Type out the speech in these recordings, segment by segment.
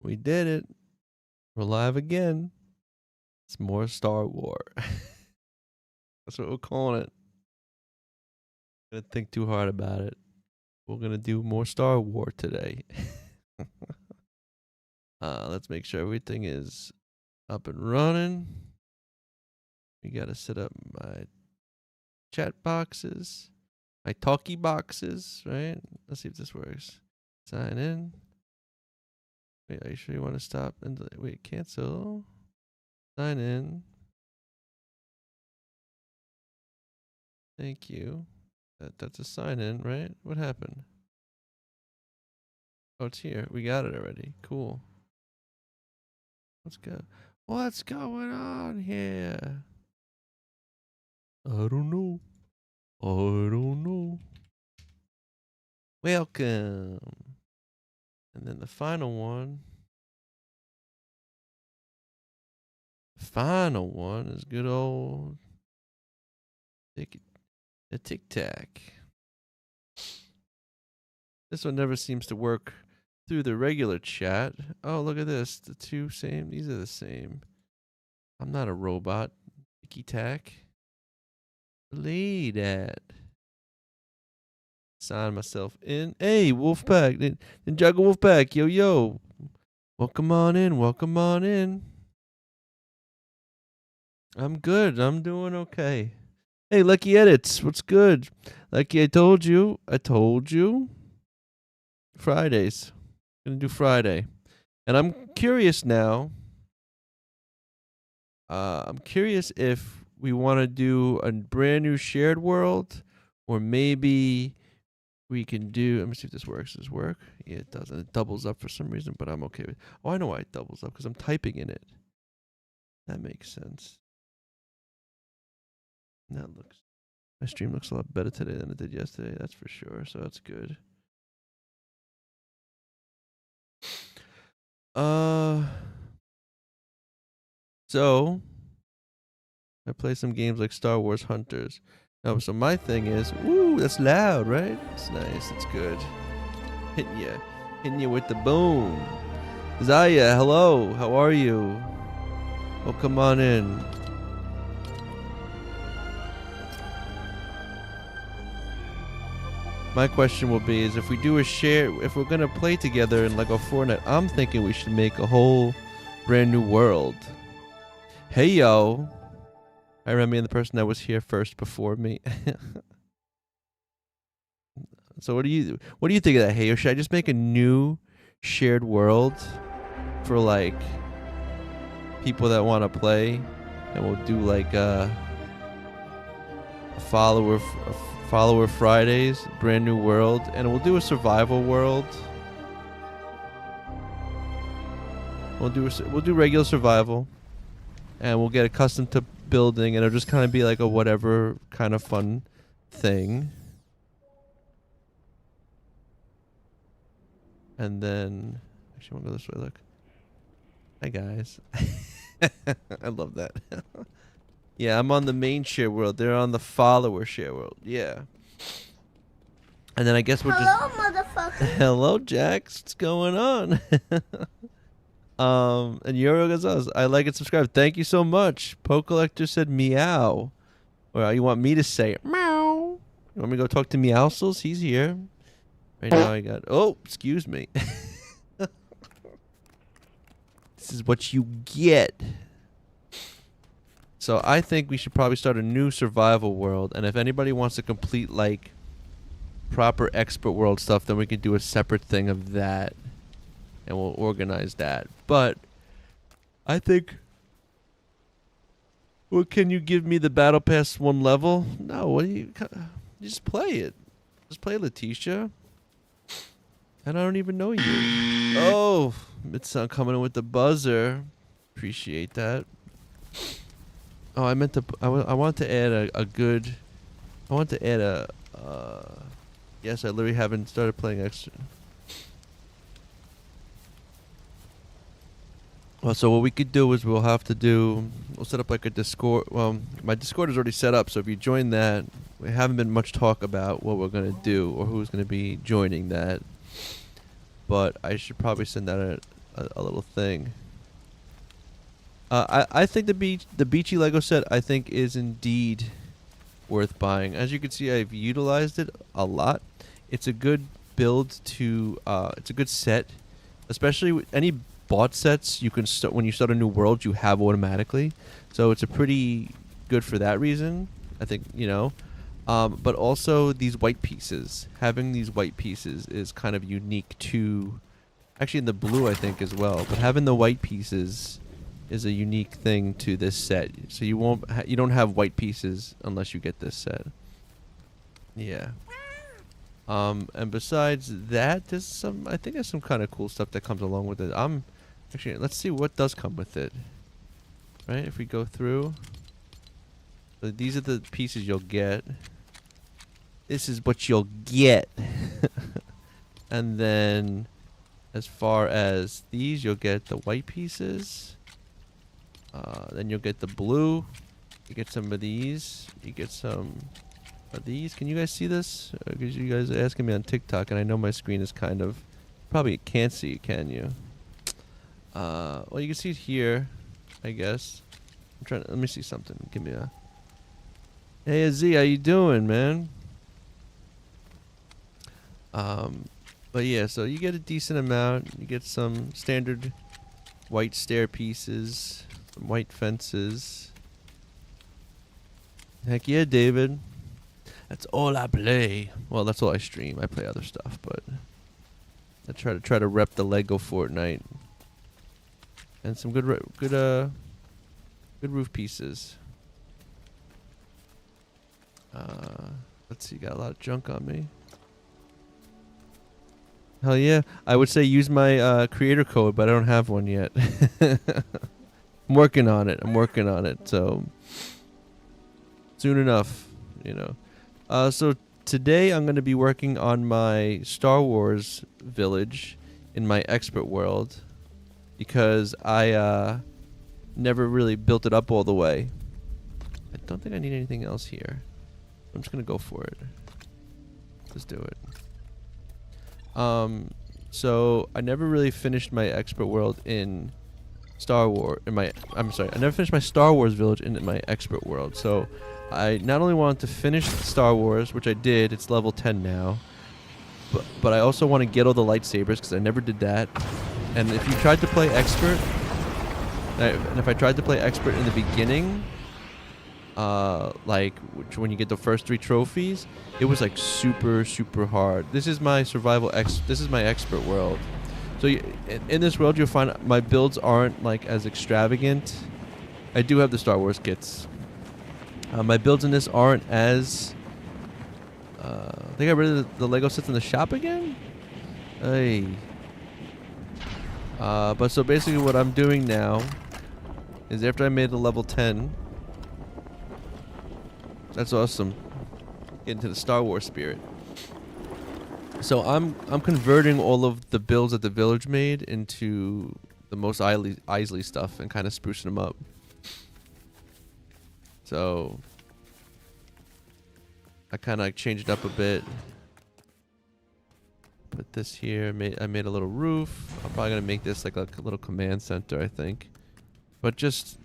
We did it. We're live again. It's more Star Wars. That's what we're calling it. Gonna think too hard about it. We're gonna do more Star Wars today. Let's make sure everything is up and running. We gotta set up my chat boxes, my talkie boxes, right? Let's see if this works. Sign in. Wait, are you sure you want to stop and wait? Cancel. Sign in. Thank you. That's a sign in, right? What happened? Oh, it's here. We got it already. Cool. Let's go. What's going on here? I don't know. Welcome. And then the final one. Final one is good old the Tic Tac. This one never seems to work through the regular chat. Oh, look at this. The two same. These are the same. I'm not a robot. Ticky Tac. Play that. Sign myself in. Hey, Wolfpack. Ninjago Wolfpack. Yo, yo. Welcome on in. Welcome on in. I'm good. I'm doing okay. Hey, Lucky Edits. What's good? Lucky, I told you. Fridays. Gonna do Friday. And I'm curious now. I'm curious if we want to do a brand new shared world, or maybe we can do. Let me see if this works. Does this work? Yeah, it doesn't. It doubles up for some reason, but I'm okay with it. Oh, I know why it doubles up, because I'm typing in it. That makes sense. My stream looks a lot better today than it did yesterday. That's for sure. So that's good. So I play some games like Star Wars Hunters. No, so my thing is, ooh, that's loud, right? It's nice. It's good. Hitting you with the boom. Zaya, hello. How are you? Well, come on in. My question will be is if we do a share, if we're gonna play together in like a Fortnite, I'm thinking we should make a whole brand new world. Hey yo, I remember the person that was here first before me. So what do you think of that? Hey yo, should I just make a new shared world for like people that want to play, and we'll do like a follower Fridays, brand new world, and we'll do a survival world. We'll do regular survival, and we'll get accustomed to building, and it'll just kind of be like a whatever kind of fun thing. And then, actually, I want to go this way. Look, hi guys. I love that. Yeah, I'm on the main share world. They're on the follower share world. Yeah. And then I guess we're Hello, motherfucker. Hello, Jax. What's going on? And Yoro Gonzalez, I like and subscribe. Thank you so much. Poke Collector said meow. Well, you want me to say it? Meow. You want me to go talk to Meowsels? He's here. Right now I got... Oh, excuse me. This is what you get. So I think we should probably start a new survival world, and if anybody wants to complete like proper expert world stuff, then we can do a separate thing of that, and we'll organize that. But I think, well, can you give me the battle pass one level? No, what do you just play it? Just play Letitia. And I don't even know you. Oh, it's coming in with the buzzer. Appreciate that. Oh, I meant to. I want to add a good. I want to add a. Yes, I literally haven't started playing extra. Well, so what we could do is we'll set up like a Discord. Well, my Discord is already set up, so if you join that, we haven't been much talk about what we're gonna do or who's gonna be joining that. But I should probably send that a little thing. I think the beachy Lego set I think is indeed worth buying. As you can see, I've utilized it a lot. It's a good build to it's a good set, especially with any bought sets you can start when you start a new world you have automatically. So it's a pretty good for that reason. I think, you know. But also these white pieces. Having these white pieces is kind of unique to actually in the blue I think as well, but having the white pieces is a unique thing to this set. So you don't have white pieces unless you get this set. Yeah. And besides that, I think there's some kind of cool stuff that comes along with it. Actually, let's see what does come with it. Right? If we go through, so these are the pieces you'll get. This is what you'll get. And then as far as these, you'll get the white pieces. Then you'll get the blue. You get some of these. You get some of these. Can you guys see this? Because you guys are asking me on TikTok, and I know my screen is kind of... Probably can't see it, can you? Well, you can see it here, I guess. I'm trying to... Let me see something. Give me a... Hey, Z, how you doing, man? But yeah, so you get a decent amount. You get some standard white stair pieces, some white fences. Heck yeah, David. That's all I play. Well, that's all I stream. I play other stuff, but I try to rep the Lego Fortnite and some good roof pieces. Let's see, got a lot of junk on me. Hell yeah. I would say use my creator code, but I don't have one yet. I'm working on it. So soon enough, you know. So today I'm going to be working on my Star Wars village in my expert world because I never really built it up all the way. I don't think I need anything else here. I'm just going to go for it. Let's do it. So I never really finished my expert world in Star Wars. I'm sorry, I never finished my Star Wars village in my expert world. So I not only wanted to finish Star Wars, which I did. It's level 10 now. But I also want to get all the lightsabers because I never did that. And if you tried to play expert, and if I tried to play expert in the beginning, when you get the first 3 trophies, it was like super hard. This is my this is my expert world. So in this world you'll find my builds aren't like as extravagant. I do have the Star Wars kits. My builds in this aren't as they got rid of the Lego sets in the shop again? Hey. But so basically what I'm doing now is after I made the level 10. That's awesome. Get into the Star Wars spirit. So I'm converting all of the builds that the village made into the most Isley stuff and kind of sprucing them up. So I kind of like changed it up a bit. Put this here. I made a little roof. I'm probably gonna make this like a little command center, I think. But just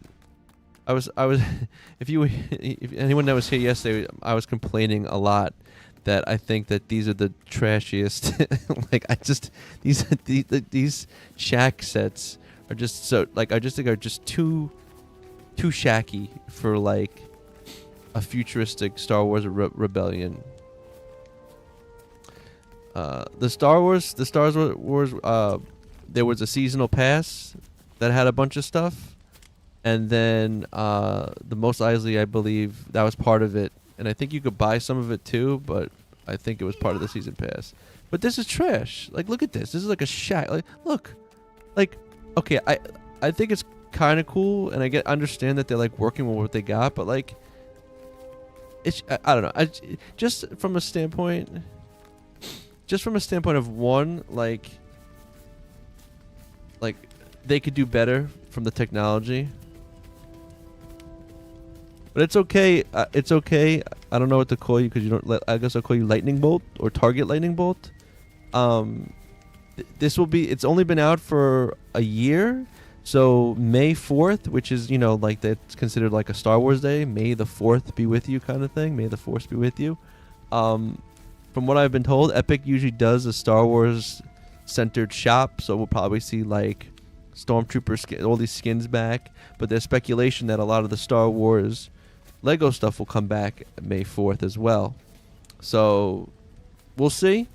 I was if anyone that was here yesterday, I was complaining a lot that I think that these are the trashiest. These shack sets are just so I just think are just too shacky for like a futuristic Star Wars rebellion. The Star Wars there was a seasonal pass that had a bunch of stuff. And then the Most Isley, I believe, that was part of it. And I think you could buy some of it too, but I think it was part of the season pass. But this is trash. Like, look at this. This is like a shack. Like, look. Like, okay, I think it's kind of cool, and I understand that they're like working with what they got, but like, I don't know. Just from a standpoint of one, like they could do better from the technology. But it's okay. It's okay. I don't know what to call you because you don't. I guess I'll call you Lightning Bolt or Target Lightning Bolt. This will be. It's only been out for a year. So May 4th, which is, you know, like that's considered like a Star Wars day. May the 4th be with you kind of thing. May the Force be with you. From what I've been told, Epic usually does a Star Wars centered shop. So we'll probably see like Stormtrooper all these skins back. But there's speculation that a lot of the Star Wars Lego stuff will come back May 4th as well. So we'll see.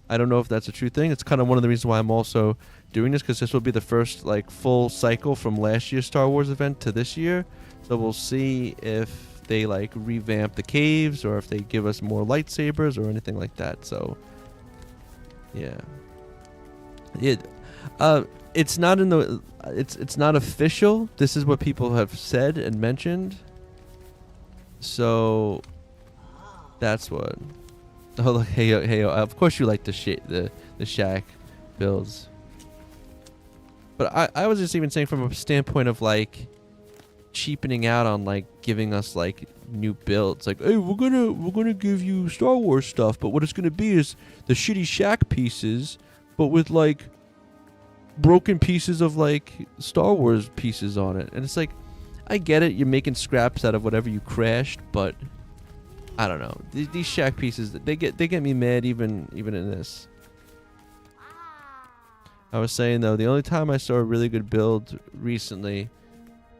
I don't know if that's a true thing. It's kind of one of the reasons why I'm also doing this, because this will be the first like full cycle from last year's Star Wars event to this year. So we'll see if they like revamp the caves or if they give us more lightsabers or anything like that. So yeah, it's not in the it's not official. This is what people have said and mentioned. So that's what. Oh, look, hey, of course you like the Shaq builds. But I was just even saying from a standpoint of like cheapening out on like giving us like new builds. Like, hey, we're gonna give you Star Wars stuff, but what it's gonna be is the shitty Shaq pieces, but with like broken pieces of like Star Wars pieces on it. And it's like, I get it, you're making scraps out of whatever you crashed, but I don't know. These Shaq pieces, they get me mad even in this. I was saying though, the only time I saw a really good build recently,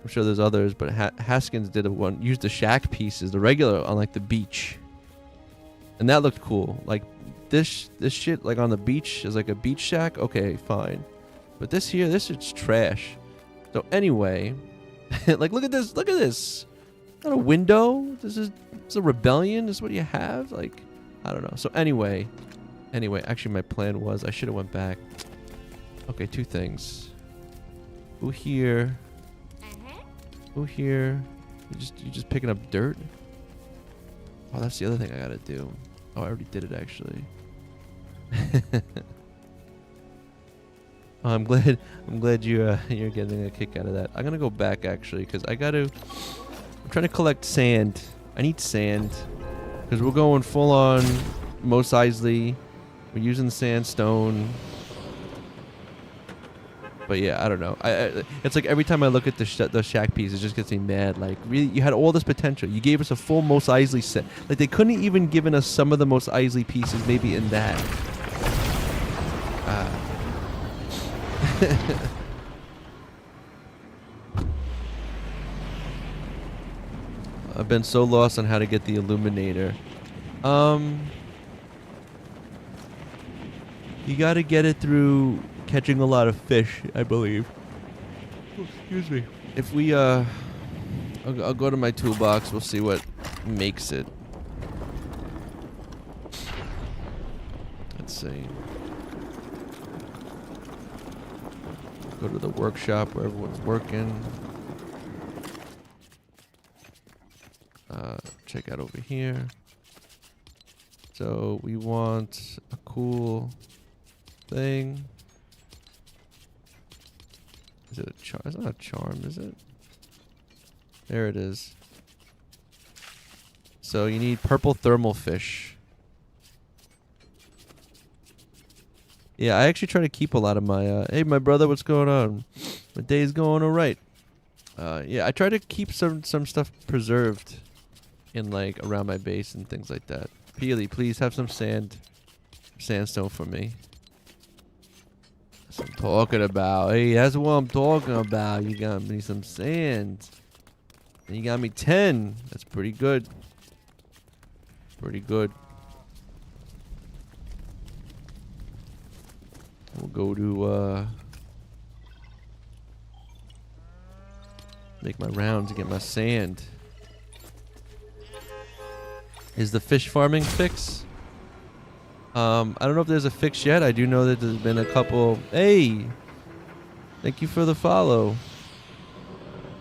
I'm sure there's others, but Haskins did used the Shaq pieces, the regular on like the beach, and that looked cool. Like this shit like on the beach is like a beach shack. Okay, fine, but this shit's trash. So anyway, like look at this. Not a window. It's a rebellion. This is what you have. Like, I don't know. So anyway, actually my plan was I should have went back. Okay, two things. Who here? Who here? You just picking up dirt? Oh, that's the other thing I gotta do. Oh, I already did it actually. Oh, I'm glad you're getting a kick out of that. I'm gonna go back actually because I'm trying to collect sand. I need sand because we're going full on Mos Eisley. We're using sandstone. But yeah, I don't know. It's like every time I look at the Shaq piece, it just gets me mad. Like, really, you had all this potential. You gave us a full Mos Eisley set. Like, they couldn't even given us some of the Mos Eisley pieces maybe in that. I've been so lost on how to get the illuminator. You gotta get it through catching a lot of fish, I believe. Oh, excuse me. If we, I'll go to my toolbox. We'll see what makes it. Let's see. Go to the workshop where everyone's working. Check out over here. So we want a cool thing. Is it a charm? It's not a charm, is it? There it is. So you need purple thermal fish. Yeah, I actually try to keep a lot of my... hey, my brother, what's going on? My day's going alright. Yeah, I try to keep some stuff preserved in like around my base and things like that. Peely, please have some sandstone for me. That's what I'm talking about. Hey, that's what I'm talking about. You got me some sand. And you got me 10. That's pretty good. Pretty good. We'll go to make my rounds and get my sand. Is the fish farming fix? I don't know if there's a fix yet. I do know that there's been a couple. Hey, thank you for the follow.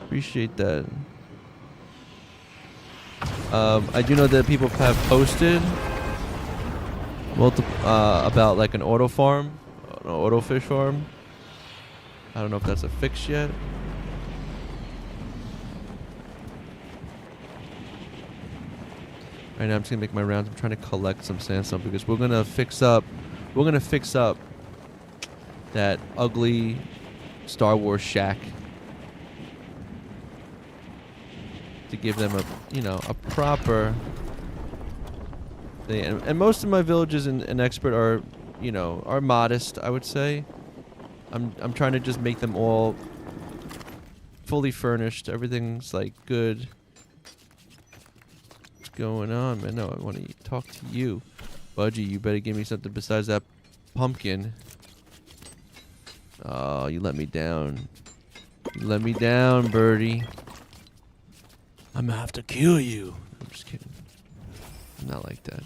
Appreciate that. I do know that people have posted about like an auto farm, an auto fish farm. I don't know if that's a fix yet. Right now I'm just gonna make my rounds. I'm trying to collect some sandstone because we're gonna fix up that ugly Star Wars shack to give them a, you know, a proper thing. And most of my villages in Expert are, you know, are modest, I would say. I'm trying to just make them all fully furnished. Everything's like good. What's going on, man? No, I want to talk to you. Budgie, you better give me something besides that pumpkin. Oh, you let me down. You let me down, birdie. I'm gonna have to kill you. I'm just kidding. I'm not like that.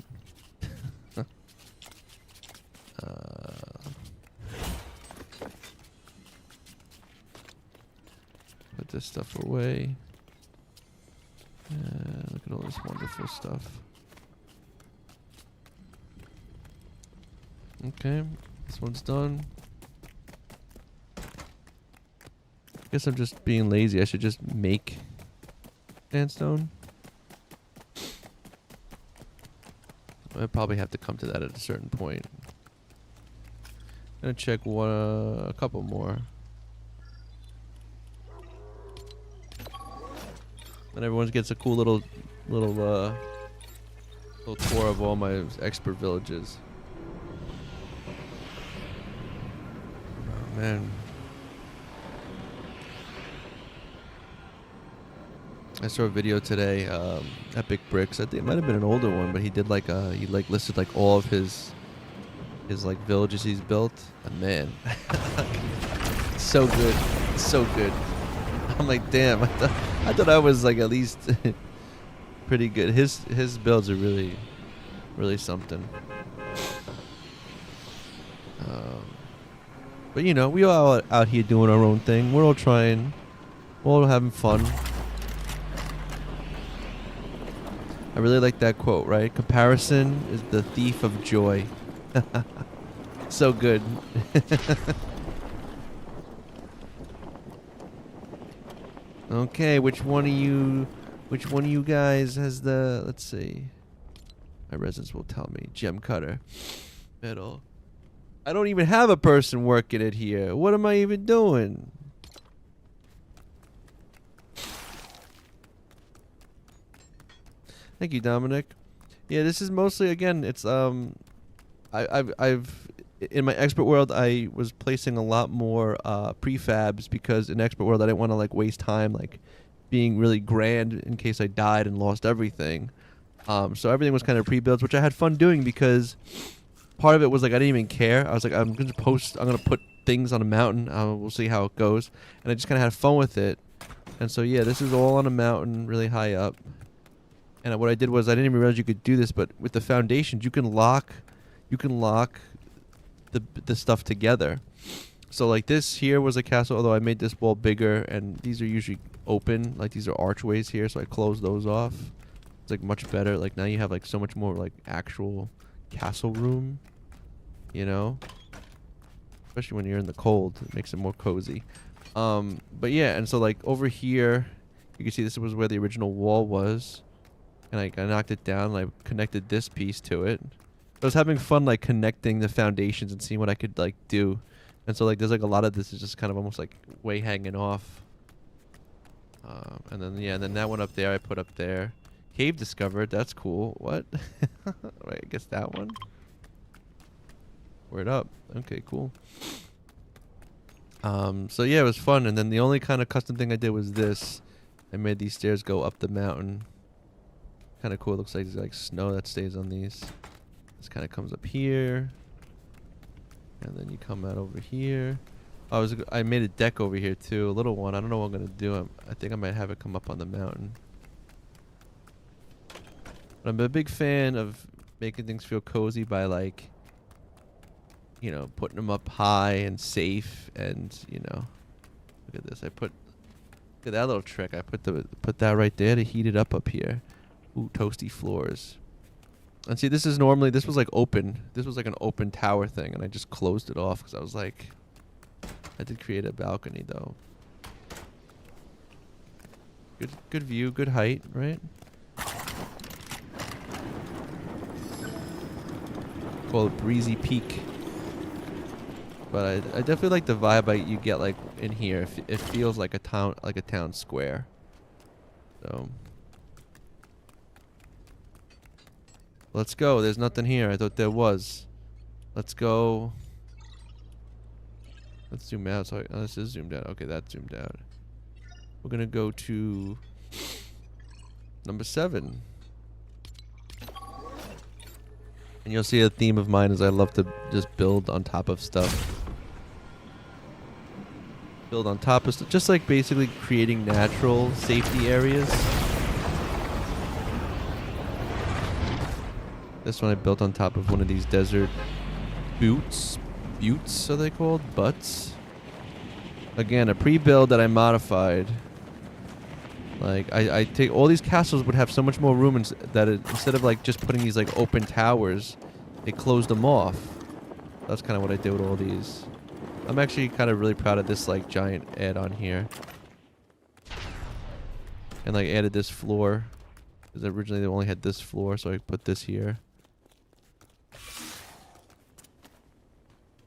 Put this stuff away. Look at all this wonderful stuff. Okay, this one's done. Guess I'm just being lazy. I should just make sandstone. I probably have to come to that at a certain point. Gonna check a couple more. And everyone gets a cool little tour of all my expert villages. Oh man. I saw a video today, Epic Bricks. I think it might have been an older one, but he did like he listed like all of his like villages he's built. And man, so good, so good. I'm like, damn. I thought I was like at least pretty good. His builds are really something. But you know, we all out here doing our own thing. We're all trying. We're all having fun. I really like that quote, right? Comparison is the thief of joy. So good. Okay, which one of you guys has the, let's see. My residents will tell me. Gem cutter. Metal. I don't even have a person working it here. What am I even doing? Thank you, Dominic. Yeah, this is mostly, again, it's I've in my expert world I was placing a lot more prefabs because in expert world I didn't want to like waste time like being really grand in case I died and lost everything. So everything was kind of pre-built, which I had fun doing because part of it was like I didn't even care. I was like, I'm gonna put things on a mountain. We'll see how it goes, and I just kind of had fun with it. And so yeah, this is all on a mountain, really high up. And what I did was I didn't even realize you could do this, but with the foundations, you can lock the stuff together. So like this here was a castle, although I made this wall bigger, and these are usually open, like these are archways here, so I closed those off. It's like much better. Like now you have like so much more like actual castle room, you know? Especially when you're in the cold, it makes it more cozy. But yeah, and so like over here, you can see this was where the original wall was. And I knocked it down and I connected this piece to it. I was having fun like connecting the foundations and seeing what I could like do. And so like there's like a lot of this is just kind of almost like way hanging off. And then yeah, and then that one up there I put up there. Cave discovered, that's cool. What? Wait, I guess that one? Word up. Okay, cool. So yeah, it was fun. And then the only kind of custom thing I did was this. I made these stairs go up the mountain. Kind of cool. It looks like there's like snow that stays on these. This kind of comes up here, and then you come out over here. I made a deck over here too, a little one. I don't know what I'm gonna do. I think I might have it come up on the mountain. But I'm a big fan of making things feel cozy by like, you know, putting them up high and safe, and you know, look at this. Look at that little trick. I put that right there to heat it up here. Ooh, toasty floors. And see, this was like open. This was like an open tower thing, and I just closed it off because I was like, I did create a balcony though. Good view, good height, right? Call it Breezy Peak. but I definitely like the vibe you get like in here. It feels like a town square. So let's go. There's nothing here. I thought there was. Let's go. Let's zoom out. Sorry, oh, this is zoomed out. Okay, that's zoomed out. We're gonna go to number 7. And you'll see a theme of mine is I love to just build on top of stuff. Build on top of stuff. Just like basically creating natural safety areas. This one I built on top of one of these desert buttes. Buttes are they called? Butts? Again, a pre-build that I modified. Like, I take all these castles would have so much more room instead of like just putting these like open towers, they closed them off. That's kind of what I did with all these. I'm actually kind of really proud of this like giant add-on here. And like added this floor. Because originally they only had this floor, so I put this here.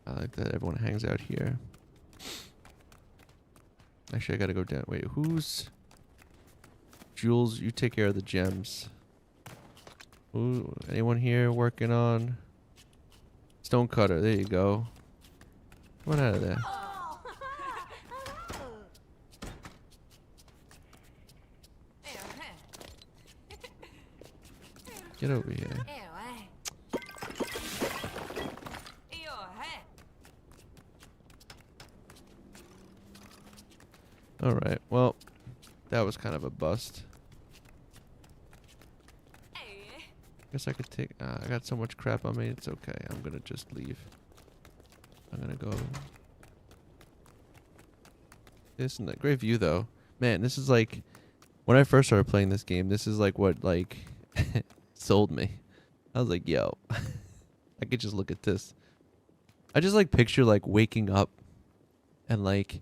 I like that everyone hangs out here. Actually, I gotta go down. Wait, who's... Jules, you take care of the gems. Ooh, anyone here working on... Stonecutter, there you go. Come on out of there. Get over here. Alright, well, that was kind of a bust. Guess I could take... I got so much crap on me, it's okay. I'm gonna just leave. I'm gonna go... Isn't that great view, though? Man, this is like... When I first started playing this game, this is like what, like... sold me. I was like, yo. I could just look at this. I just, like, picture, like, waking up and, like...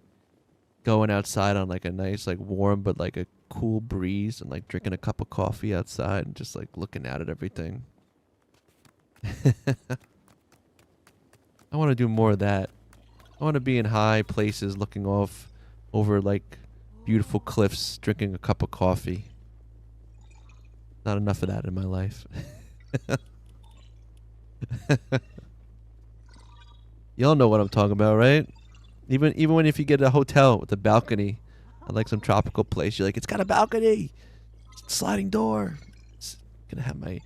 going outside on like a nice like warm but like a cool breeze and like drinking a cup of coffee outside and just like looking out at everything. I want to do more of that. I want to be in high places looking off over like beautiful cliffs drinking a cup of coffee. Not enough of that in my life. Y'all know what I'm talking about, right? Even when if you get a hotel with a balcony, like some tropical place, you're like, it's got a balcony, sliding door. It's gonna have my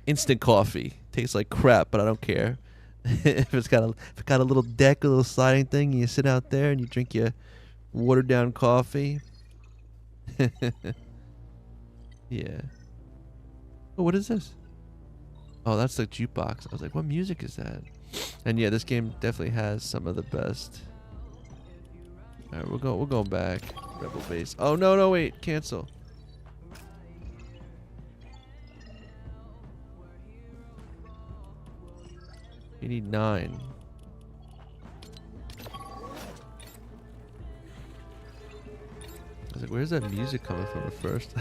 instant coffee. Tastes like crap, but I don't care. if it's got a little deck, a little sliding thing, and you sit out there and you drink your watered down coffee. Yeah. Oh, what is this? Oh, that's the jukebox. I was like, what music is that? And yeah, this game definitely has some of the best. All right, we're going back. Rebel base. Oh no, wait, cancel. You need 9. I was like, where's that music coming from at first?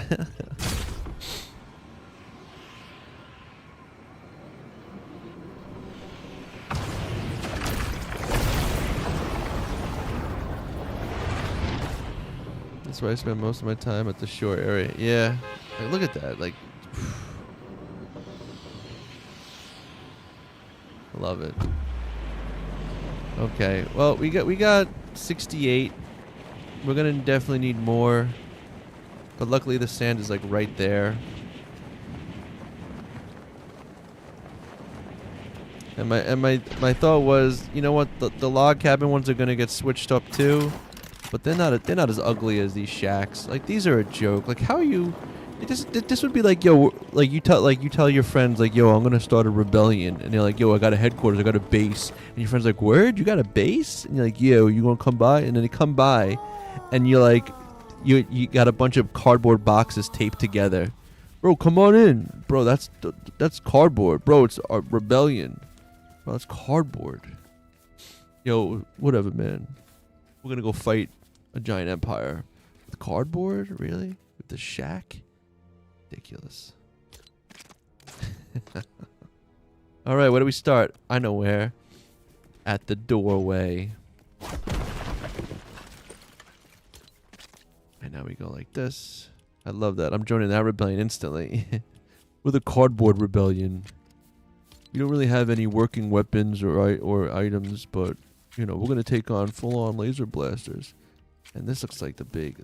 That's where I spend most of my time at the shore area. Yeah, like, look at that. Like, love it. Okay, well we got 68. We're gonna definitely need more, but luckily the sand is like right there. And my thought was, you know what, the log cabin ones are gonna get switched up too. But they're not as ugly as these shacks. Like, these are a joke. Like, how are you? This would be like, yo, like you tell your friends like, yo, I'm gonna start a rebellion, and they're like, yo, I got a headquarters, I got a base, and your friend's like, word, you got a base? And you're like, yo, you gonna come by? And then they come by, and you're like, you got a bunch of cardboard boxes taped together. Bro, come on in, bro. That's cardboard, bro. It's a rebellion, bro. That's cardboard. Yo, whatever, man. We're gonna go fight a giant empire with cardboard, really? With the shack? Ridiculous. All right, where do we start? I know where. at the doorway. And now we go like this. I love that. I'm joining that rebellion instantly. With a cardboard rebellion. We don't really have any working weapons or items, but you know, we're gonna take on full-on laser blasters. And this looks like the big,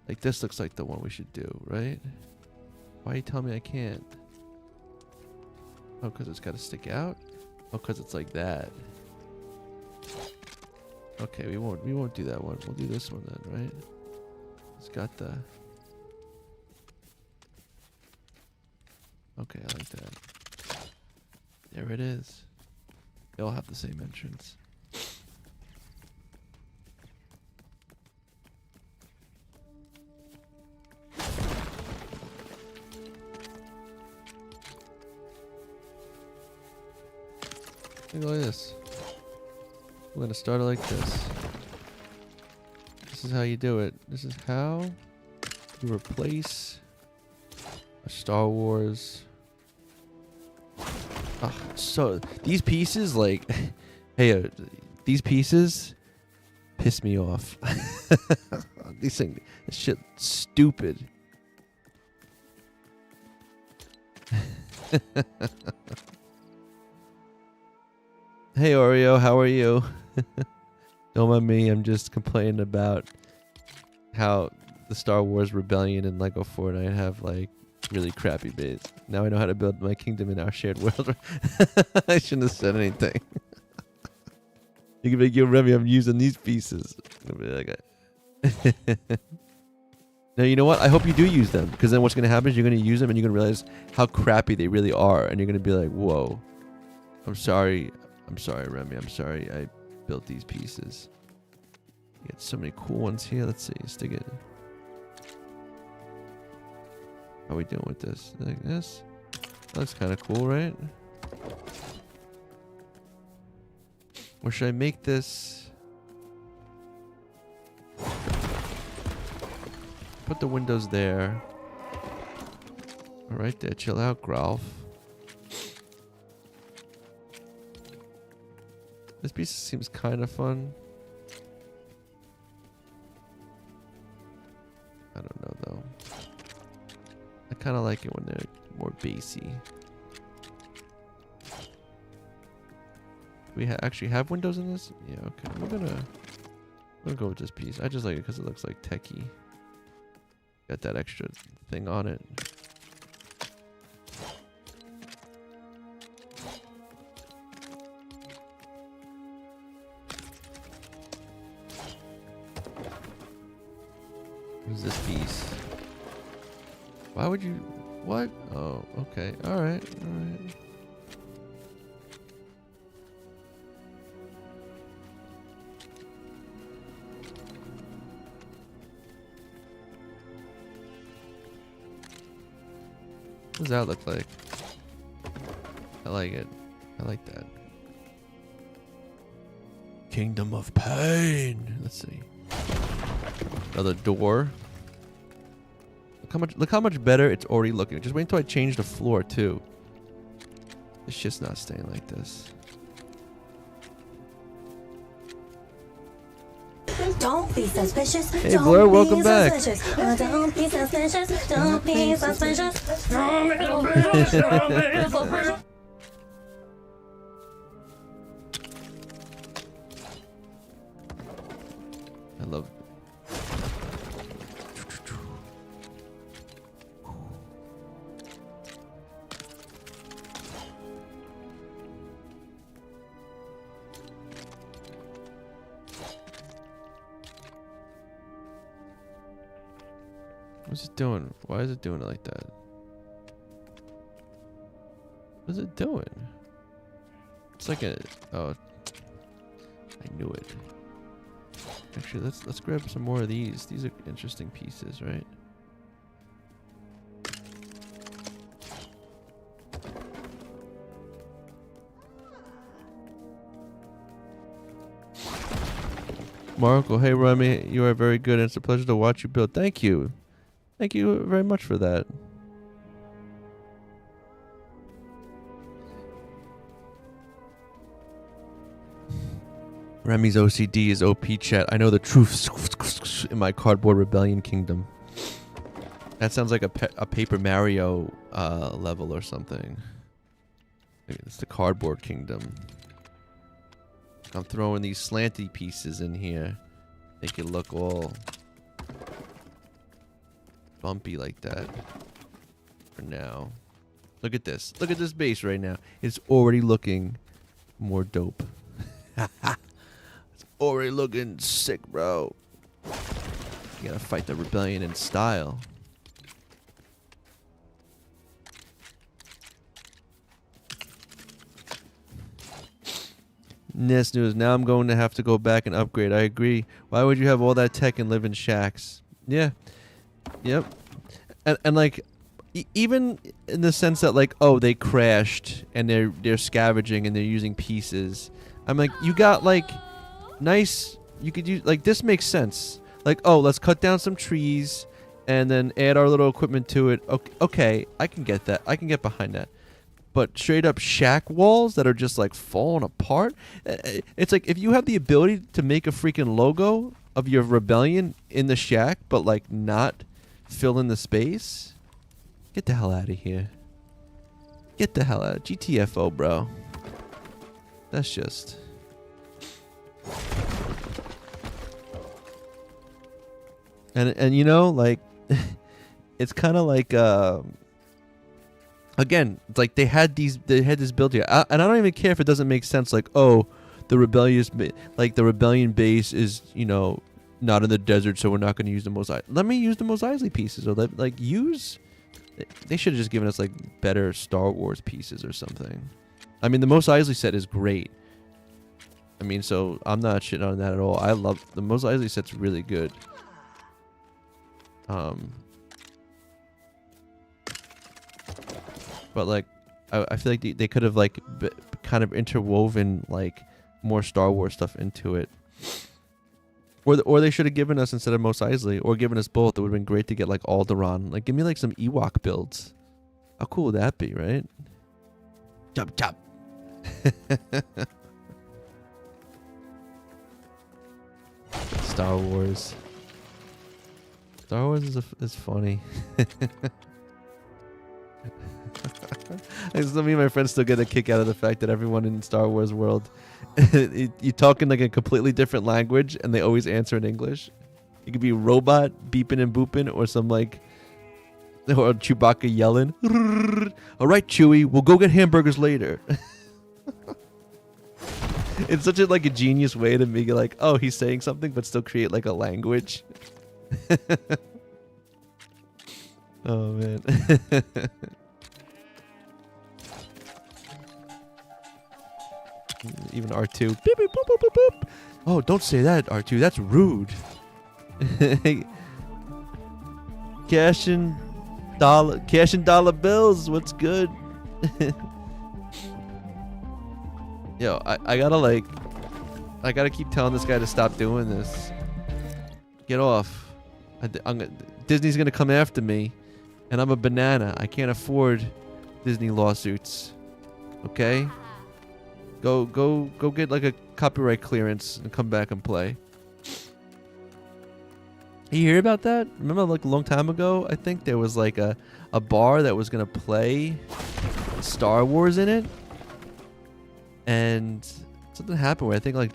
like this looks like the one we should do, right? Why you tell me I can't? Oh, because it's got to stick out? Oh, because it's like that. Okay, we won't do that one. We'll do this one then, right? It's got the... Okay, I like that. There it is. They all have the same entrance. Look at this. We're gonna start it like this. This is how you do it. This is how you replace a Star Wars. Oh, so these pieces, like, hey, these pieces piss me off. These things, this shit, stupid. Hey Oreo, how are you? Don't mind me, I'm just complaining about how the Star Wars Rebellion and Lego Fortnite have like really crappy base. Now I know how to build my kingdom in our shared world. I shouldn't have said anything. You can be like, yo Remy, I'm using these pieces. I'll be like, now you know what? I hope you do use them, because then what's going to happen is you're going to use them and you're going to realize how crappy they really are, and you're going to be like, whoa, I'm sorry, Remy. I'm sorry I built these pieces. You get so many cool ones here. Let's see. Stick it. How are we doing with this? Like this? That looks kind of cool, right? Or should I make this... Put the windows there. All right there. Chill out, Growlf. This piece seems kind of fun. I don't know though. I kind of like it when they're more bassy. We actually have windows in this? Yeah, okay. We're gonna go with this piece. I just like it because it looks like techie. Got that extra thing on it. Who's this piece? Why would you... What? Oh, okay. Alright, alright. What does that look like? I like it. I like that. Kingdom of Pain. Let's see. Another door. Look how much better it's already looking. Just wait until I change the floor too. This shit's not staying like this. Don't be suspicious. Hey Blur, welcome back. Don't be suspicious. Don't be suspicious. I love it. What's it doing? Why is it doing it like that? What's it doing? It's like a... Oh. I knew it. Actually, let's grab some more of these. These are interesting pieces, right? Marco, hey Remy, you are very good and it's a pleasure to watch you build. Thank you. Thank you very much for that. Remy's OCD is OP chat. I know the truth in my cardboard rebellion kingdom. That sounds like a Paper Mario level or something. It's the cardboard kingdom. I'm throwing these slanty pieces in here. Make it look all bumpy like that. For now. Look at this. Look at this base right now. It's already looking more dope. It's already looking sick, bro. You gotta fight the rebellion in style. Nest news. Now I'm going to have to go back and upgrade. I agree. Why would you have all that tech and live in shacks? Yeah. Yep. And like, even in the sense that like, oh, they crashed and they're scavenging and they're using pieces. I'm like, you got like nice. You could use like this makes sense. Like, oh, let's cut down some trees and then add our little equipment to it. Okay, I can get that. I can get behind that. But straight up shack walls that are just like falling apart. It's like if you have the ability to make a freaking logo of your rebellion in the shack, but like not fill in the space. Get the hell out of here. Get the hell out. GTFO, bro. That's just. And you know, like, it's kind of like, again, it's like they had this build here, and I don't even care if it doesn't make sense. Like, oh, the rebellion base is, you know, not in the desert, so we're not going to use the Mos Eisley. Let me use the Mos Eisley pieces, or like use. They should have just given us like better Star Wars pieces or something. I mean, the Mos Eisley set is great. I mean, so I'm not shitting on that at all. I love the Mos Eisley set's really good. But like, I feel like they could have like kind of interwoven like more Star Wars stuff into it. Or they should have given us, instead of Mos Eisley, or given us both. It would have been great to get like Alderaan. Like, give me like some Ewok builds. How cool would that be, right? Chop chop. Star Wars. Star Wars is funny. Me and my friends still get a kick out of the fact that everyone in Star Wars world, you talk in like a completely different language, and they always answer in English. It could be robot beeping and booping, or some like, or Chewbacca yelling. All right, Chewie, we'll go get hamburgers later. It's such a like a genius way to make it like, oh, he's saying something, but still create like a language. Oh man. Even R2. Beep, beep, boop, boop, boop, boop. Oh, don't say that, R2. That's rude. Cash and dollar bills. What's good? Yo, I gotta keep telling this guy to stop doing this. Get off. Disney's gonna come after me, and I'm a banana. I can't afford Disney lawsuits. Okay? Go get like a copyright clearance and come back and play. You hear about that? Remember like a long time ago, I think there was like a bar that was gonna play Star Wars in it, and something happened where I think like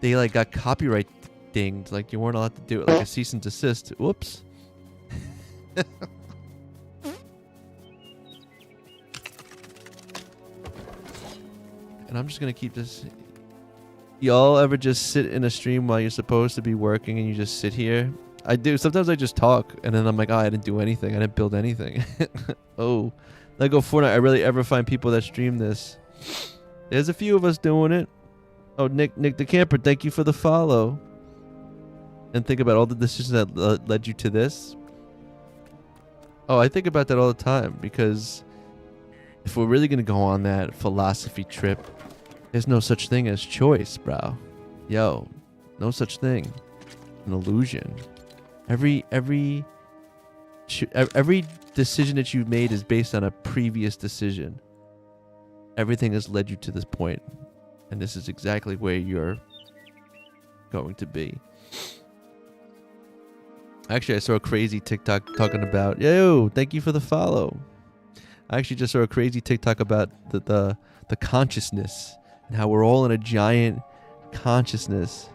they like got copyright dinged, like you weren't allowed to do it, like a cease and desist. Whoops. And I'm just gonna keep this. Y'all ever just sit in a stream while you're supposed to be working and you just sit here? I do. Sometimes I just talk and then I'm like, oh, I didn't do anything. I didn't build anything. Oh, Lego Fortnite. I rarely ever find people that stream this. There's a few of us doing it. Oh, Nick the Camper, thank you for the follow. And think about all the decisions that led you to this. Oh, I think about that all the time, because if we're really gonna go on that philosophy trip, there's no such thing as choice, bro. Yo, no such thing. An illusion. Every decision that you've made is based on a previous decision. Everything has led you to this point, and this is exactly where you're going to be. Actually, I saw a crazy TikTok talking about, yo, thank you for the follow. I actually just saw a crazy TikTok about the consciousness and how we're all in a giant consciousness.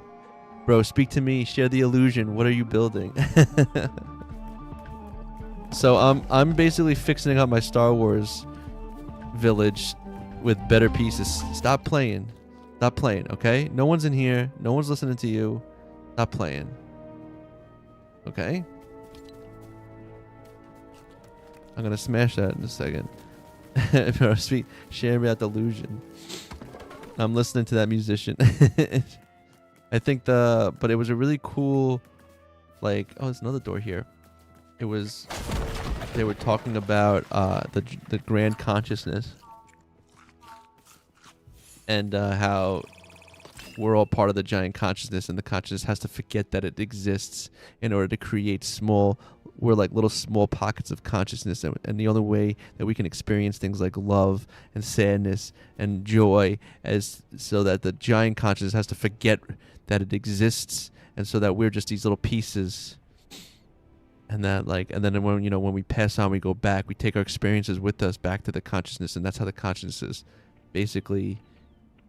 Bro, speak to me, share the illusion. What are you building? So I'm basically fixing up my Star Wars village with better pieces. Stop playing. Stop playing, okay? No one's in here. No one's listening to you. Stop playing. Okay? I'm gonna smash that in a second. Bro, speak, share me that delusion. I'm listening to that musician. I think but it was a really cool, like, oh, there's another door here. It was, they were talking about the grand consciousness and how we're all part of the giant consciousness, and the consciousness has to forget that it exists in order to create we're like little small pockets of consciousness, and the only way that we can experience things like love and sadness and joy is so that the giant consciousness has to forget that it exists, and so that we're just these little pieces. And that and then when we pass on, we go back, we take our experiences with us back to the consciousness, and that's how the consciousness basically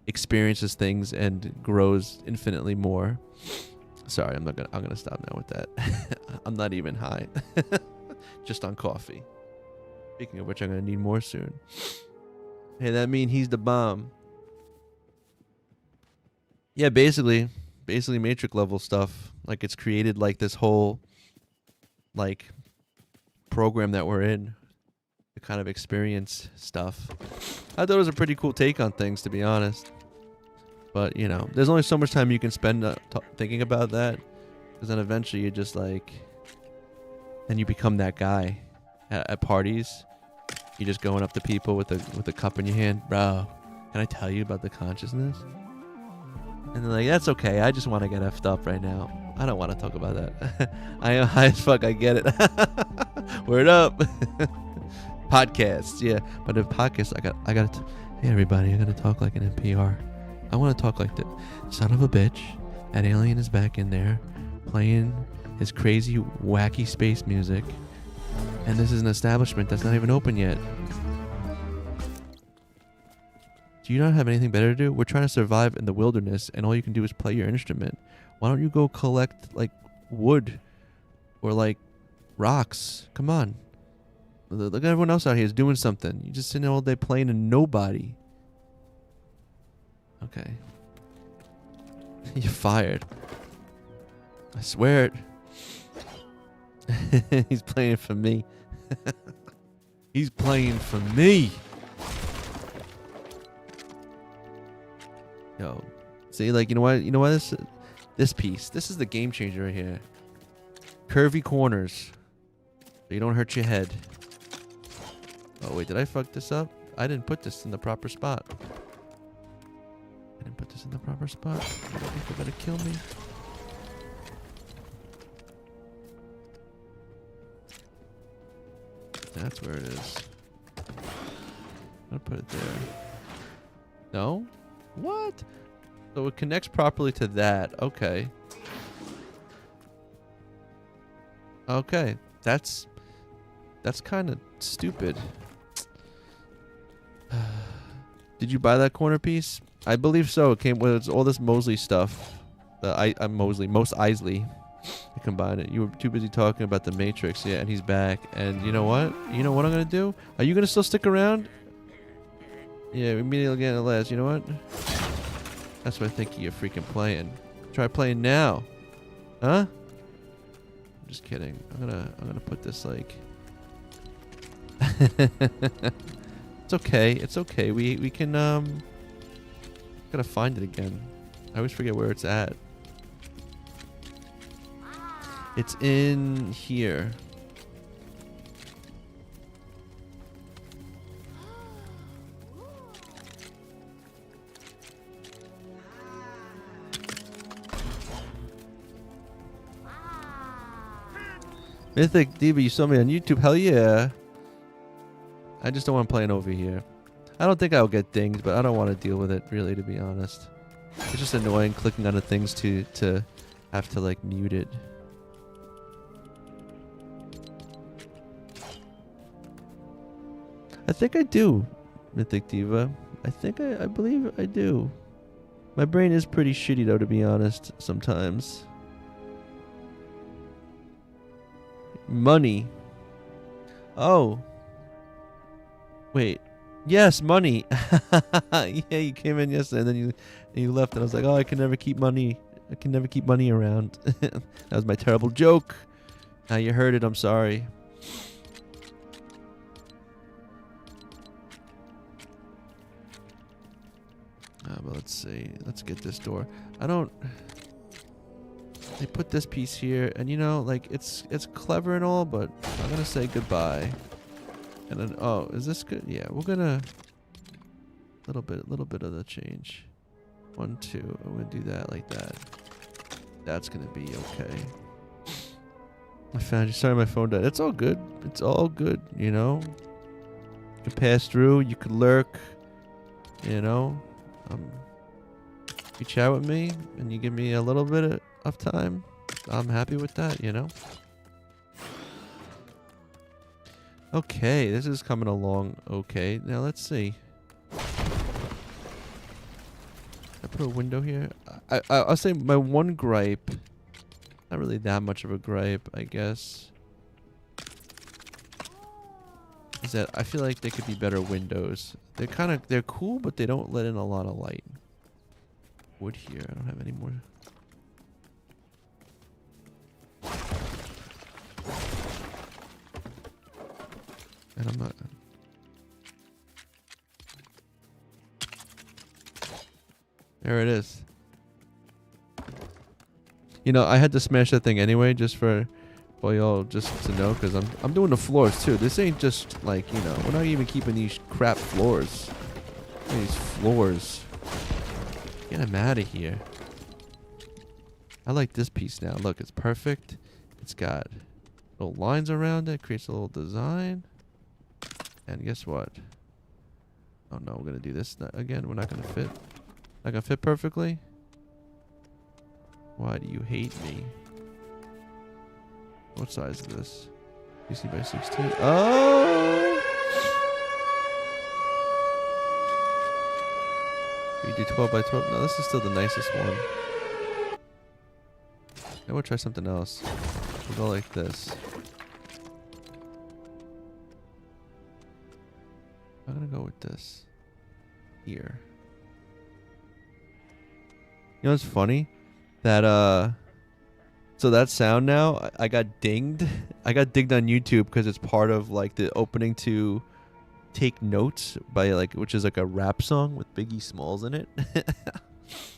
experiences things and grows infinitely more. Sorry, I'm gonna stop now with that. I'm not even high. Just on coffee. Speaking of which, I'm gonna need more soon. Hey, that mean he's the bomb. Yeah, basically Matrix level stuff. Like, it's created like this whole program that we're in to kind of experience stuff. I thought it was a pretty cool take on things, to be honest. But, there's only so much time you can spend thinking about that. Because then eventually you're just then you become that guy at parties. You're just going up to people with a cup in your hand. Bro, can I tell you about the consciousness? And they're like, that's okay. I just want to get effed up right now. I don't want to talk about that. I am high as fuck. I get it. Word up. Podcasts, yeah. But the podcast, I got to. Hey everybody, I got to talk like an NPR. I want to talk like the son of a bitch. That alien is back in there, playing his crazy, wacky space music. And this is an establishment that's not even open yet. Do you not have anything better to do? We're trying to survive in the wilderness, and all you can do is play your instrument. Why don't you go collect, wood or, rocks? Come on. Look at everyone else out here is doing something. You just sitting all day playing and nobody. Okay. You're fired. I swear it. He's playing for me. He's playing for me. Yo. See, you know what this piece. This is the game changer right here. Curvy corners. So you don't hurt your head. Oh, wait, did I fuck this up? I didn't put this in the proper spot. People better kill me. That's where it is. I'm gonna put it there. No? What? So it connects properly to that. Okay. Okay. That's kind of stupid. Did you buy that corner piece? I believe so. It came with all this Mosley stuff. Mos Eisley. I combined it. You were too busy talking about the Matrix. Yeah, and he's back. And you know what? You know what I'm going to do? Are you going to still stick around? Yeah, we meet again at last. You know what? That's what I think you're freaking playing. Try playing now. Huh? I'm just kidding. I'm gonna put this It's okay. It's okay. We can gotta find it again. I always forget where it's at. It's in here. Mythic Diva, you saw me on YouTube. Hell yeah. I just don't want to play it over here. I don't think I'll get dinged, but I don't want to deal with it, really, to be honest. It's just annoying clicking on the things to have to like mute it. I think I do, Mythic Diva. I believe I do. My brain is pretty shitty though, to be honest, sometimes. Money. Oh. Wait. Yes, money. Yeah, you came in yesterday and then you left and I was like, oh, I can never keep money. I can never keep money around. That was my terrible joke. Now you heard it, I'm sorry. But let's see. Let's get this door. They put this piece here, and you know, like it's clever and all, but I'm gonna say goodbye. And then, oh, is this good? Yeah, we're gonna little bit of the change. 1, 2. I'm gonna do that like that. That's gonna be okay. I found you. Sorry, my phone died. It's all good. It's all good. You know. You can pass through. You could lurk. You know. You chat with me and you give me a little bit of time. I'm happy with that. You know. Okay, this is coming along okay. Now let's see. I put a window here. I'll say my one gripe, not really that much of a gripe, I guess, is that I feel like they could be better windows. They're cool, but they don't let in a lot of light. Wood here. I don't have any more. And I'm not. There it is. You know, I had to smash that thing anyway, just for y'all just to know, because I'm doing the floors too. This ain't just like, you know, we're not even keeping these crap floors. These floors. Get them out of here. I like this piece now. Look, it's perfect. It's got little lines around it. Creates a little design. And guess what? Oh no, we're gonna do this again. We're not gonna fit. Not gonna fit perfectly. Why do you hate me? What size is this? 60 by 16. Oh! We do 12 by 12. No, this is still the nicest one. I will try something else. We'll go like this. I'm gonna go with this here. You know what's funny? That so that sound now, I got dinged. I got dinged on YouTube because it's part of like the opening to Take Notes by like, which is like a rap song with Biggie Smalls in it.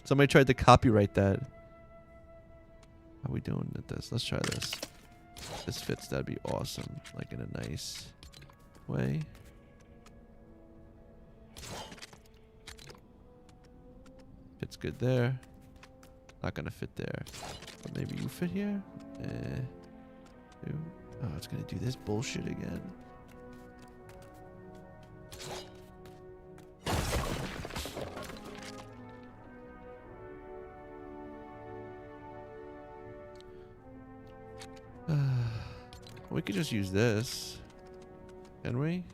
Somebody tried to copyright that. How are we doing at this? Let's try this. If this fits, that'd be awesome. Like in a nice way. Fits good there. Not gonna fit there. But maybe you fit here? Oh, it's gonna do this bullshit again. We could just use this. Can we?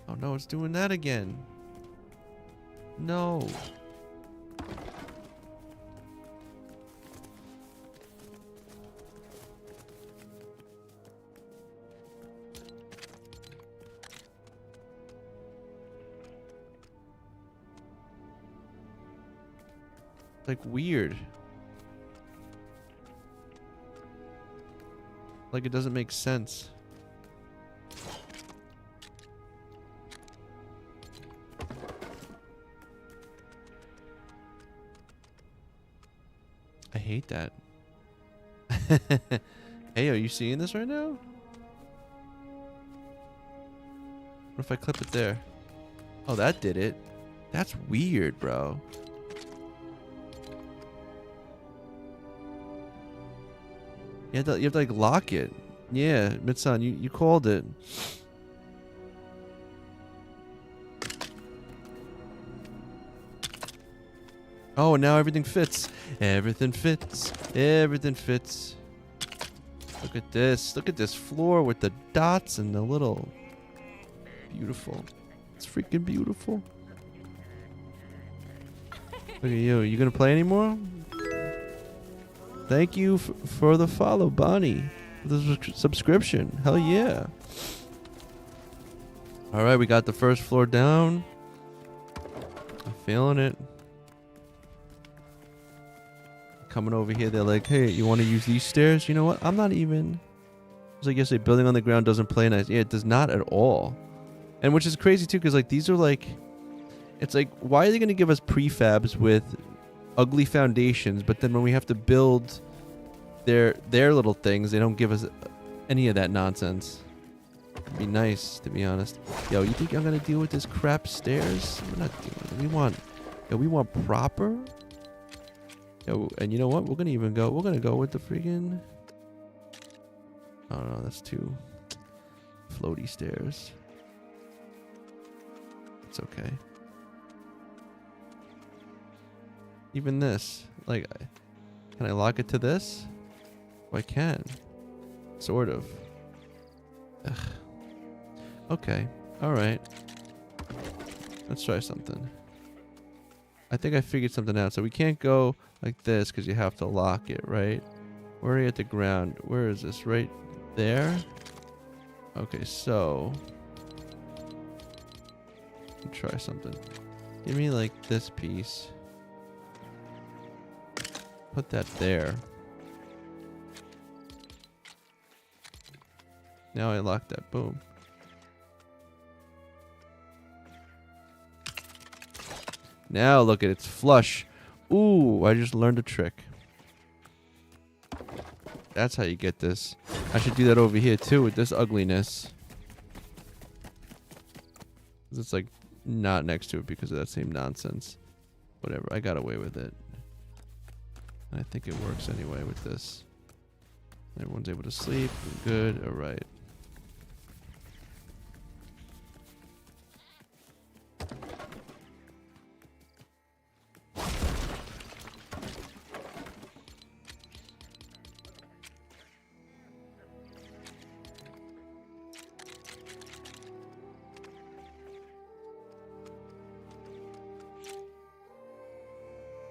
Oh no, it's doing that again. No. Like weird. Like it doesn't make sense. I hate that. Hey, are you seeing this right now? What if I clip it there? Oh, that did it. That's weird, bro. You have to like lock it. Yeah, Mitsan, you called it. Oh, and now everything fits. Everything fits. Everything fits. Look at this. Look at this floor with the dots and the little... Beautiful. It's freaking beautiful. Look at you. You gonna play anymore? Thank you for the follow, Bonnie. The subscription. Hell yeah. Alright, we got the first floor down. I'm feeling it. Coming over here, they're like, hey, you want to use these stairs? You know what? I'm not even... It's like yesterday, building on the ground doesn't play nice. Yeah, it does not at all. And which is crazy too, because like these are like... It's like, why are they going to give us prefabs with ugly foundations, but then when we have to build their little things, they don't give us any of that nonsense. It'd be nice, to be honest. Yo, you think I'm going to deal with this crap stairs? We're not doing it. We want proper... Yo, and you know what? We're gonna go with the freaking... Oh no, that's too floaty stairs. It's okay. Even this, like, can I lock it to this? Oh, I can. Sort of. Ugh. Okay. All right. Let's try something. I think I figured something out. So we can't go like this because you have to lock it, right? We're already at the ground. Where is this? Right there? Okay, so... Let me try something. Give me like this piece. Put that there. Now I lock that. Boom. Now look at it, it's flush. Ooh, I just learned a trick. That's how you get this. I should do that over here too with this ugliness. It's like not next to it because of that same nonsense. Whatever, I got away with it. I think it works anyway with this. Everyone's able to sleep. Good, alright.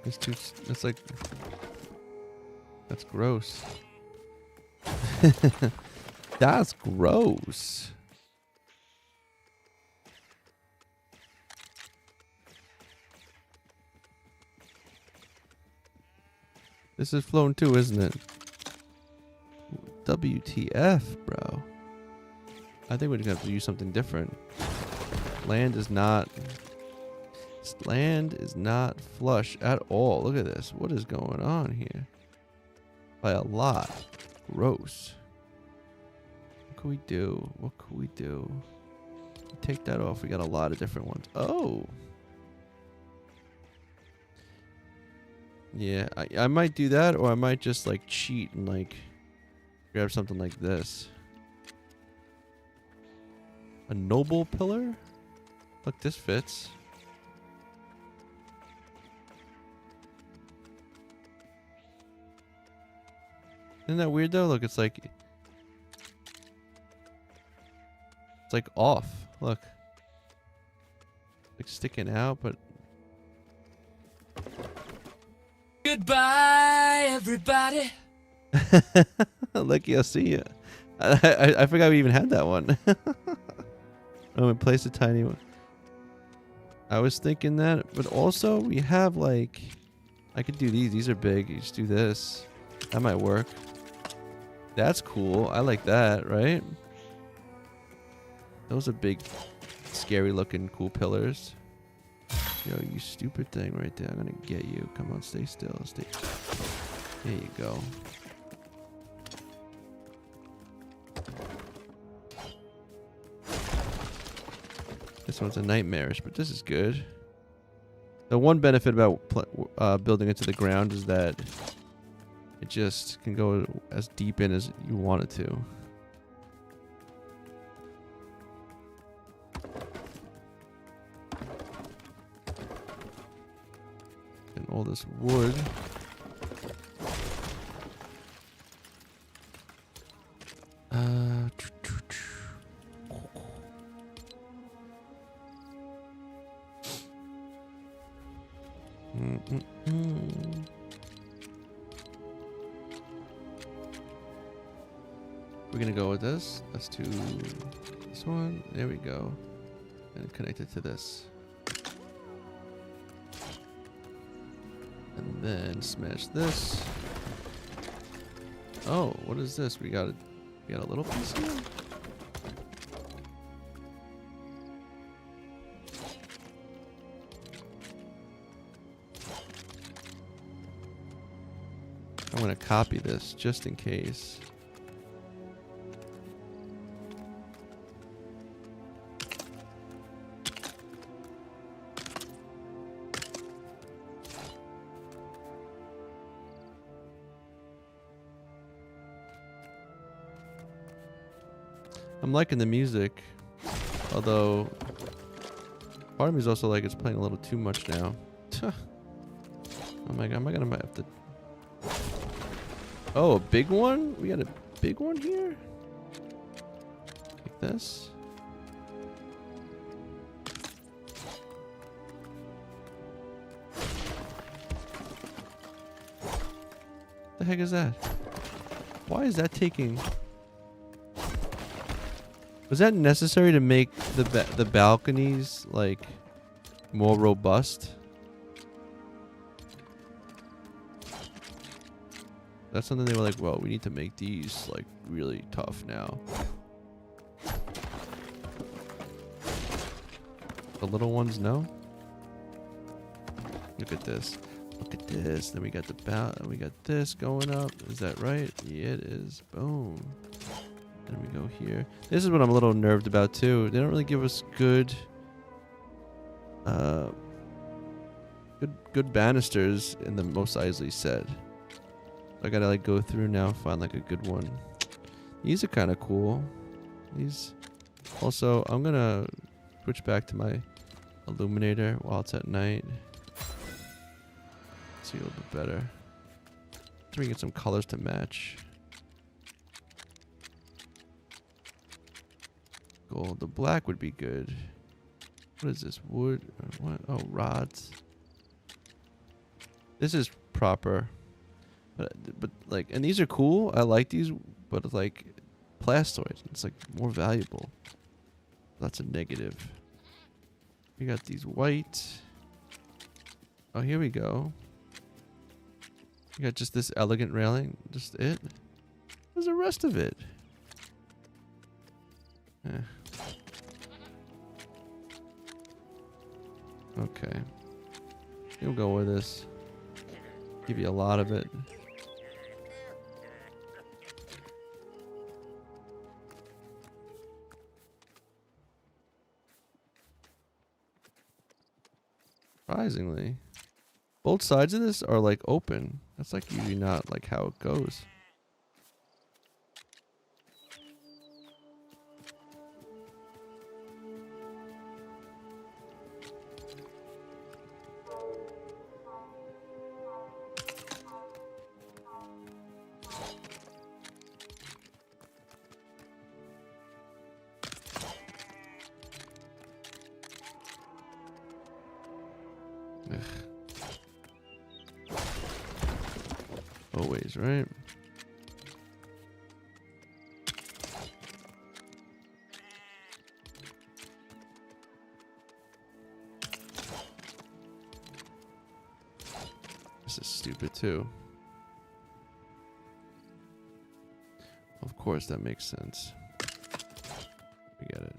It's too... It's like... That's gross. That's gross. This is flown too, isn't it? WTF, bro. I think we're gonna have to use something different. Land is not flush at all. Look at this. What is going on here? By a lot. Gross. What can we do? What can we do? Take that off. We got a lot of different ones. Oh. Yeah, I might do that, or I might just like cheat and like grab something like this. A noble pillar? Look, this fits. Isn't that weird though? Look, it's like off. Look. Like sticking out, but goodbye, everybody. Lucky I'll see you. I forgot we even had that one. Oh, and place a tiny one. I was thinking that, but also we have like, I could do these. These are big. You just do this. That might work. That's cool. I like that, right? Those are big, scary looking, cool pillars. Yo, you stupid thing right there. I'm gonna get you. Come on, stay still. Stay. There you go. This one's a nightmarish, but this is good. The one benefit about building into the ground is that it just can go as deep in as you want it to. And all this wood. We're gonna go with this. Let's do this one. There we go. And connect it to this. And then smash this. Oh, what is this? We got a little piece here? I'm gonna copy this just in case. I'm liking the music, although part of me is also like it's playing a little too much now. Oh my god, am I gonna have to... Oh, a big one? We got a big one here? Like this? The heck is that? Why is that taking... Was that necessary to make the balconies like more robust? That's something they were like, well, we need to make these like really tough now. The little ones, no? Look at this. Look at this. Then we got we got this going up. Is that right? Yeah, it is. Boom. Then we go here. This is what I'm a little nerved about too. They don't really give us good banisters in the Mos Eisley set. I gotta like go through now and find like a good one. These are kind of cool. These. Also, I'm gonna switch back to my illuminator while it's at night. See a little bit better. So we can get some colors to match. Gold. The black would be good. What is this? Wood? What? Oh, rods. This is proper. But like, and these are cool. I like these, but it's like plastoid. It's like more valuable. That's a negative. We got these white. Oh, here we go. We got just this elegant railing. Just it. Where's the rest of it? Okay. You'll go with this. Give you a lot of it. Surprisingly, both sides of this are like open. That's like usually not like how it goes. Always, right? This is stupid too. Of course, that makes sense. We get it.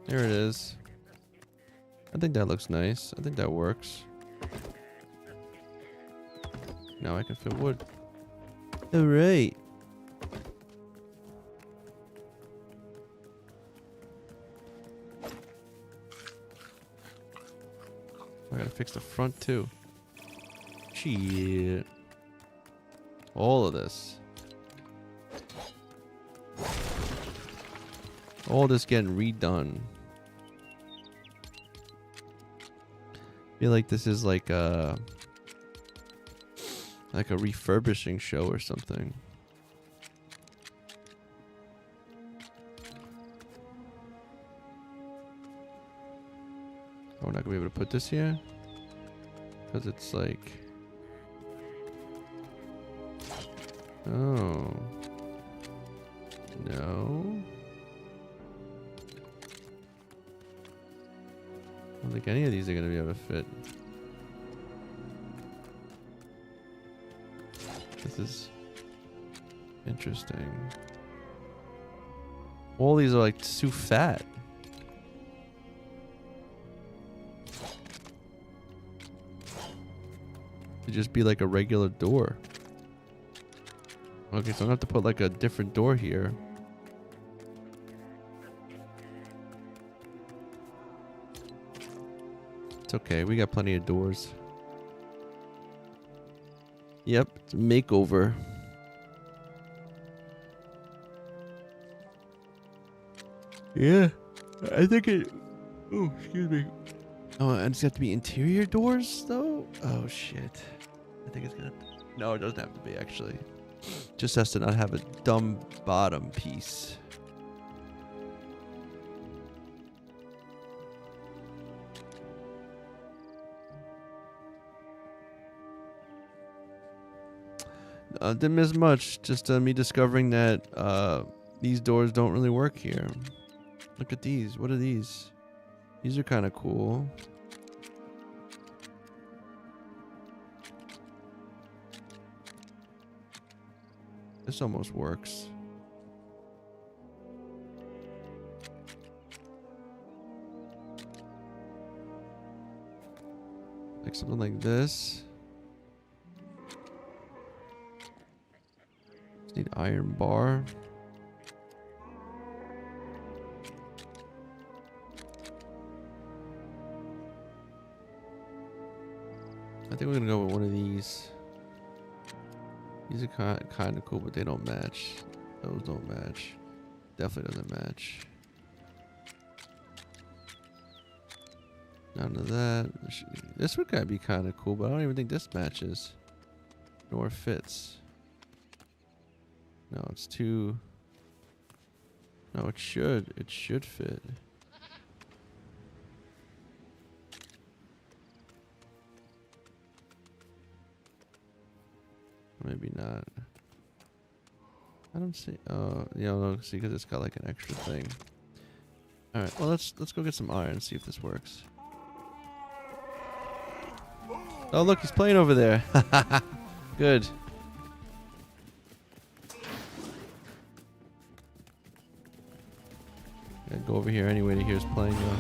There it is. I think that looks nice. I think that works. Now I can fit wood. All right. I gotta fix the front too. Shit. All of this. All this getting redone. Feel like this is like a refurbishing show or something. Oh, we're not gonna be able to put this here because it's like. Oh. No. I don't think any of these are going to be able to fit. This is interesting. All these are like too fat. To just be like a regular door. Okay, so I'm gonna have to put like a different door here. It's okay, we got plenty of doors. Yep, it's a makeover. Yeah, I think it. Oh, excuse me. Oh, and it's have to be interior doors though. Oh shit. I think it's gonna. No, it doesn't have to be actually. Just has to not have a dumb bottom piece. Didn't miss much. Just me discovering that these doors don't really work here. Look at these. What are these? These are kind of cool. This almost works. Like something like this. Just need iron bar. I think we're gonna go with one of these. These are kind of cool, but they don't match. Those don't match. Definitely doesn't match. None of that. This would gotta be kind of cool, but I don't even think this matches. Nor fits. No, it's too... No, it should. It should fit. Maybe not. I don't see. Oh, yeah, no, see, because it's got like an extra thing. All right, well let's go get some iron and see if this works. Oh look, he's playing over there. Good. Gotta go over here anyway to hear us playing though.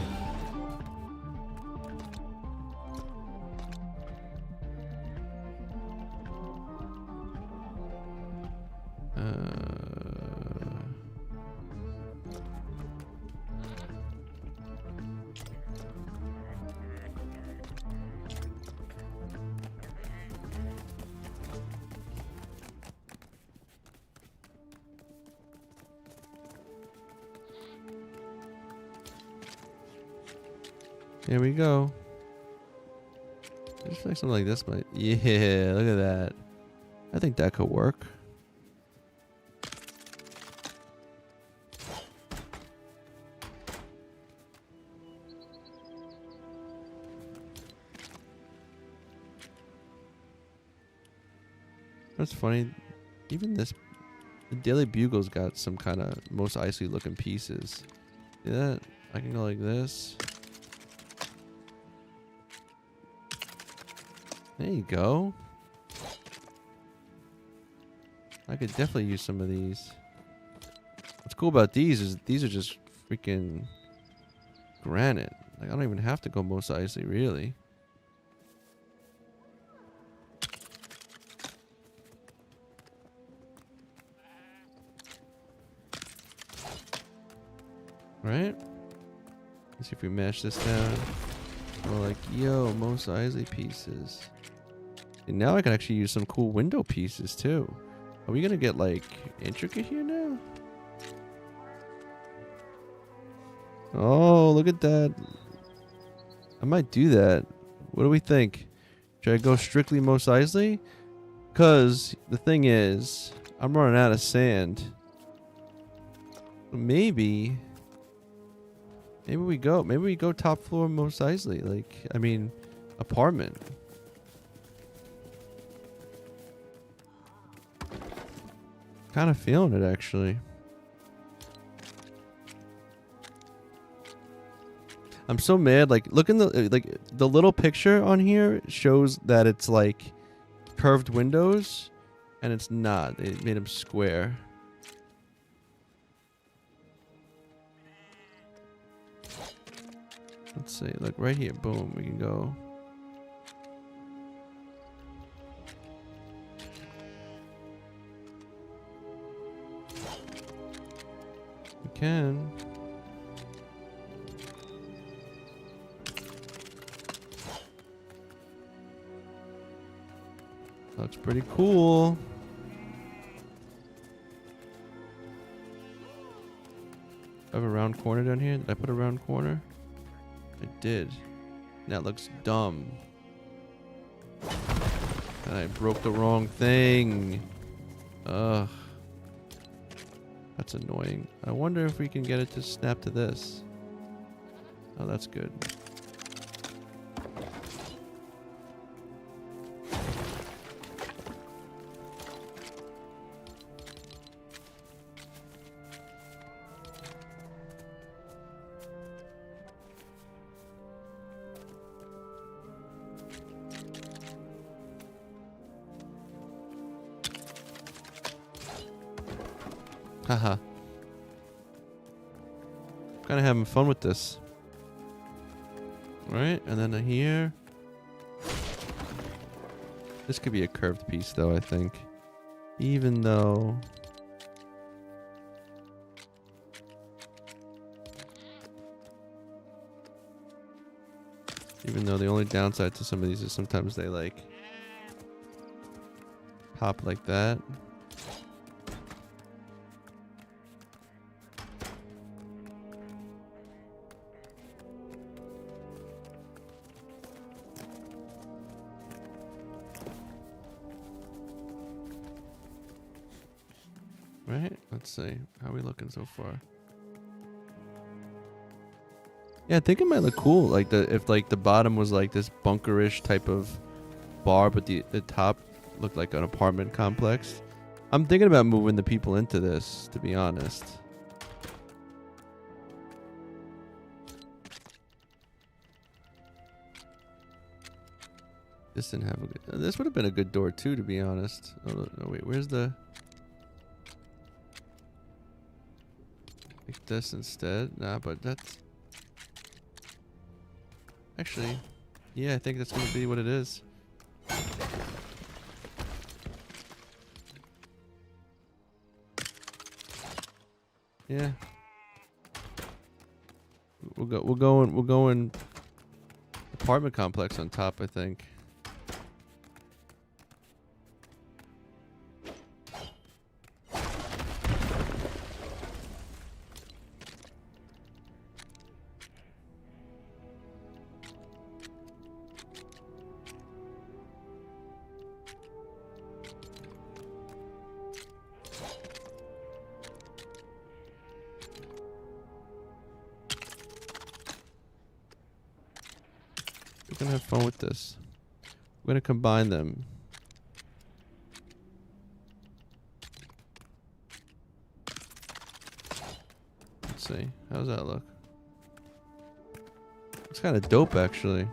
Here we go. I just feel like something like this might. Yeah, look at that. I think that could work. That's funny. Even this, the Daily Bugle's got some kind of most icy looking pieces. See that? I can go like this. There you go. I could definitely use some of these. What's cool about these is these are just freaking granite. Like, I don't even have to go Mos Eisley, really. Right? Let's see if we mash this down. We're like, yo, Mos Eisley pieces. And now I can actually use some cool window pieces too. Are we gonna get like intricate here now? Oh, look at that. I might do that. What do we think? Should I go strictly Mos Eisley? Because the thing is, I'm running out of sand. Maybe we go top floor Mos Eisley. Like, I mean, apartment. Kind of feeling it, actually. I'm so mad. Like, look in the little picture on here shows that it's like curved windows, and it's not. They made them square. Let's see. Look right here. Boom. We can go. We can. Looks pretty cool. I have a round corner down here. Did I put a round corner? I did. That looks dumb. And I broke the wrong thing. Ugh. That's annoying. I wonder if we can get it to snap to this. Oh, that's good. Haha. Kind of having fun with this. Right? And then here. This could be a curved piece though, I think. Even though... the only downside to some of these is sometimes they like... pop like that. Right? Let's see. How are we looking so far? Yeah, I think it might look cool. Like if like the bottom was like this bunkerish type of bar, but the top looked like an apartment complex. I'm thinking about moving the people into this, to be honest. This didn't have a good... This would have been a good door too, to be honest. Oh, no, wait. Where's the... Like this instead? Nah, but that's... Actually, yeah, I think that's going to be what it is. Yeah. We'll go in apartment complex on top, I think. We're gonna have fun with this. We're gonna combine them. Let's see. How's that look? It's kind of dope, actually.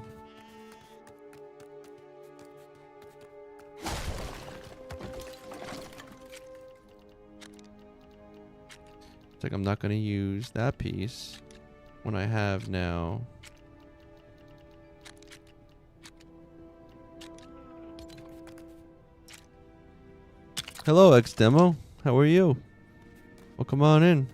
It's like I'm not gonna use that piece when I have now Hello, X Demo. How are you? Well, come on in.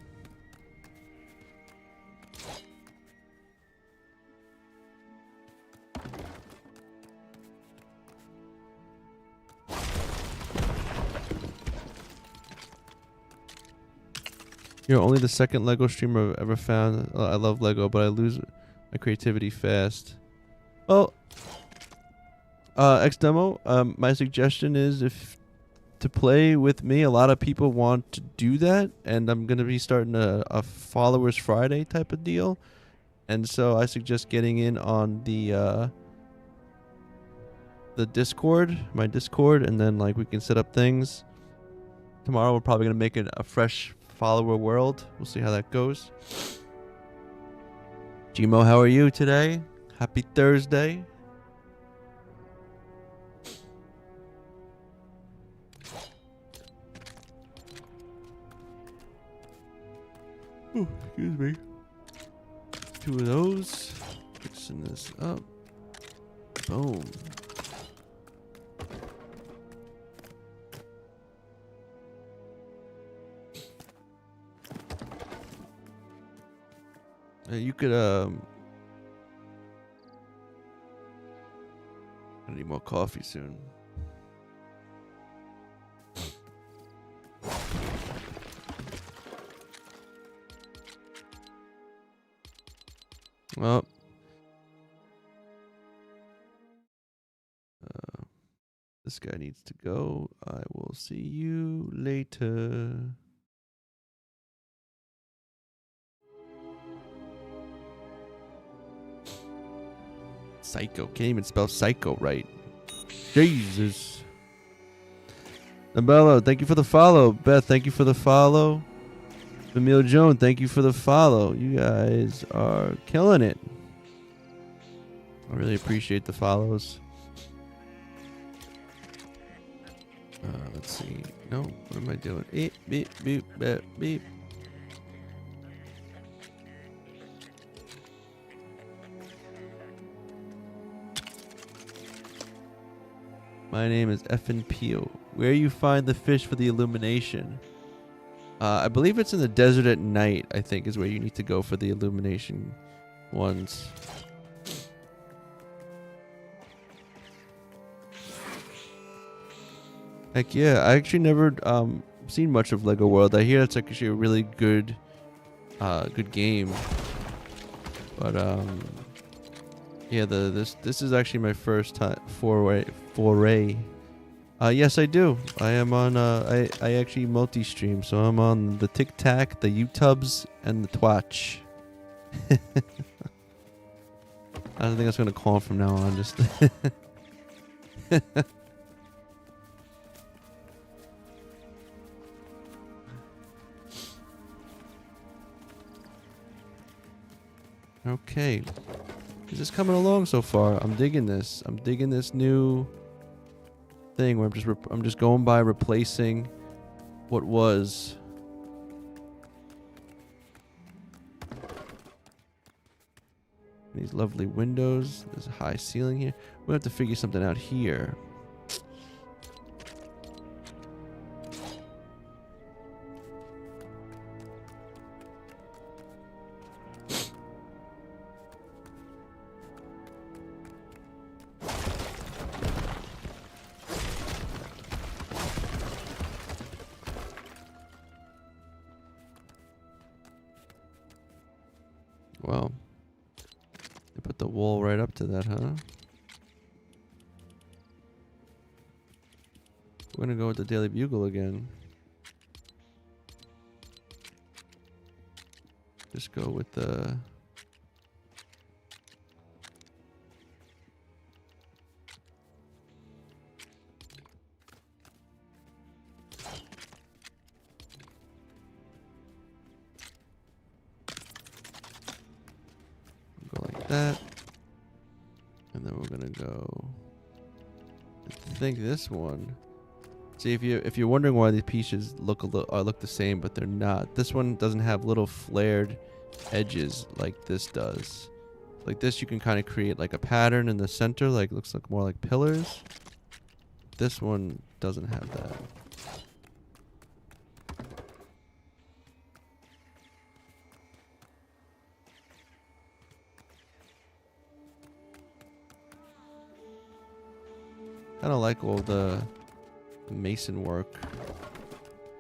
You're only the second Lego streamer I've ever found. I love Lego, but I lose my creativity fast. Well, X Demo, my suggestion is if to play with me, a lot of people want to do that, and I'm gonna be starting a Followers Friday type of deal, and so I suggest getting in on the Discord, my Discord, and then like we can set up things. Tomorrow we're probably gonna make it a fresh follower world. We'll see how that goes. Gmo, how are you today? Happy Thursday. Oh, excuse me. 2 of those. Fixing this up. Boom. You could I need more coffee soon. Well, this guy needs to go. I will see you later. Psycho. Can't even spell psycho right. Jesus. Nabello, thank you for the follow. Beth, thank you for the follow. Emil Joan, thank you for the follow. You guys are killing it. I really appreciate the follows. Let's see. No, what am I doing? Beep, beep, beep, beep, beep. My name is Effin Peel. Where you find the fish for the illumination? I believe it's in the desert at night, I think, is where you need to go for the illumination ones. Heck yeah, I actually never seen much of Lego World. I hear it's actually a really good good game. But yeah, this is actually my first time foray. Yes, I do. I am on I actually multi-stream, so I'm on the TikTok, the YouTubes, and the Twitch. I don't think that's gonna call from now on. Just okay. This is coming along so far. I'm digging this. I'm digging this new thing where I'm just going by replacing what was. These lovely windows. There's a high ceiling here. We'll have to figure something out here. Well, they put the wall right up to that, huh? We're gonna go with the Daily Bugle again. Just go with the... Go like that. And then we're gonna go... I think this one... See, if you're wondering why these pieces look look the same, but they're not. This one doesn't have little flared edges like this does. Like this, you can kind of create like a pattern in the center, like looks like more like pillars. This one doesn't have that. kind of like all the mason work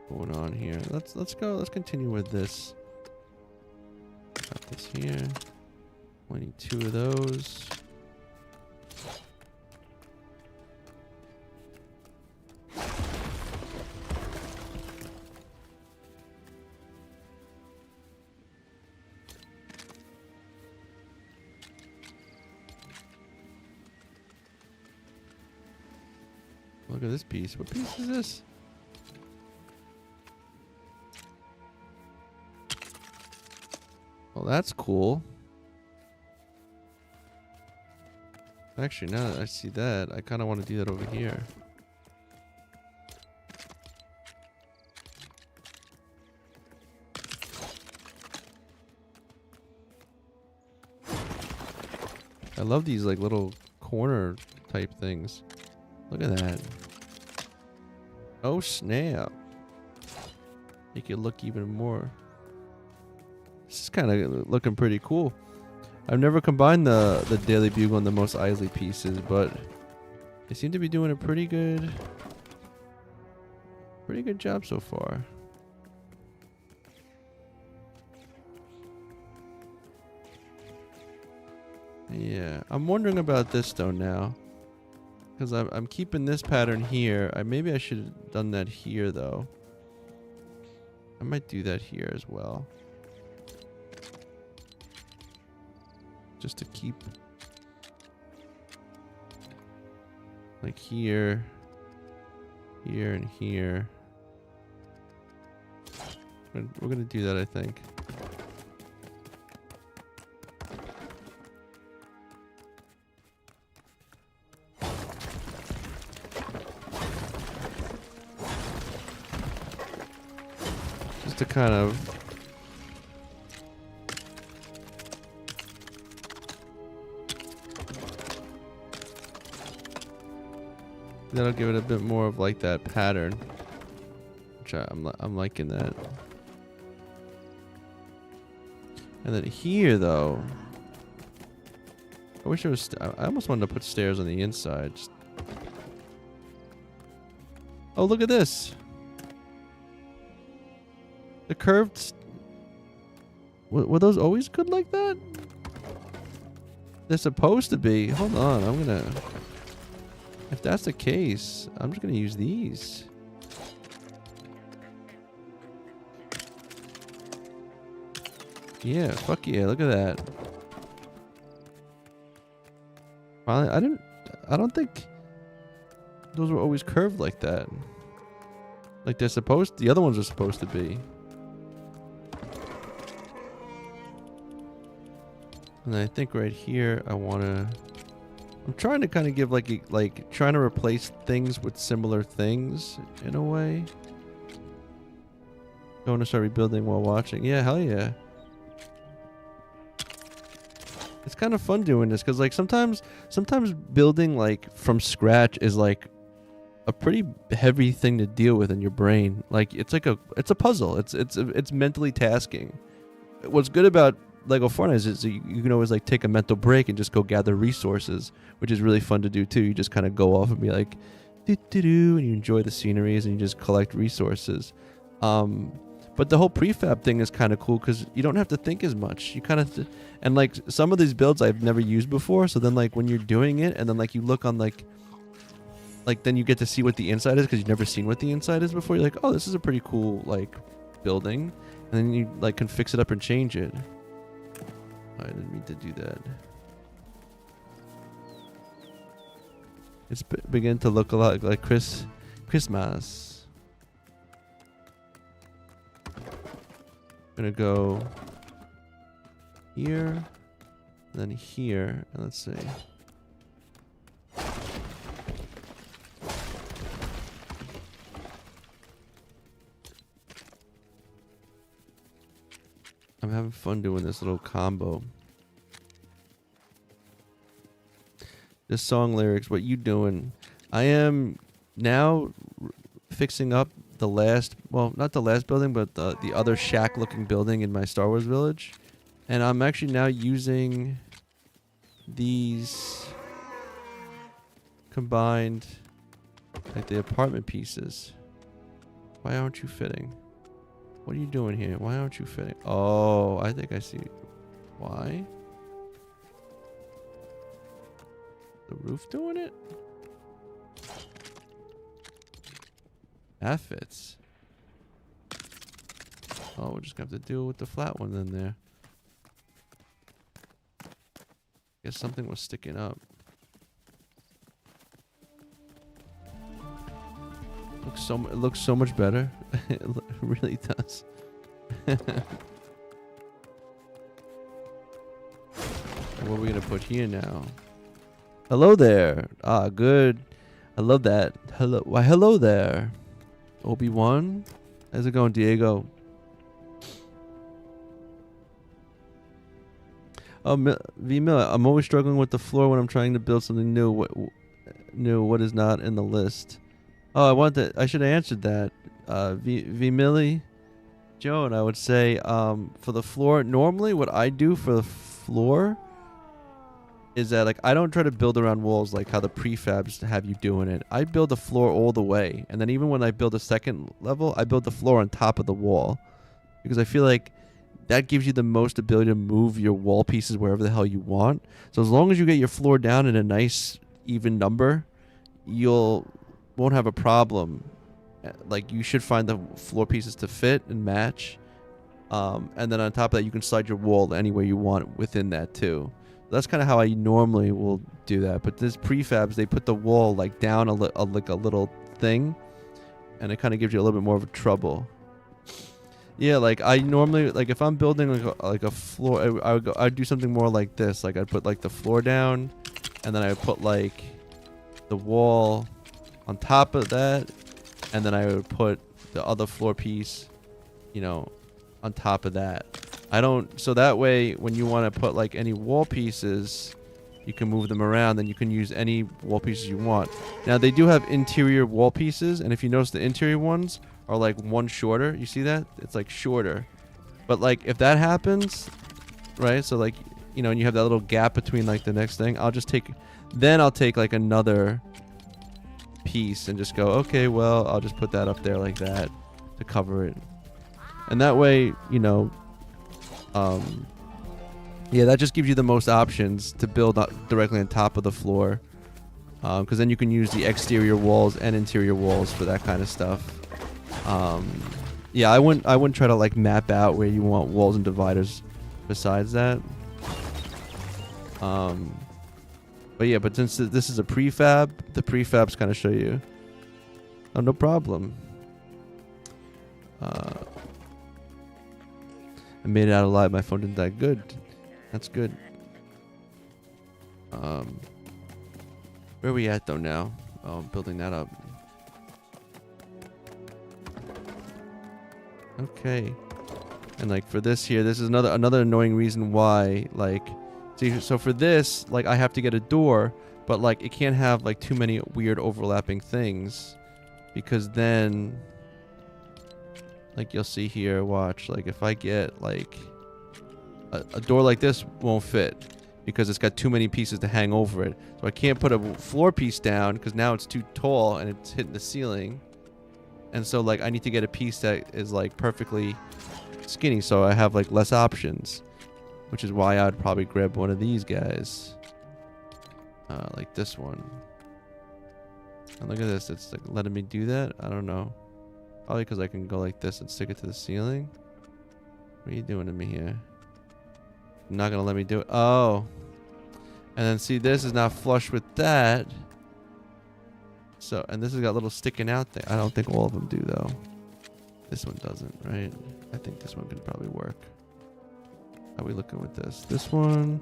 going on here. Let's go. Let's continue with this. Got this here. We need 2 of those. Look at this piece. What piece is this? Well, that's cool. Actually, now that I see that, I kind of want to do that over here. I love these like little corner type things. Look at that. Oh snap. Make it look even more. This is kind of looking pretty cool. I've never combined the Daily Bugle and the Most Eisley pieces, but they seem to be doing a pretty good job so far. Yeah, I'm wondering about this though now. Because I'm keeping this pattern here. Maybe I should have done that here, though. I might do that here as well. Just to keep... like here. Here and here. We're going to do that, I think. To kind of that'll give it a bit more of like that pattern, which I'm liking that. And then here though, I wish it was. I almost wanted to put stairs on the inside. Oh, look at this. The curved... Were those always good like that? They're supposed to be. Hold on, I'm gonna... If that's the case, I'm just gonna use these. Yeah, fuck yeah, look at that. Finally, I don't think those were always curved like that. Like they're supposed... The other ones are supposed to be. And I think right here I want to... I'm trying to kind of give like trying to replace things with similar things in a way. Going to start rebuilding while watching. Yeah, hell yeah. It's kind of fun doing this because like sometimes building like from scratch is like a pretty heavy thing to deal with in your brain. Like it's a puzzle. It's mentally tasking. What's good about Lego Fortnite is you can always like take a mental break and just go gather resources, which is really fun to do too. You just kind of go off and be like, do, and you enjoy the sceneries and you just collect resources. But the whole prefab thing is kind of cool because you don't have to think as much. You kind of and like some of these builds I've never used before. So then like when you're doing it and then like you look on like then you get to see what the inside is because you've never seen what the inside is before. You're like, oh, this is a pretty cool like building, and then you like can fix it up and change it. I didn't mean to do that. It's beginning to look a lot like Christmas. I'm gonna go here, then here, and let's see. I'm having fun doing this little combo. The song lyrics, what you doing? I am now fixing up the last, well, not the last building, but the other shack-looking building in my Star Wars village. And I'm actually now using these combined Like the apartment pieces. Why aren't you fitting? What are you doing here? Why aren't you fitting? Oh, I think I see. Why? The roof doing it? That fits. Oh, we're just gonna have to deal with the flat one in there. Guess something was sticking up. It looks so much better. It really does. What are we gonna put here now? Hello there. Ah, good. I love that. Hello. Why, hello there. Obi-Wan. How's it going, Diego? Oh, V-Mill, I'm always struggling with the floor when I'm trying to build something new. What is not in the list? Oh, I should have answered that. V-Millie, Joan, I would say for the floor, normally what I do for the floor is that, like, I don't try to build around walls like how the prefabs have you doing it. I build the floor all the way. And then even when I build a second level, I build the floor on top of the wall. Because I feel like that gives you the most ability to move your wall pieces wherever the hell you want. So as long as you get your floor down in a nice even number, won't have a problem. Like, you should find the floor pieces to fit and match. And then on top of that, you can slide your wall anywhere you want within that too. That's kind of how I normally will do that. But this prefabs, they put the wall like down like a little thing, and it kind of gives you a little bit more of a trouble. Yeah, like I normally, like if I'm building like a floor, I'd do something more like this. Like I'd put like the floor down, and then I would put like the wall on top of that, and then I would put the other floor piece, on top of that. So that way when you want to put like any wall pieces, you can move them around, then you can use any wall pieces you want. Now they do have interior wall pieces, and if you notice, the interior ones are like one shorter. You see that? It's like shorter. But like if that happens, right? So like, and you have that little gap between like the next thing, I'll take like another piece and just go, okay, well, I'll just put that up there like that to cover it. And that way, that just gives you the most options to build directly on top of the floor. Because then you can use the exterior walls and interior walls for that kind of stuff. I wouldn't try to like map out where you want walls and dividers besides that. But since this is a prefab, the prefabs kind of show you. Oh, no problem. I made it out alive. My phone didn't die. Good. That's good. Where are we at though now? Oh, I'm building that up. Okay. And like for this here, this is another annoying reason why, like, see, so for this, like, I have to get a door, but like it can't have like too many weird overlapping things, because then, like, you'll see here, watch, like if I get like a door like this won't fit because it's got too many pieces to hang over it. So I can't put a floor piece down because now it's too tall and it's hitting the ceiling. And so like I need to get a piece that is like perfectly skinny, so I have like less options, which is why I'd probably grab one of these guys, like this one. And look at this, it's like letting me do that. I don't know, probably because I can go like this and stick it to the ceiling. What are you doing to me here? You're not gonna let me do it. Oh, and then see, this is not flush with that. So, and this has got little sticking out thing. I don't think all of them do though. This one doesn't, right? I think this one could probably work. How are we looking with this? This one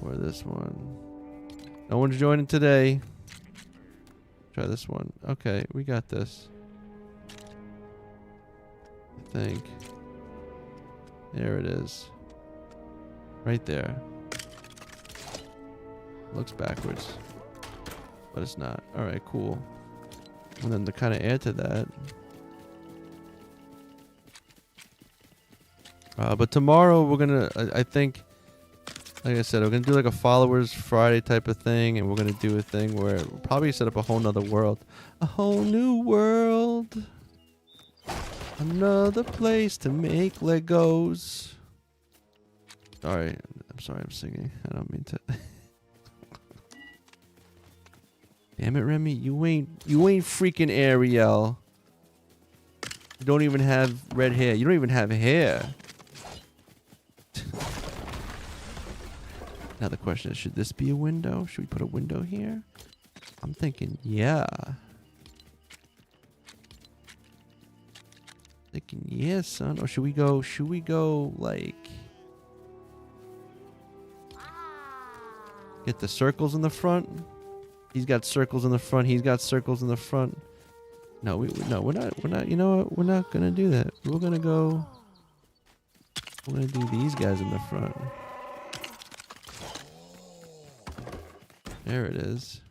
or this one? No one's joining today. Try this one. Okay, we got this. I think. There it is. Right there. Looks backwards, but it's not. All right, cool. And then to kind of add to that, but tomorrow we're gonna, I think, Like I said, we're gonna do like a followers Friday type of thing, and we're gonna do a thing where we'll probably set up a whole nother world. A whole new world. Another place to make Legos. Sorry, I'm sorry I'm singing. I don't mean to. Damn it, Remy, you ain't freaking Ariel. You don't even have red hair. You don't even have hair. Now the question is, should this be a window? Should we put a window here? I'm thinking, yeah. Thinking, yeah, son. Or should we go like get the circles in the front? He's got circles in the front. He's got circles in the front. No, we're not. You know what? We're not gonna do that. We're gonna do these guys in the front. There it is.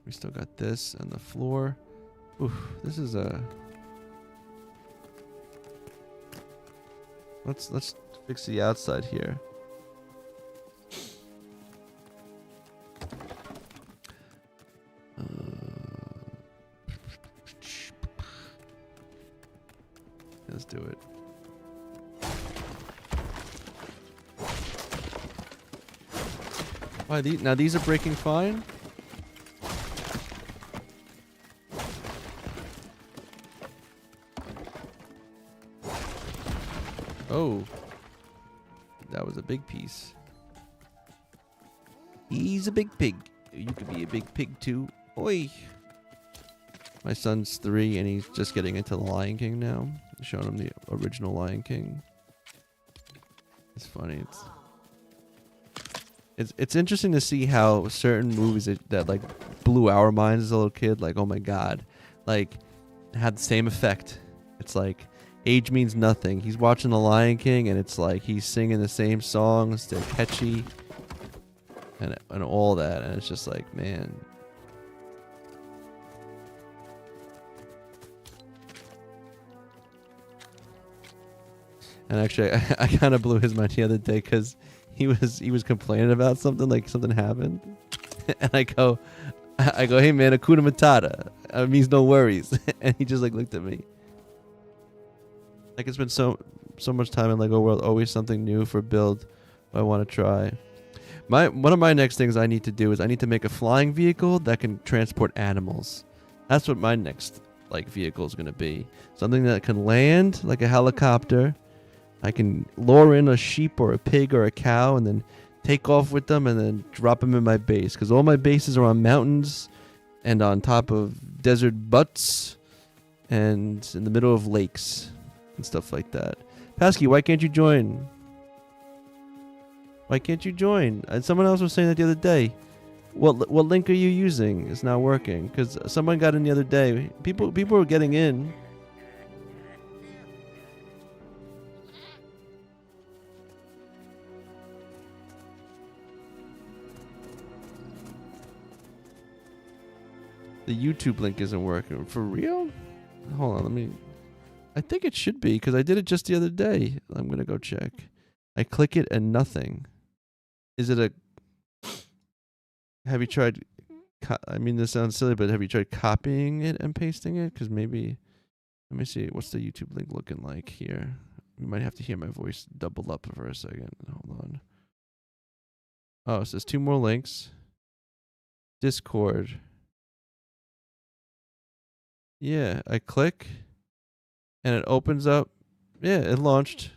We still got this on the floor. Oof, this is a. Let's fix the outside here. Let's do it. Why these are breaking fine? Oh. That was a big piece. He's a big pig. You could be a big pig too. Oi. My son's 3 and he's just getting into The Lion King now. I'm showing him the original Lion King. It's funny. It's interesting to see how certain movies that like blew our minds as a little kid, like, oh my god, like had the same effect. It's like age means nothing. He's watching The Lion King and it's like he's singing the same songs, they're catchy and all that, and it's just like, man. And actually I kind of blew his mind the other day because he was complaining about something, like something happened, and I go, hey man, Hakuna Matata. It means no worries. And he just like looked at me. Like it's been so much time in Lego World, always something new for build I want to try. One of my next things I need to do is I need to make a flying vehicle that can transport animals. That's what my next like vehicle is gonna be. Something that can land like a helicopter. I can lure in a sheep or a pig or a cow and then take off with them and then drop them in my base. Because all my bases are on mountains and on top of desert butts and in the middle of lakes and stuff like that. Pasky, why can't you join? Why can't you join? Someone else was saying that the other day. What link are you using? It's not working. Because someone got in the other day. People were getting in. The YouTube link isn't working. For real? Hold on, I think it should be, because I did it just the other day. I'm going to go check. I click it and nothing. Is it a... Have you tried... I mean, this sounds silly, but have you tried copying it and pasting it? Because maybe... Let me see. What's the YouTube link looking like here? You might have to hear my voice double up for a second. Hold on. Oh, it says 2 more links. Discord. Yeah, I click and it opens up. Yeah, it launched.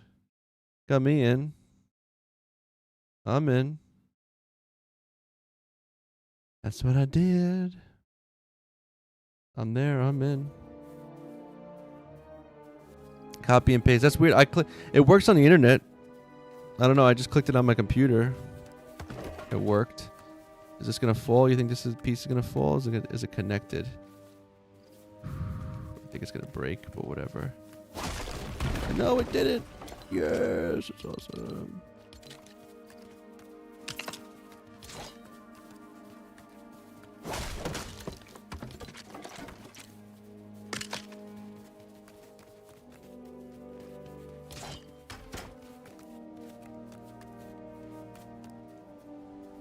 Got me in. I'm in. That's what I did. I'm there. I'm in. Copy and paste. That's weird. It works on the internet. I don't know. I just clicked it on my computer. It worked. Is this gonna fall? You think this piece is gonna fall? Is it connected? I think it's gonna break, but whatever. No, it didn't. Yes, it's awesome.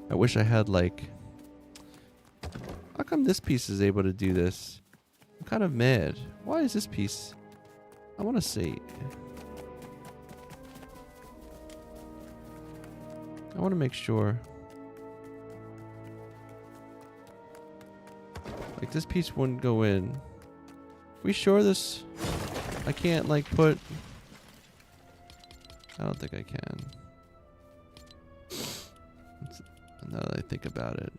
I wish I had like... How come this piece is able to do this? I'm kind of mad. Why is this piece... I want to see. I want to make sure. Like this piece wouldn't go in. We sure this... I can't like put... I don't think I can. Now that I think about it.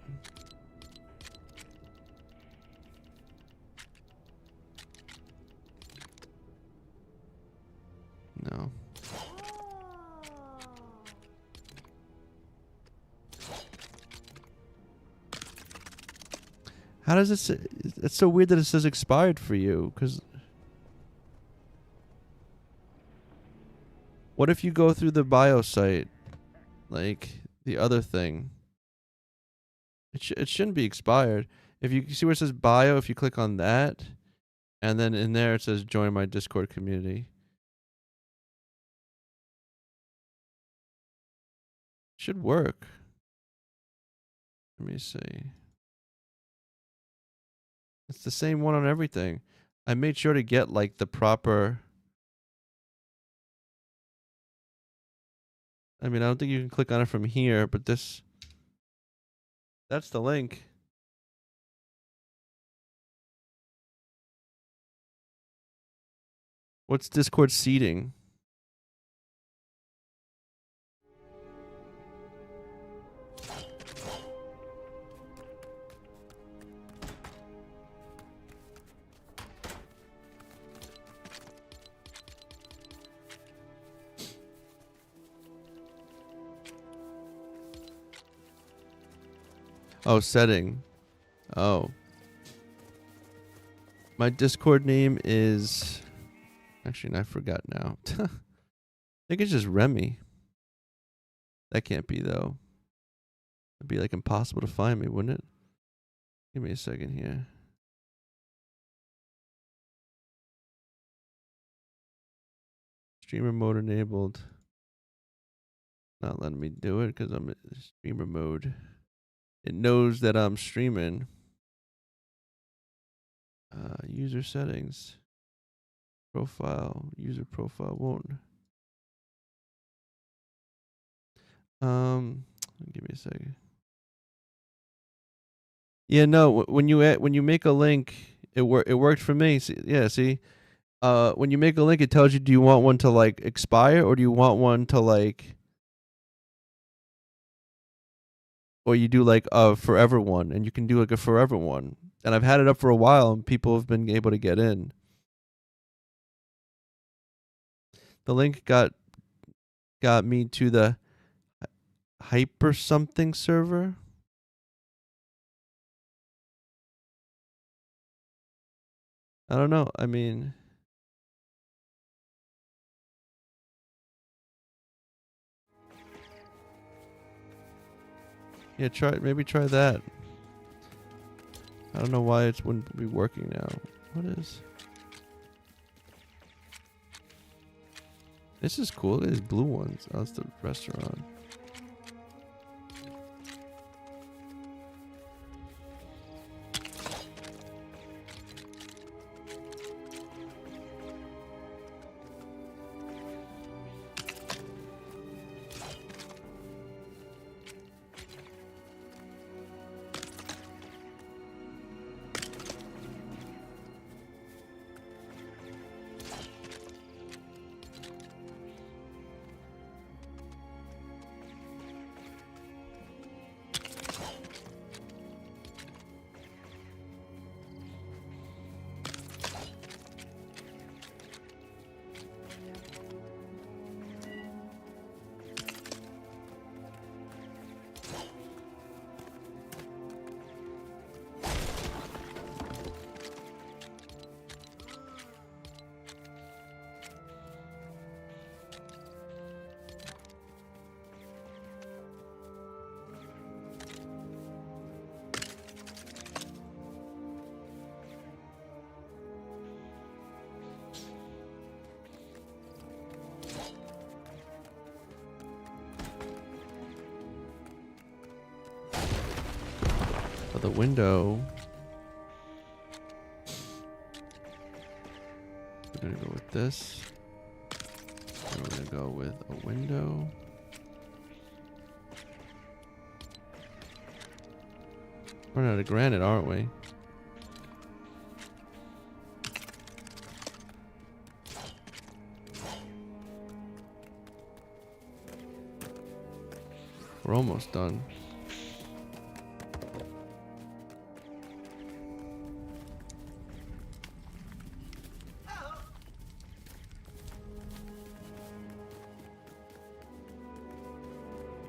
No. How does it say? It's so weird that it says expired for you, because... What if you go through the bio site? Like, the other thing. It shouldn't be expired. If you see where it says bio, if you click on that, and then in there it says join my Discord community. Should work. Let me see. It's the same one on everything. I made sure to get like the proper... I mean, I don't think you can click on it from here, but this... That's the link. What's Discord seating? Oh, setting. Oh. My Discord name is... Actually, I forgot now. I think it's just Remy. That can't be, though. It'd be, like, impossible to find me, wouldn't it? Give me a second here. Streamer mode enabled. Not letting me do it because I'm in streamer mode. It knows that I'm streaming. User settings. Profile. User profile won't. Give me a second. Yeah, no. When you make a link, it worked for me. See, yeah, see. When you make a link, it tells you, do you want one to like expire, or do you want one to like, or you do like a forever one, and you can do like a forever one. And I've had it up for a while, and people have been able to get in. The link got me to the hyper something server. I don't know. I mean, yeah, maybe try that. I don't know why it wouldn't be working now. What is? This is cool. These blue ones. Oh, that's the restaurant. For the window. We're gonna go with this. And we're gonna go with a window. We're out of granite, aren't we? We're almost done.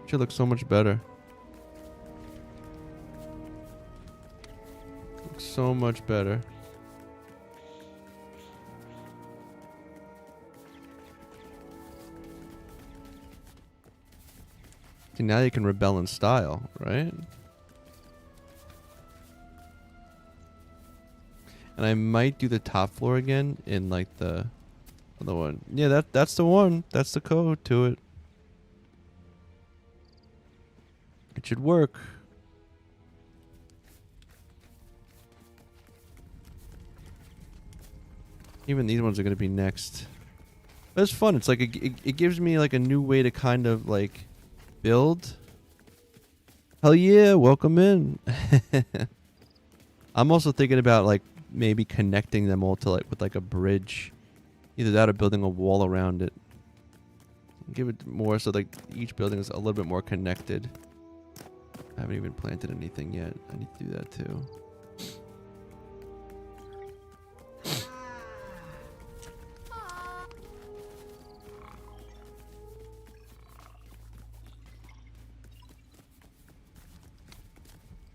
Should look so much better. Looks so much better. See, now you can rebel in style, right? And I might do the top floor again in like the other one. Yeah, that's the one. That's the code to it. It should work. Even these ones are going to be next. But it's fun. It's like it gives me like a new way to kind of like build. Hell yeah, welcome in. I'm also thinking about like maybe connecting them all to like with like a bridge. Either that or building a wall around it. Give it more so like each building is a little bit more connected. I haven't even planted anything yet. I need to do that too.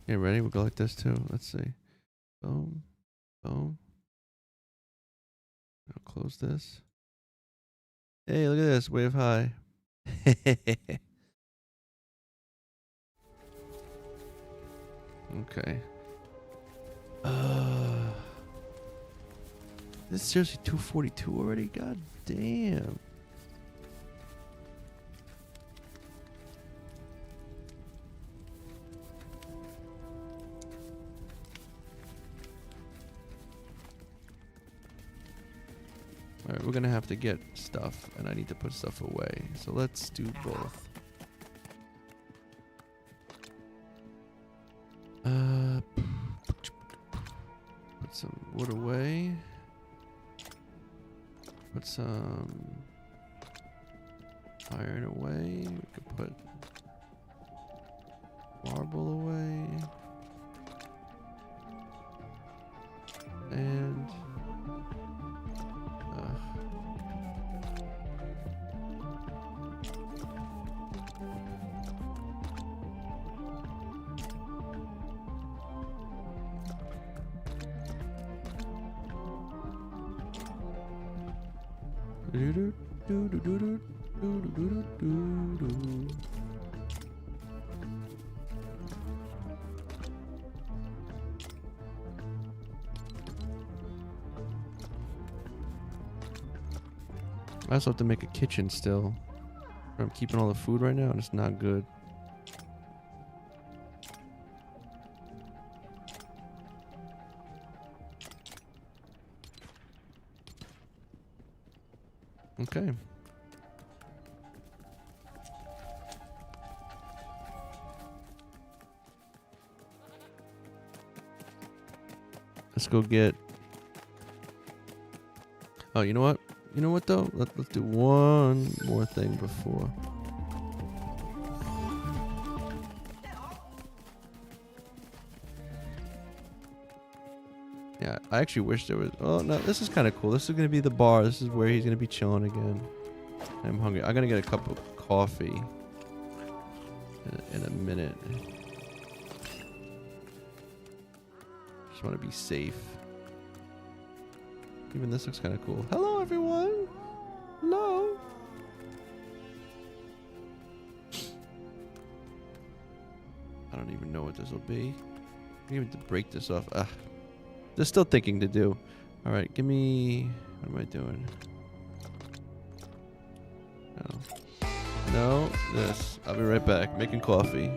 Okay, ready? We'll go like this too. Let's see. Boom. Boom. I'll close this. Hey, look at this. Wave high. Okay. This is seriously 242 already? God damn. Alright, we're gonna have to get stuff, and I need to put stuff away. So let's do both. Put some wood away. Put some iron away. We could put marble away. And I also have to make a kitchen still. I'm keeping all the food right now and it's not good. Okay. Let's go get... Oh, you know what? You know what though? Let's do one more thing before. Yeah, I actually wish there was... Oh, no, this is kind of cool. This is going to be the bar. This is where he's going to be chilling again. I'm hungry. I'm going to get a cup of coffee in a minute. Just want to be safe. Even this looks kind of cool. Hello, everyone. Hello. I don't even know what this will be. I need to break this off. There's still thinking to do. All right, give me... What am I doing? No, this. I'll be right back. Making coffee.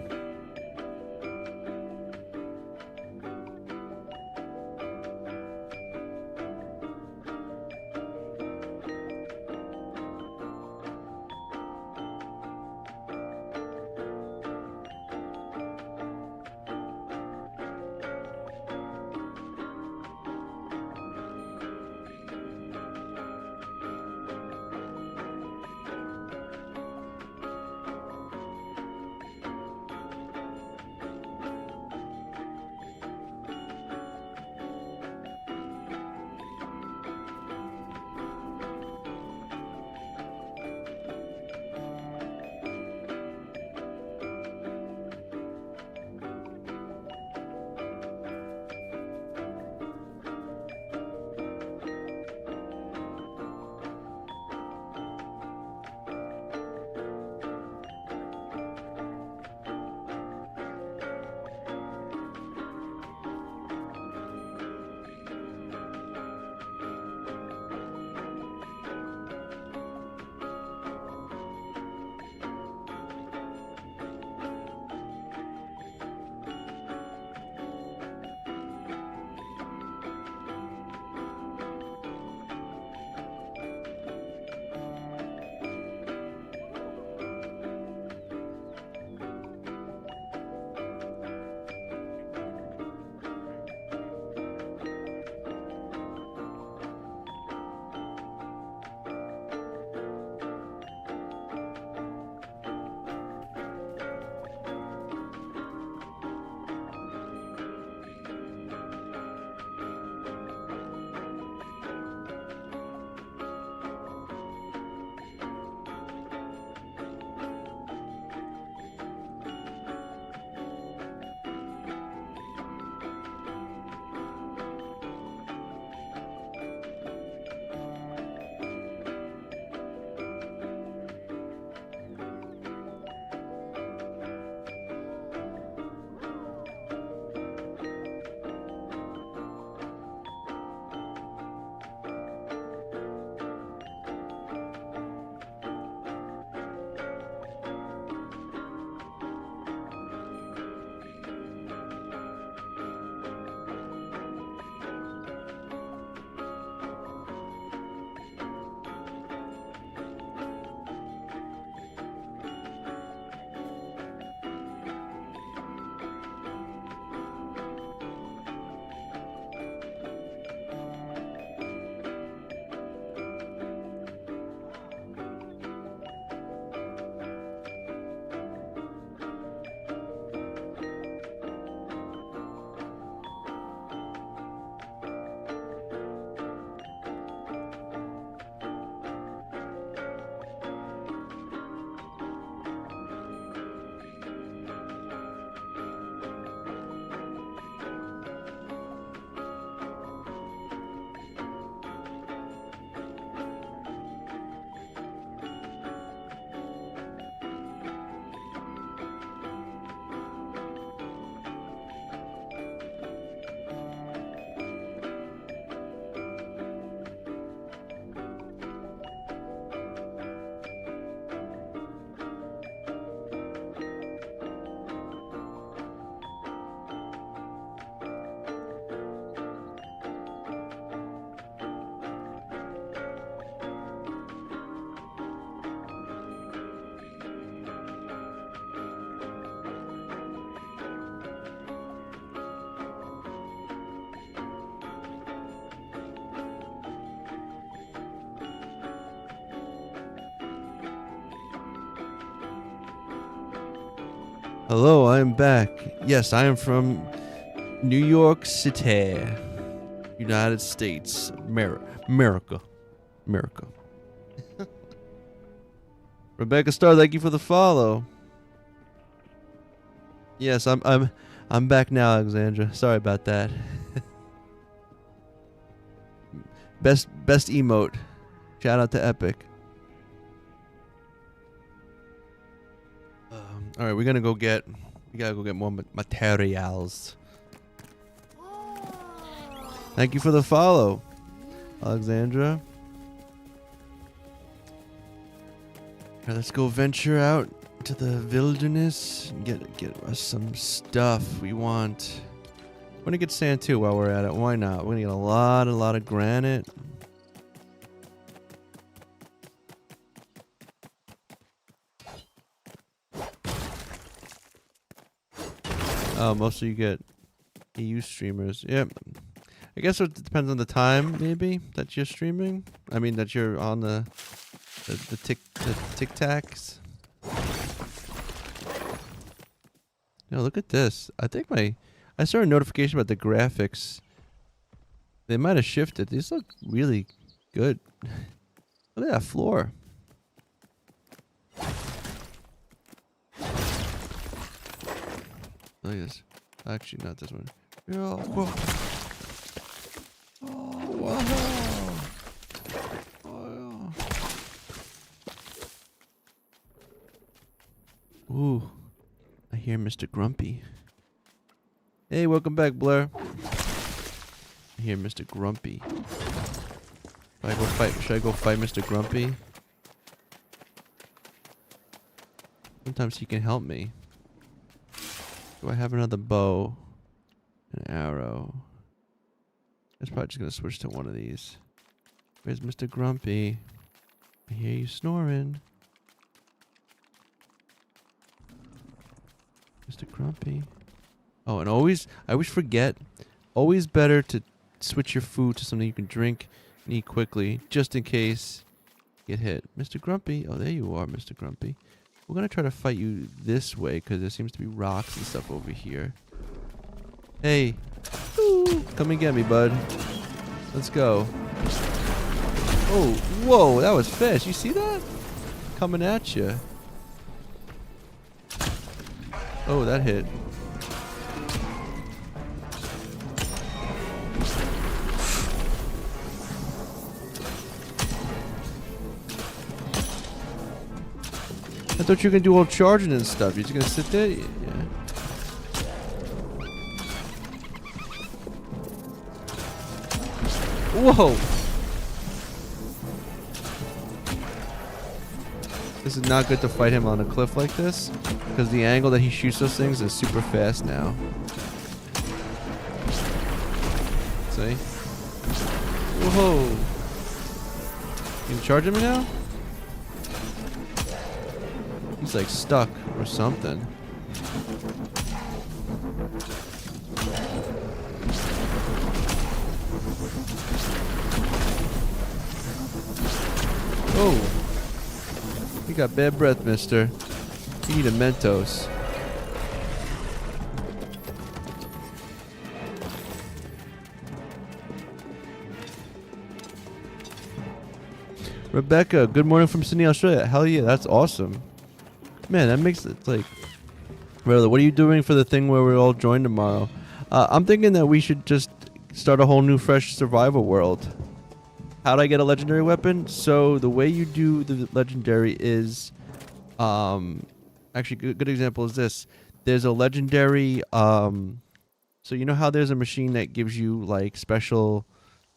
Hello, I am back. Yes, I am from New York City, United States, America. Rebecca Star, thank you for the follow. Yes, I'm back now, Alexandra. Sorry about that. Best emote. Shout out to Epic. All right, we gotta go get more materials. Thank you for the follow, Alexandra. All right, let's go venture out to the wilderness and get us some stuff we want. We're gonna get sand too while we're at it. Why not? We're gonna get a lot of granite. Oh, mostly you get EU streamers. Yep. I guess it depends on the time, maybe, that you're streaming. I mean, that you're on the Tic Tacs. No, look at this. I think I saw a notification about the graphics. They might have shifted. These look really good. Look at that floor. Look at this. Actually, not this one. Oh, whoa. Oh, wow. Oh, yeah. Ooh. I hear Mr. Grumpy. Hey, welcome back, Blair. I hear Mr. Grumpy. Should I go fight Mr. Grumpy? Sometimes he can help me. Do I have another bow? An arrow? I'm probably just gonna switch to one of these. Where's Mr. Grumpy? I hear you snoring. Mr. Grumpy. Oh, and I always forget. Always better to switch your food to something you can drink and eat quickly, just in case you get hit. Mr. Grumpy. Oh, there you are, Mr. Grumpy. We're gonna try to fight you this way because there seems to be rocks and stuff over here. Hey, ooh, come and get me, bud. Let's go. Oh, whoa, that was fish. You see that? Coming at you. Oh, that hit. I thought you were gonna do all charging and stuff. You're just gonna sit there? Yeah. Whoa! This is not good to fight him on a cliff like this, because the angle that he shoots those things is super fast now. See? Whoa! You can charge him now? He's like stuck or something. Oh. You got bad breath, mister. You need a Mentos. Rebecca, good morning from Sydney, Australia. Hell yeah, that's awesome. Man, that makes it like... Brother, what are you doing for the thing where we all join tomorrow? I'm thinking that we should just start a whole new fresh survival world. How do I get a legendary weapon? So the way you do the legendary is... actually, good example is this. There's a legendary... so you know how there's a machine that gives you like special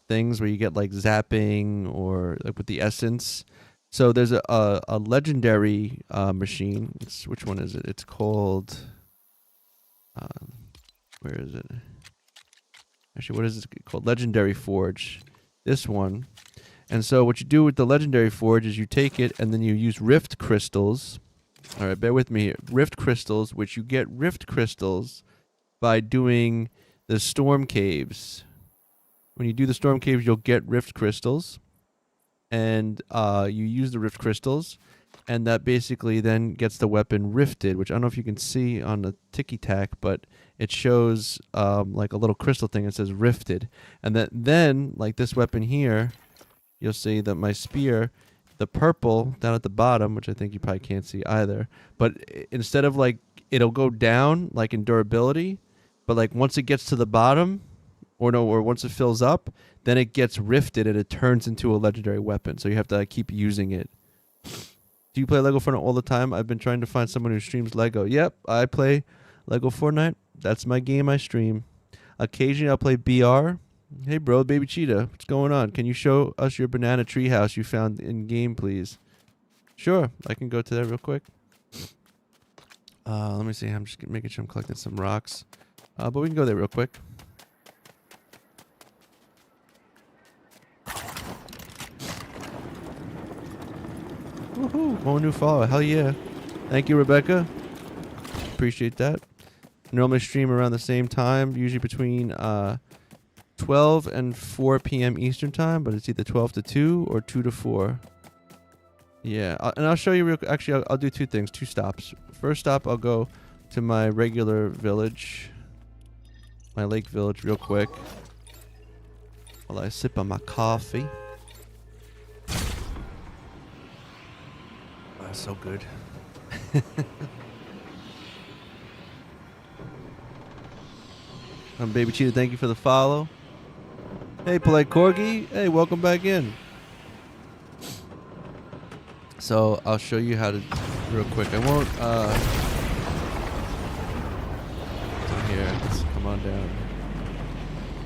things where you get like zapping or like with the essence? So there's a legendary machine. Which one is it? It's called... where is it? Actually, what is it called? Legendary Forge. This one. And so what you do with the Legendary Forge is you take it and then you use Rift Crystals. Alright, bear with me here. Rift Crystals, which you get Rift Crystals by doing the Storm Caves. When you do the Storm Caves, you'll get Rift Crystals. And you use the Rift Crystals. and that basically then gets the weapon rifted, which I don't know if you can see on the ticky tack, but it shows like a little crystal thing that says rifted, and then like this weapon here, you'll see that my spear, the purple down at the bottom, which I think you probably can't see either, but instead of like it'll go down like in durability, but like once it gets to the bottom, or once it fills up, then it gets rifted and it turns into a legendary weapon. So you have to like, keep using it. Do you play Lego Fortnite all the time? I've been trying to find someone who streams Lego. Yep, I play Lego Fortnite. That's my game I stream. Occasionally I'll play BR. Hey bro, baby cheetah, what's going on? Can you show us your banana treehouse you found in game, please? Sure, I can go to that real quick. Let me see. I'm just making sure I'm collecting some rocks. But we can go there real quick. Woohoo! One new follower. Hell yeah! Thank you, Rebecca. Appreciate that. Normally stream around the same time, usually between 12 and 4 p.m. Eastern time, but it's either 12 to 2 or 2 to 4. Yeah, and I'll show you real. Actually, I'll do two things, 2 stops. First stop, I'll go to my regular village, my lake village, real quick, while I sip on my coffee. Oh, so good. Baby Cheetah, thank you for the follow. Hey, Polite Corgi. Hey, welcome back in. So, I'll show you how to, real quick. I won't, here, let's come on down.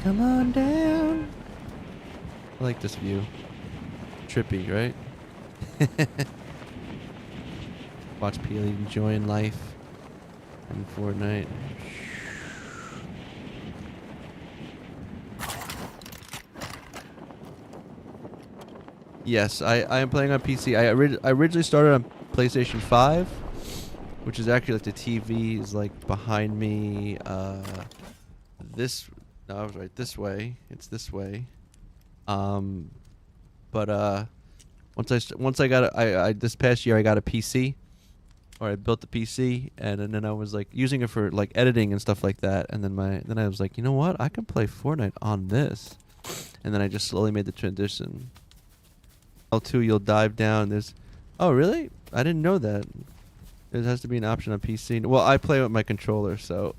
Come on down. I like this view. Trippy, right? Watch Peely enjoying life in Fortnite. Yes, I am playing on PC. I originally started on PlayStation 5, which is actually like the TV is like behind me. No, I was right this way. It's this way. But once I got I this past year I got a PC, or I built the PC, and then I was like using it for like editing and stuff like that. And then I was like, you know what? I can play Fortnite on this. And then I just slowly made the transition. L2, you'll dive down. Oh really? I didn't know that. It has to be an option on PC. Well, I play with my controller, so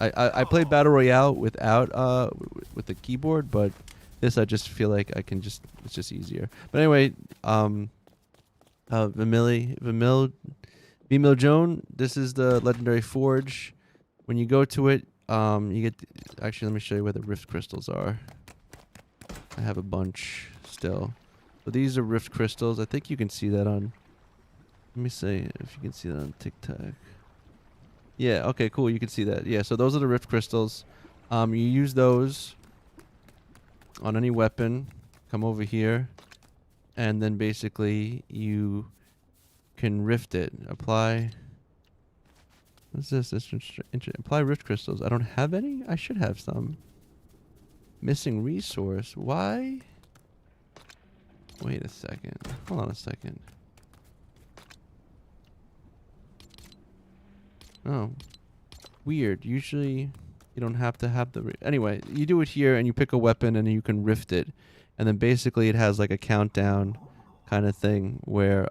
I play Battle Royale without with the keyboard, but this I just feel like I can it's just easier. But anyway, Vimil Joan, this is the legendary forge. When you go to it, you get actually let me show you where the rift crystals are. I have a bunch still. So these are rift crystals. I think you can see that on, let me see if you can see that on TikTok. Yeah, okay, cool. You can see that. Yeah, so those are the rift crystals. You use those on any weapon. Come over here. And then basically you can rift it. Apply. What's this? Apply rift crystals. I don't have any? I should have some. Missing resource. Why? Wait a second. Hold on a second. Oh. Weird. Usually you don't have to have the... Anyway, you do it here and you pick a weapon and you can rift it. And then basically it has like a countdown kind of thing where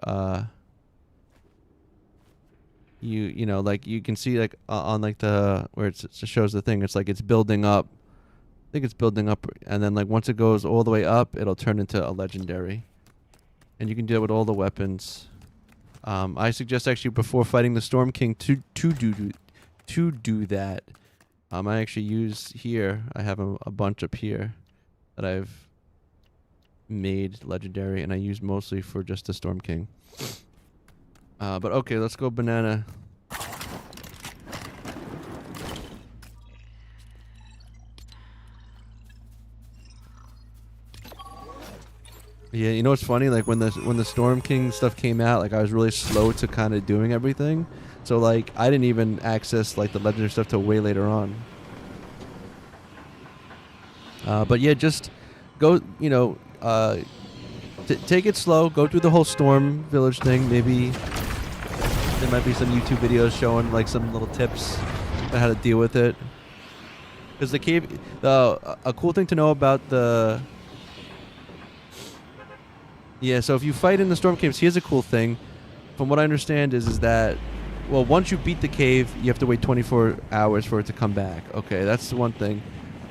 you know, like you can see like on like the where it shows the thing, it's like it's building up. I think it's building up, and then like once it goes all the way up, it'll turn into a legendary. And you can do it with all the weapons. I suggest actually before fighting the Storm King to do that. I actually use here. I have a bunch up here that I've made legendary, and I use mostly for just the Storm King. But okay, let's go banana. Yeah, you know what's funny? Like when the Storm King stuff came out, like I was really slow to kind of doing everything. So like I didn't even access like the legendary stuff till way later on. But yeah, just go, you know, take it slow. Go through the whole storm village thing. Maybe there might be some YouTube videos showing like some little tips on how to deal with it. Because the cave, a cool thing to know about the... Yeah, so if you fight in the storm caves, here's a cool thing. From what I understand is that, well, once you beat the cave, you have to wait 24 hours for it to come back. Okay, that's one thing.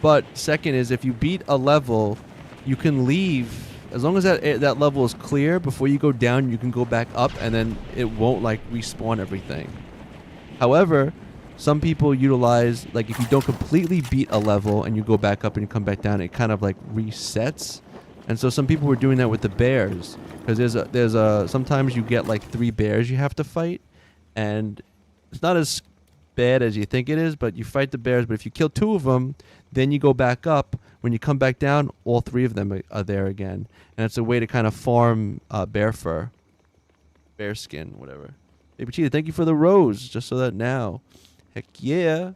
But second is if you beat a level, you can leave. As long as that level is clear, before you go down, you can go back up, and then it won't, like, respawn everything. However, some people utilize, like, if you don't completely beat a level and you go back up and you come back down, it kind of, like, resets. And so some people were doing that with the bears. Because sometimes you get, like, 3 bears you have to fight. And it's not as bad as you think it is, but you fight the bears. But if you kill 2 of them, then you go back up. When you come back down, all 3 of them are there again. And it's a way to kind of farm bear fur. Bear skin, whatever. Baby Cheetah, thank you for the rose. Just so that now. Heck yeah.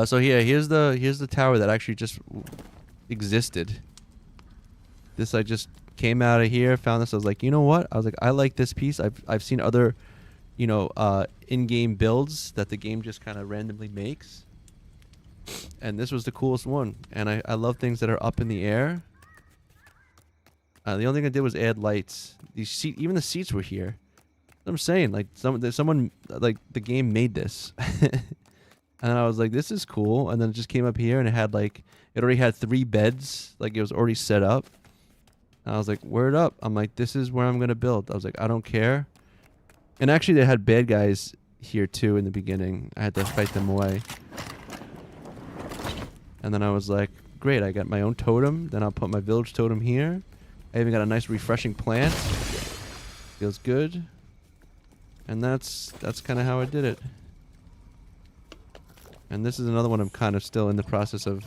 So yeah, here's the tower that actually just existed. This I just came out of here, found this. I was like, you know what? I was like, I like this piece. I've seen other, in-game builds that the game just kind of randomly makes. And this was the coolest one. And I love things that are up in the air. The only thing I did was add lights. Even the seats were here. I'm saying, like, someone, like, the game made this. And I was like, this is cool. And then it just came up here and it had, like, it already had 3 beds. Like, it was already set up. And I was like, word up. I'm like, this is where I'm going to build. I was like, I don't care. And actually, they had bad guys here, too, in the beginning. I had to fight them away. And then I was like, great, I got my own totem. Then I'll put my village totem here. I even got a nice refreshing plant. Feels good. And that's kind of how I did it. And this is another one I'm kind of still in the process of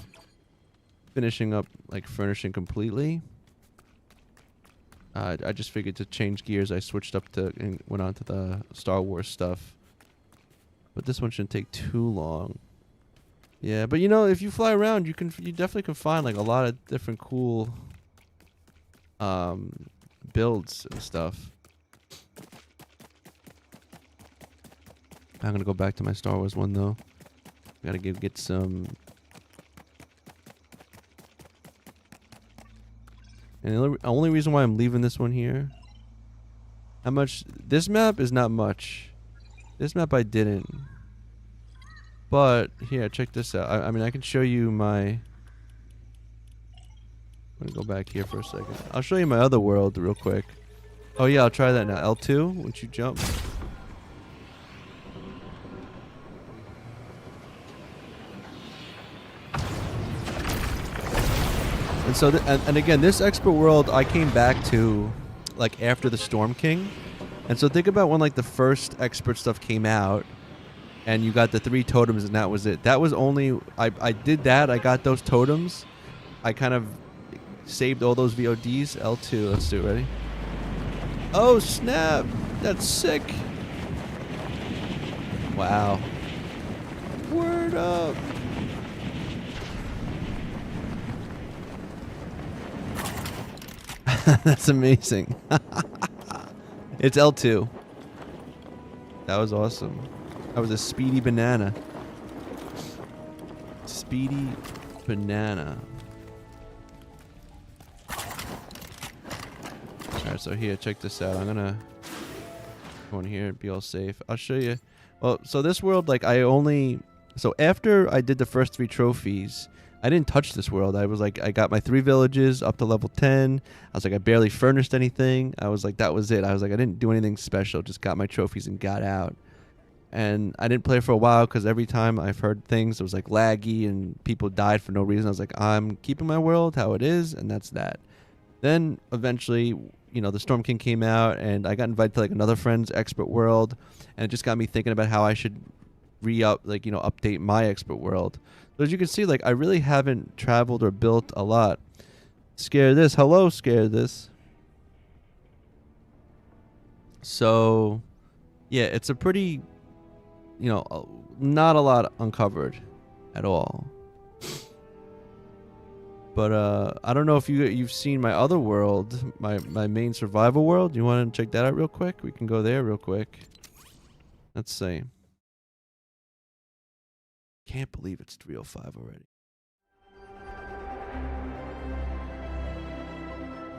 finishing up, like, furnishing completely. I just figured to change gears, I switched up to and went on to the Star Wars stuff. But this one shouldn't take too long. Yeah, but if you fly around, you definitely can find, like, a lot of different cool builds and stuff. I'm gonna go back to my Star Wars one though. Gotta get some. And the only reason why I'm leaving this one here. How much? This map is not much. This map I didn't. But here, check this out. I mean, I can show you my. I'm gonna go back here for a second. I'll show you my other world real quick. Oh yeah, I'll try that now. L2, once you jump. And so, and again, this expert world I came back to, like, after the Storm King. And so think about when, like, the first expert stuff came out. And you got the 3 totems and that was it. That was only... I did that. I got those totems. I kind of saved all those VODs. L2. Let's do it. Ready? Oh, snap. That's sick. Wow. Word up. That's amazing. It's L2. That was awesome. That was a speedy banana. Speedy banana. Alright, so here, check this out. I'm gonna go in here and be all safe. I'll show you. Well, so this world, like, so after I did the first 3 trophies, I didn't touch this world. I was like, I got my 3 villages up to level 10. I was like, I barely furnished anything. I was like, that was it. I was like, I didn't do anything special. Just got my trophies and got out. And I didn't play for a while because every time I've heard things, it was like laggy and people died for no reason. I was like, I'm keeping my world how it is, and that's that. Then eventually, the Storm King came out, and I got invited to, like, another friend's expert world, and it just got me thinking about how I should update my expert world. So as you can see, like, I really haven't traveled or built a lot. Scare this. Hello, scare this. So, yeah, it's a pretty, not a lot uncovered at all. But I don't know if you've seen my other world, my main survival world. You want to check that out real quick? We can go there real quick. Let's see. Can't believe it's 3:05 already.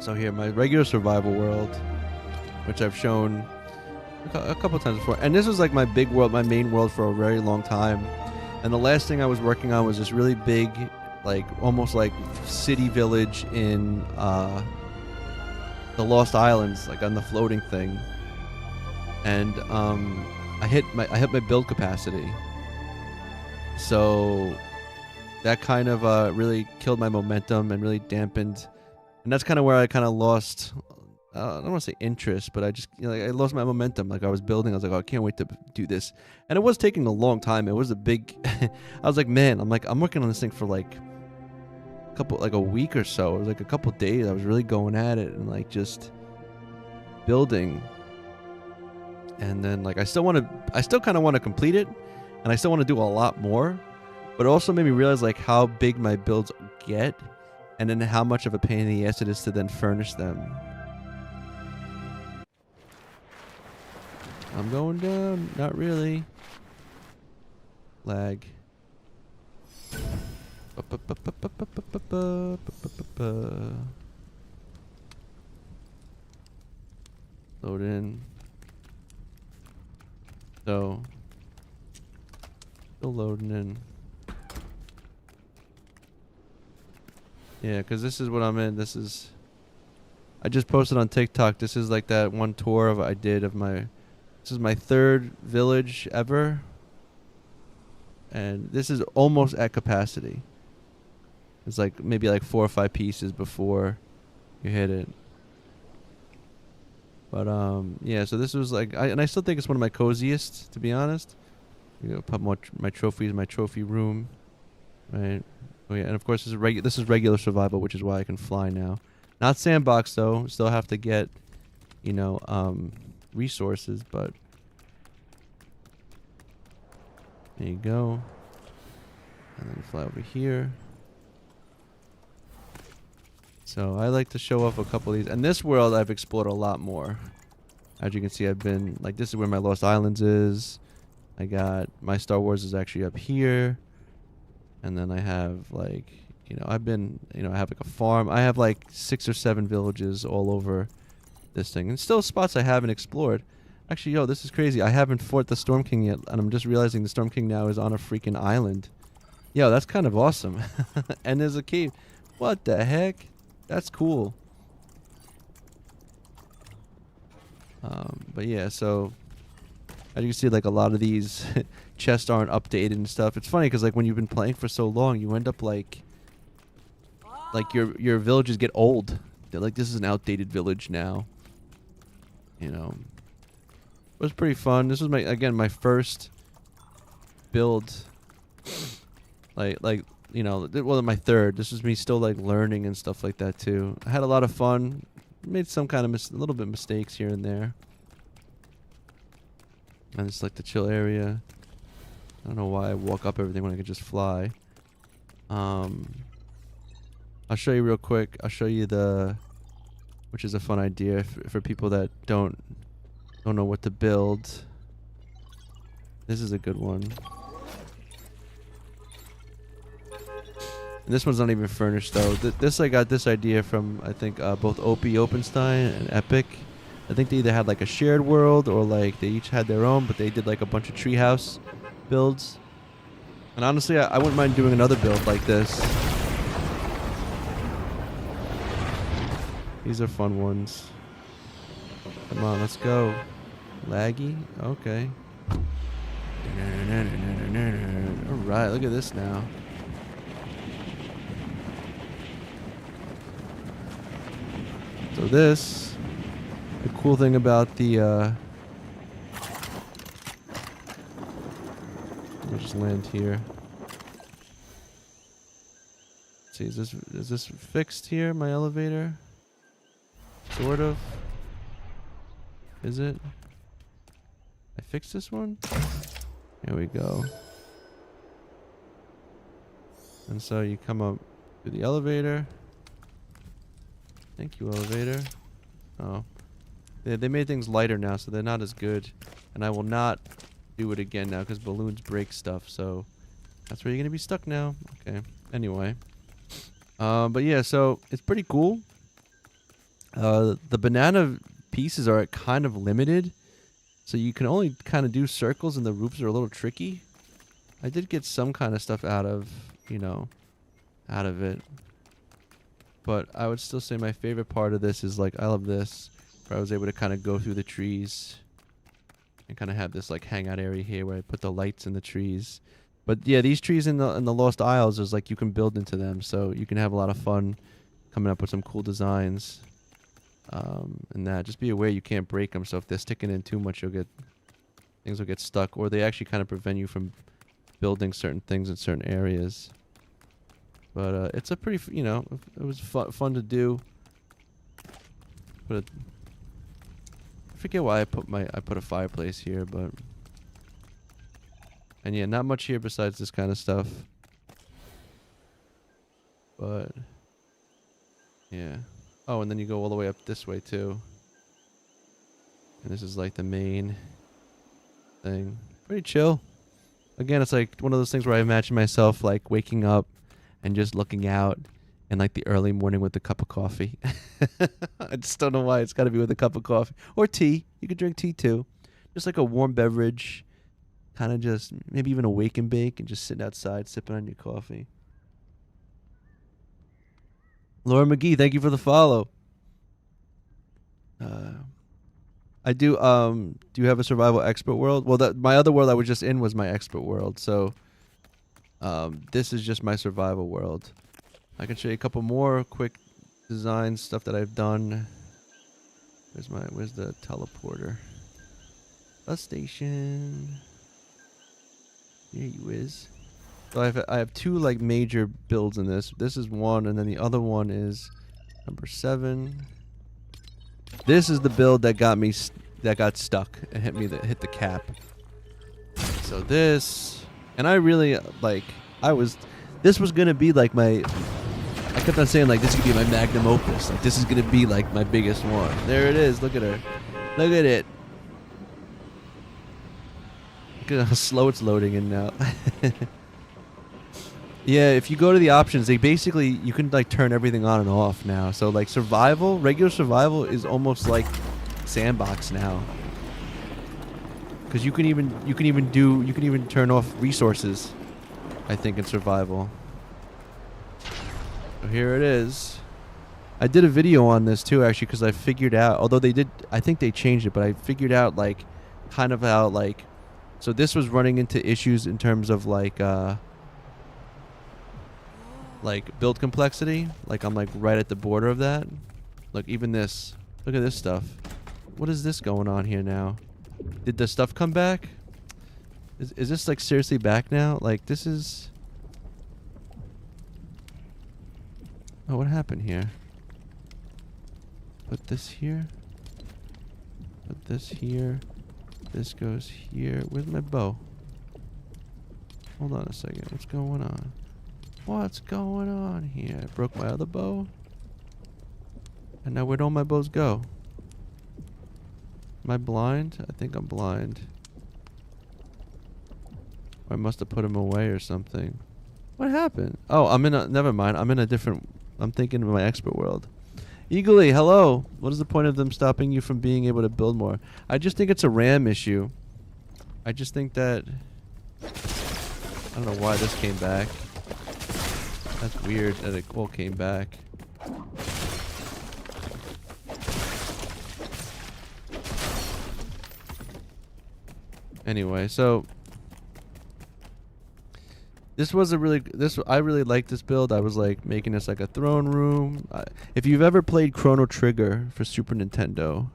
So here, my regular survival world, which I've shown a couple times before. And this was like my big world, my main world for a very long time. And the last thing I was working on was this really big, like almost like city village in the Lost Islands, like on the floating thing. And I hit my build capacity. So that kind of really killed my momentum and really dampened. And that's kind of where I kind of lost, I don't want to say interest, but I just, I lost my momentum. Like I was building, I was like, oh, I can't wait to do this. And it was taking a long time. It was a big, I was like, man, I'm working on this thing for like a week or so. It was like a couple days. I was really going at it and like just building. And then like I still kind of want to complete it, and I still want to do a lot more. But it also made me realize like how big my builds get, and then how much of a pain in the ass it is to then furnish them. I'm going down. Not really. Lag. Load in. So. Still loading in. Yeah, because this is what I'm in. This is... I just posted on TikTok. This is like that one tour I did of my... This is my 3rd village ever. And this is almost at capacity. It's like maybe like 4 or 5 pieces before you hit it. But yeah, so this was like... I still think it's one of my coziest, to be honest. Put my trophies in my trophy room. Right. Oh yeah, and of course this is regular survival, which is why I can fly now. Not sandbox though. Still have to get, resources, but there you go. And then you fly over here. So I like to show off a couple of these. And this world I've explored a lot more. As you can see, I've been like, this is where my Lost Islands is. I got my Star Wars is actually up here. And then I have like, I've been, I have like a farm. I have like 6 or 7 villages all over this thing. And still spots I haven't explored. Actually, yo, this is crazy. I haven't fought the Storm King yet. And I'm just realizing the Storm King now is on a freaking island. Yo, that's kind of awesome. And there's a cave. What the heck? That's cool. But yeah, so... As you can see, like a lot of these chests aren't updated and stuff. It's funny because like when you've been playing for so long, you end up like your villages get old. They're like, this is an outdated village now. It was pretty fun. This was my first build. Well, my 3rd. This was me still like learning and stuff like that too. I had a lot of fun. Made some kind of a little bit mistakes here and there. And it's like the chill area. I don't know why I walk up everything when I could just fly. I'll show you real quick. I'll show you which is a fun idea for people that don't know what to build. This is a good one. And this one's not even furnished though. I got this idea from I think both Opie Openstein and Epic. I think they either had like a shared world or like they each had their own, but they did like a bunch of treehouse builds. And honestly, I wouldn't mind doing another build like this. These are fun ones. Come on, let's go. Laggy? Okay. Alright, look at this now. So this... The cool thing about the, let me just land here. Let's see, is this fixed here, my elevator? Sort of. Is it? I fixed this one? There we go. And so you come up Do the elevator. Thank you, elevator. Oh. They made things lighter now, so they're not as good. And I will not do it again now, because balloons break stuff, so... That's where you're going to be stuck now. Okay. Anyway. But yeah, so it's pretty cool. The banana pieces are kind of limited. So you can only kind of do circles and the roofs are a little tricky. I did get some kind of stuff out of, you know, out of it. But I would still say my favorite part of this is like, I love this. Where I was able to kind of go through the trees. And kind of have this like hangout area here where I put the lights in the trees. But yeah, these trees in the Lost Isles is like you can build into them, so you can have a lot of fun coming up with some cool designs. And that just be aware you can't break them. So if they're sticking in too much, things will get stuck, or they actually kind of prevent you from building certain things in certain areas. But it's a pretty, you know, it was fun to do. But I forget why I put a fireplace here, but. And yeah, not much here besides this kind of stuff. But yeah. Oh, and then you go all the way up this way too. And this is like the main thing. Pretty chill. Again, it's like one of those things where I imagine myself like waking up and just looking out in like the early morning with a cup of coffee. I just don't know why. It's got to be with a cup of coffee. Or tea. You could drink tea too. Just like a warm beverage. Kind of just, maybe even a wake and bake and just sitting outside sipping on your coffee. Laura McGee, thank you for the follow. I do you have a survival expert world? Well, my other world I was just in was my expert world, so this is just my survival world. I can show you a couple more quick design stuff that I've done. Where's the teleporter? Bus station. There you is. So I have two like major builds in this. This is one, and then the other one is number 7. This is the build that got stuck and hit the cap. So this, and I really like. This was gonna be like my. I kept on saying like this could be my magnum opus. Like this is gonna be like my biggest one. There it is. Look at her. Look at it. Look at how slow it's loading in now. Yeah, if you go to the options, you can like turn everything on and off now. So like regular survival is almost like sandbox now. Cuz you can even turn off resources, I think, in survival. So here it is. I did a video on this too actually, cuz I figured out, although I think they changed it, but I figured out like kind of how like, so this was running into issues in terms of like build complexity. Like I'm like right at the border of that. Look, even this. Look at this stuff. What is this going on here now? Did the stuff come back? Is this like seriously back now? Like this is... Oh, what happened here? Put this here. Put this here. This goes here. Where's my bow? Hold on a second. What's going on? What's going on here? I broke my other bow. And now where'd all my bows go? Am I blind? I think I'm blind. Or I must have put them away or something. What happened? Oh, never mind. I'm thinking of my expert world. Eagerly, hello. What is the point of them stopping you from being able to build more? I just think it's a RAM issue. I just think that... I don't know why this came back. That's weird that it all came back. Anyway, so... I really liked this build. I was like making this like a throne room. If you've ever played Chrono Trigger for Super Nintendo,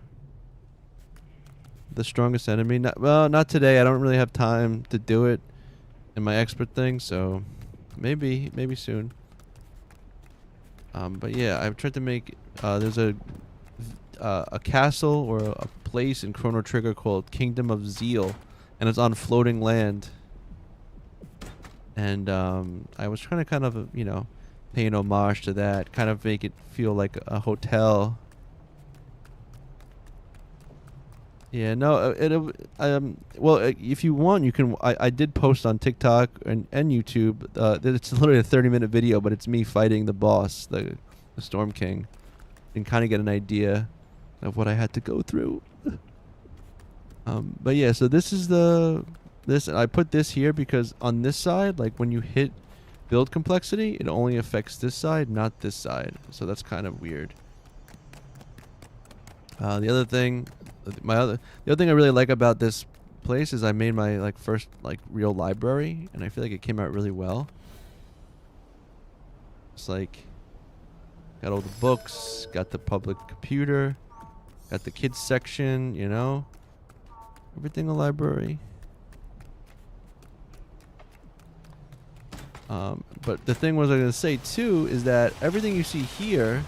The Strongest Enemy. Not today. I don't really have time to do it in my expert thing, so maybe soon. But yeah, I've tried to make. There's a castle or a place in Chrono Trigger called Kingdom of Zeal, and it's on floating land. And I was trying to kind of, paying homage to that, kind of make it feel like a hotel. Yeah, no, well, if you want, you can. I did post on TikTok and YouTube. It's literally a 30-minute video, but it's me fighting the boss, the Storm King, and kind of get an idea of what I had to go through. But yeah, so this is this. I put this here because on this side, like when you hit build complexity, it only affects this side, not this side. So that's kind of weird. The other thing I really like about this place is I made my first real library, and I feel like it came out really well. It's like got all the books, got the public computer, got the kids section, you know, everything a library. But the thing was I was gonna say too is that everything you see here,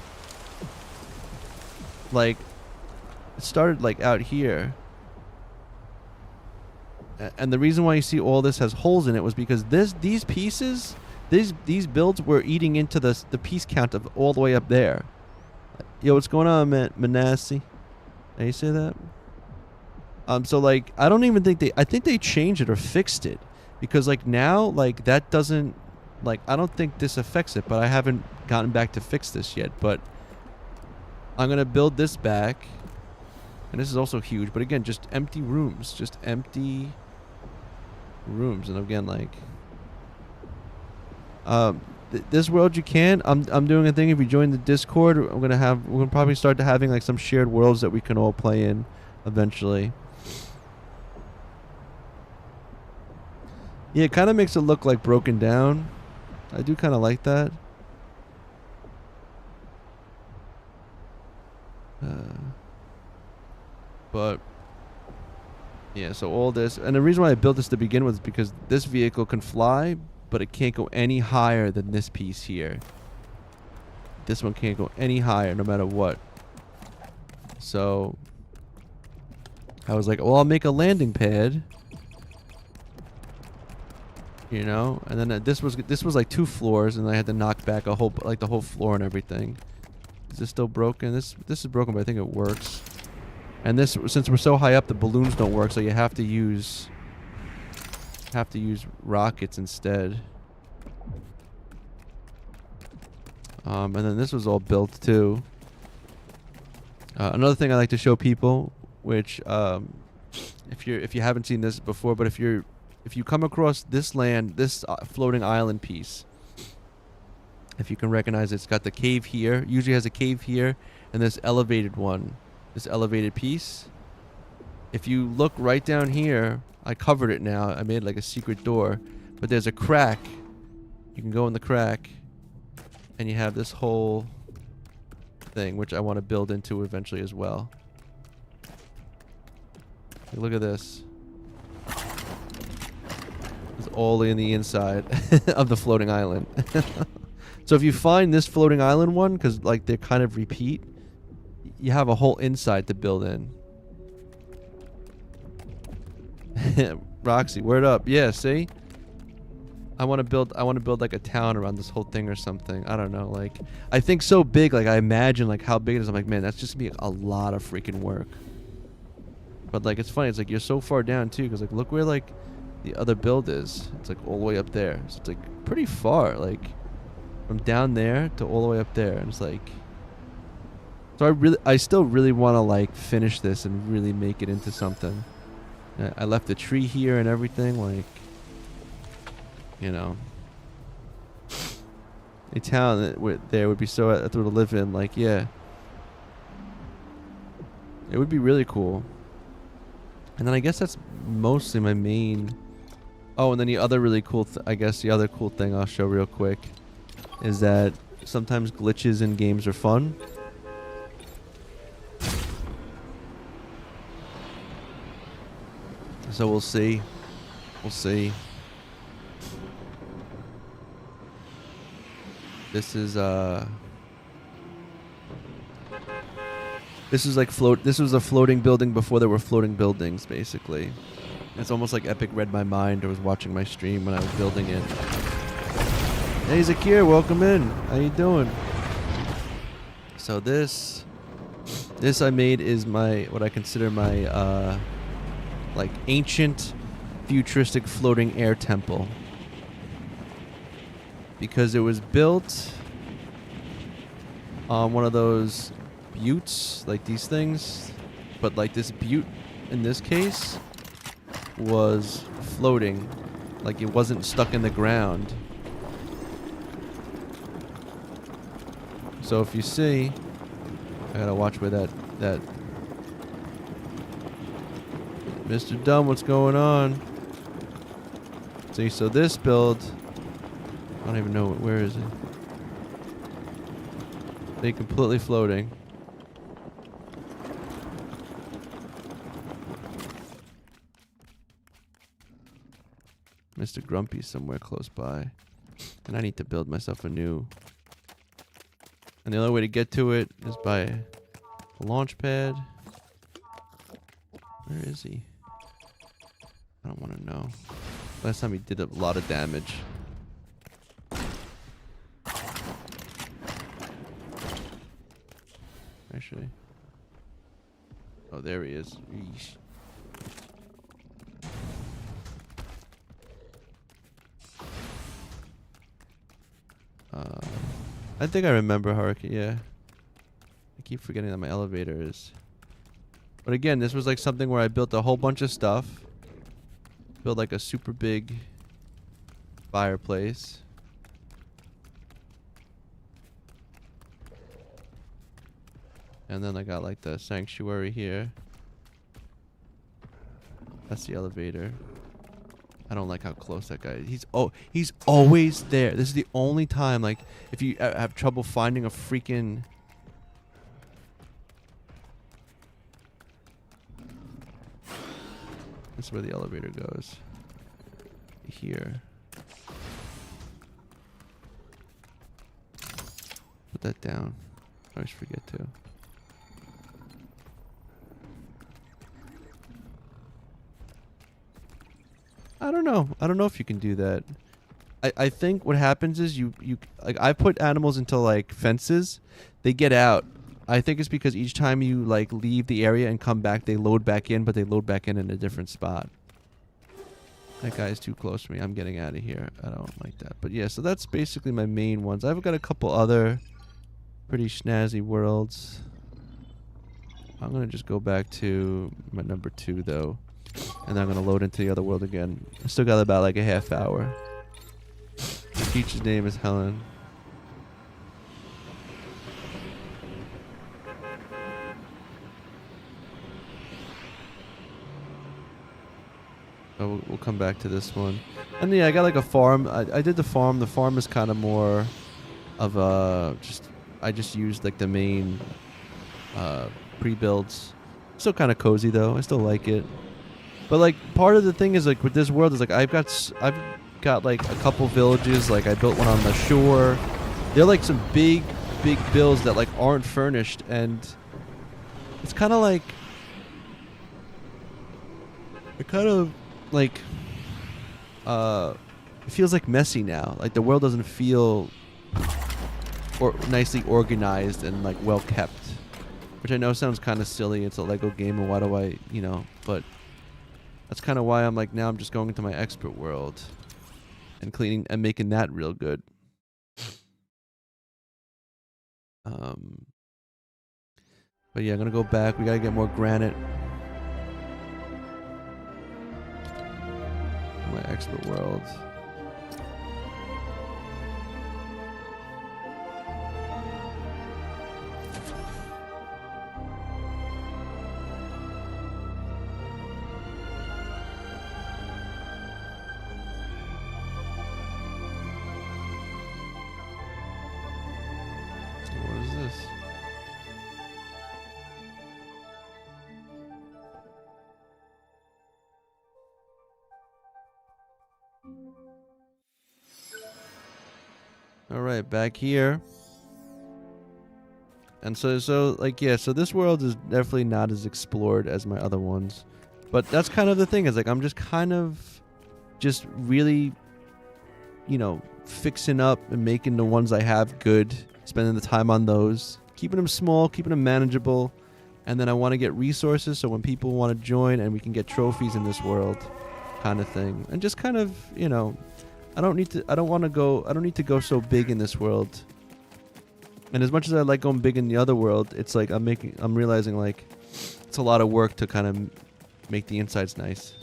like, it started like out here, and the reason why you see all this has holes in it was because these pieces, these builds were eating into the piece count of all the way up there. Yo, what's going on, man? Manasseh? How you say that? So like, I don't even think I think they changed it or fixed it, because like now, like that doesn't, like, I don't think this affects it, but I haven't gotten back to fix this yet. But I'm gonna build this back. And this is also huge, but again, just empty rooms. Just empty rooms. And again, like, this world you can. I'm doing a thing. If you join the Discord, we're gonna probably start to having like some shared worlds that we can all play in eventually. Yeah, it kind of makes it look like broken down. I do kind of like that. But yeah, so all this, and the reason why I built this to begin with is because this vehicle can fly, but it can't go any higher than this piece here. This one can't go any higher no matter what. So I was like, well, I'll make a landing pad, you know, and then this was like 2 floors, and I had to knock back the whole floor and everything. Is this still broken? This is broken, but I think it works. And this, since we're so high up, the balloons don't work, so you have to use rockets instead. And then this was all built too. Another thing I like to show people, which if you haven't seen this before, but if you come across this land, this floating island piece, if you can recognize it, it's got the cave here. Usually has a cave here, and this elevated one. This elevated piece. If you look right down here, I covered it now. I made like a secret door, but there's a crack. You can go in the crack, and you have this whole thing, which I want to build into eventually as well. Look at this. It's all in the inside of the floating island. So if you find this floating island one, because like they kind of repeat, you have a whole inside to build in. Roxy, word up. Yeah, see? I want to build like a town around this whole thing or something. I don't know, like, I think so big, like I imagine like how big it is. I'm like, man, that's just gonna be a lot of freaking work. But like, it's funny, it's like you're so far down too, because like look where like the other build is. It's like all the way up there. So it's like pretty far, like from down there to all the way up there. And it's like, so I still really want to like finish this and really make it into something. I left a tree here and everything, like, you know, a town that there would be so to live in. Like, yeah, it would be really cool. And then I guess that's mostly my main. Oh, and then the other really cool, I guess the other cool thing I'll show real quick is that sometimes glitches in games are fun. So we'll see. We'll see. This is like this was a floating building before there were floating buildings, basically. It's almost like Epic read my mind or was watching my stream when I was building it. Hey Zakir, welcome in. How you doing? So this I made is what I consider my like ancient futuristic floating air temple. Because it was built on one of those buttes, like these things, but like this butte in this case was floating, like it wasn't stuck in the ground. So if you see, I gotta watch where that Mr. Dumb, what's going on? See, so this build, I don't even know, where is it? They completely floating. Mr. Grumpy's somewhere close by. And I need to build myself a new. And the only way to get to it is by a launch pad. Where is he? I don't want to know. Last time he did a lot of damage. Actually. Oh, there he is. Yeesh. I think I remember Hurricane. Yeah. I keep forgetting that my elevator is. But again, this was like something where I built a whole bunch of stuff. Built like a super big fireplace. And then I got like the sanctuary here. That's the elevator. I don't like how close that guy is. He's always there. This is the only time, like, if you have trouble finding a freaking... This is where the elevator goes. Here. Put that down. I always forget to. I don't know. I don't know if you can do that. I think what happens is you like, I put animals into like fences. They get out. I think it's because each time you like leave the area and come back, they load back in, but they load back in a different spot. That guy's too close to me. I'm getting out of here. I don't like that. But yeah, so that's basically my main ones. I've got a couple other pretty snazzy worlds. I'm going to just go back to my number 2 though. And then I'm going to load into the other world again. I still got about like a half hour. The teacher's name is Helen. Oh, we'll come back to this one. And yeah, I got like a farm. I did the farm. The farm is kind of more of a I just used like the main pre-builds. Still kind of cozy though. I still like it. But like part of the thing is like with this world is like I've got like a couple villages. Like I built one on the shore. They're like some big builds that like aren't furnished, and it's kind of like it kind of like it feels like messy now. Like the world doesn't feel nicely organized and like well kept, which I know sounds kind of silly. It's a Lego game, and why do I, but that's kind of why I'm like, now I'm just going into my expert world and cleaning and making that real good. But yeah, I'm gonna go back. We gotta get more granite. My expert world. What is this? All right, back here. And so like, yeah, so this world is definitely not as explored as my other ones. But that's kind of the thing, is like I'm just kind of just really, fixing up and making the ones I have good, spending the time on those, keeping them small, keeping them manageable, and then I want to get resources so when people want to join and we can get trophies in this world, kind of thing. And just kind of, you know, I don't need to go so big in this world. And as much as I like going big in the other world, it's like I'm realizing like it's a lot of work to kind of make the insides nice.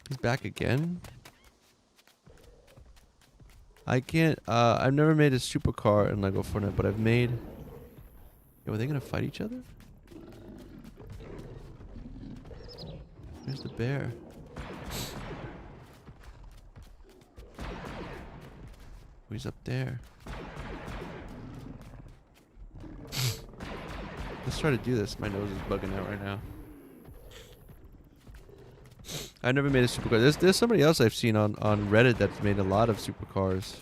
He's back again? I can't, I've never made a supercar in Lego Fortnite, but I've made... Yo, are they gonna fight each other? Where's the bear? Oh, he's up there. Let's try to do this. My nose is bugging out right now. I've never made a supercar. There's somebody else I've seen on Reddit that's made a lot of supercars.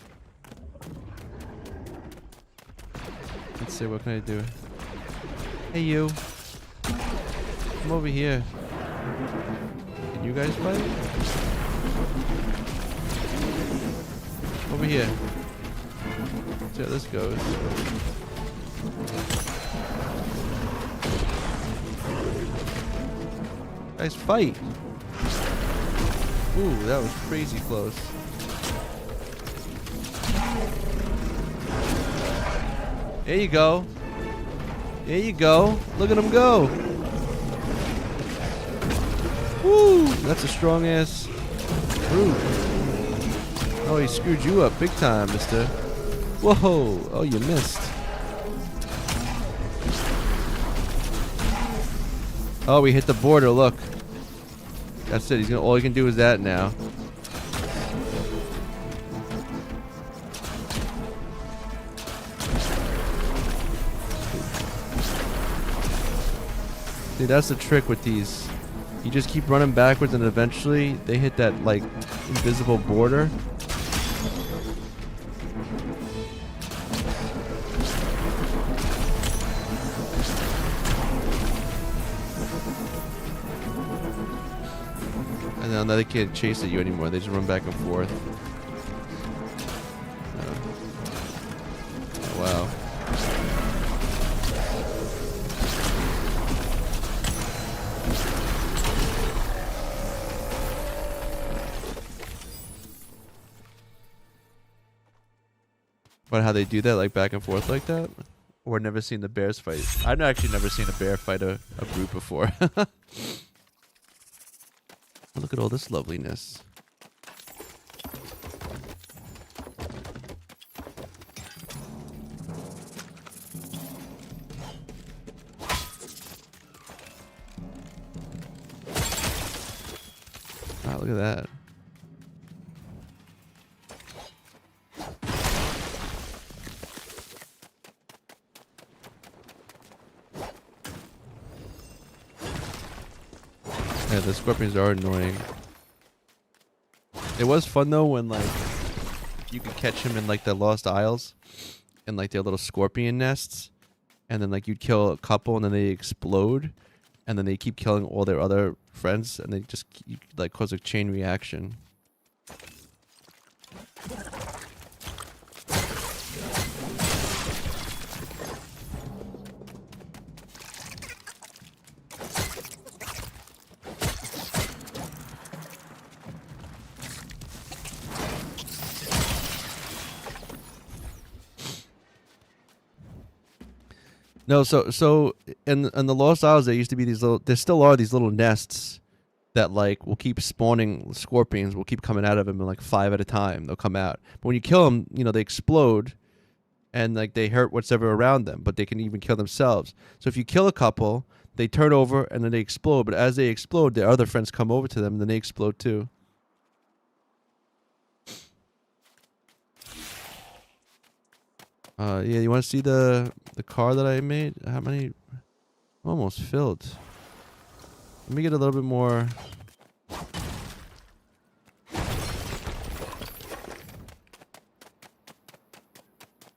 Let's see, what can I do? Hey you. Come over here. Can you guys fight? Over here. Let's see how this goes. Guys, fight! Ooh, that was crazy close. There you go. There you go. Look at him go. Woo! That's a strong ass brute. Oh, he screwed you up big time, mister. Whoa! Oh, you missed. Oh, we hit the border, look. That's it. All he can do is that now. See, that's the trick with these. You just keep running backwards and eventually they hit that, like, invisible border. And now they can't chase at you anymore. They just run back and forth. Oh, wow. But how they do that, like back and forth like that? Or never seen the bears fight? I've actually never seen a bear fight a brute before. Look at all this loveliness. Wow, look at that. Yeah, the scorpions are annoying. It was fun though when like you could catch them in like the Lost Isles and like their little scorpion nests, and then like you'd kill a couple and then they explode, and then they keep killing all their other friends, and they just like cause a chain reaction. No, so in the Lost Isles there used to be these little, there still are these little nests that like will keep spawning scorpions, will keep coming out of them in like 5 at a time. They'll come out. But when you kill them, you know, they explode and like they hurt whatever around them, but they can even kill themselves. So if you kill a couple, they turn over and then they explode, but as they explode, their other friends come over to them and then they explode too. Yeah, you want to see the car that I made? How many? Almost filled. Let me get a little bit more.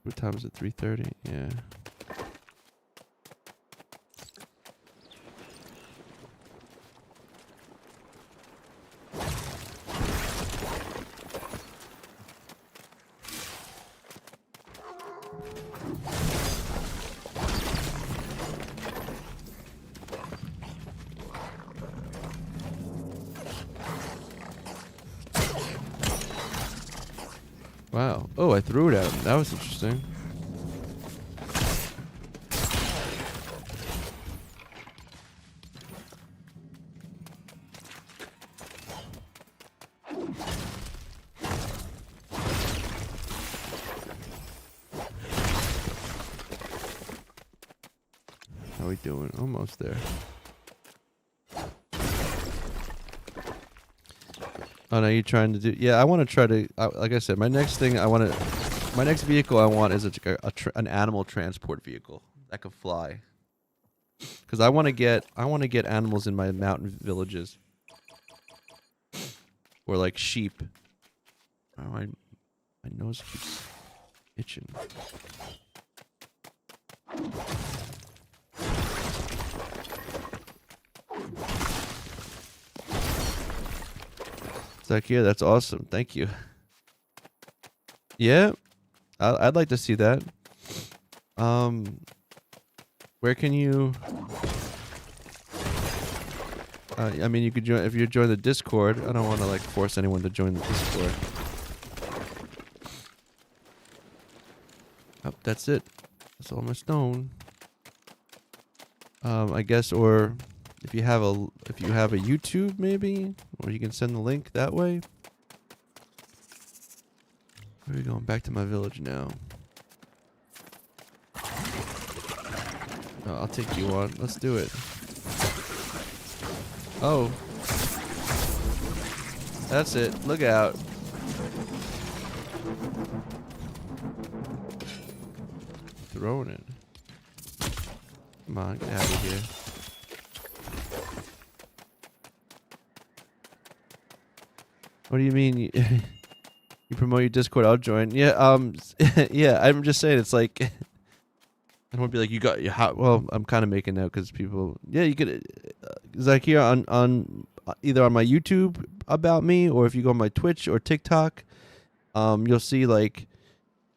What time is it? 3:30? Yeah. Wow. Oh, I threw it at him. That was interesting. How we doing? Almost there. Oh no, you're trying to do? Yeah, I want to try to. Like I said, my next thing I want to, my next vehicle I want is an animal transport vehicle that can fly. Because I want to get animals in my mountain villages, or like sheep. Oh, my nose keeps itching. It's like, yeah, that's awesome. Thank you. Yeah, I'd like to see that. Where can you? I mean, you could join if you join the Discord. I don't want to like force anyone to join the Discord. Oh, that's it. That's all my stone. I guess, or if you have a YouTube maybe, or you can send the link that way. Where are we going? Back to my village now. Oh, I'll take you on. Let's do it. Oh. That's it. Look out. Throwing it. Come on, get out of here. What do you mean? You promote your Discord? I'll join. Yeah. Yeah. I'm just saying. It's like, I won't be like, you got your how. Well, I'm kind of making that because people. Yeah, you could. It's like here on either on my YouTube about me, or if you go on my Twitch or TikTok, you'll see like,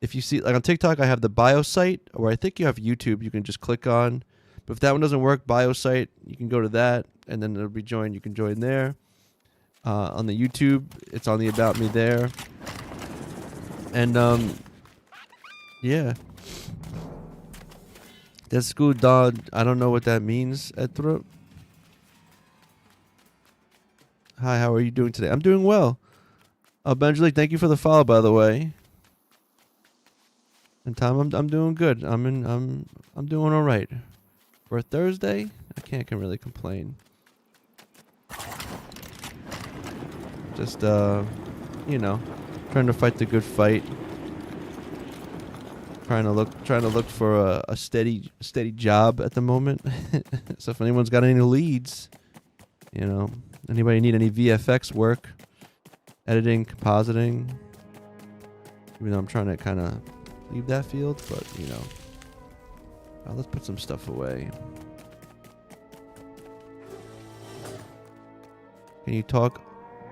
if you see like on TikTok, I have the bio site, or I think you have YouTube. You can just click on. But if that one doesn't work, bio site, you can go to that, and then it'll be joined. You can join there. On the YouTube, it's on the About Me there. And, yeah. That's good, dog. I don't know what that means, Ethrop. Hi, how are you doing today? I'm doing well. Benjalik, thank you for the follow, by the way. And Tom, I'm doing good. I'm doing all right. For a Thursday, I can't really complain. Just you know, trying to fight the good fight. Trying to look for a steady job at the moment. So if anyone's got any leads, you know, anybody need any VFX work, editing, compositing. Even though I'm trying to kind of leave that field, but you know. Let's put some stuff away. Can you talk?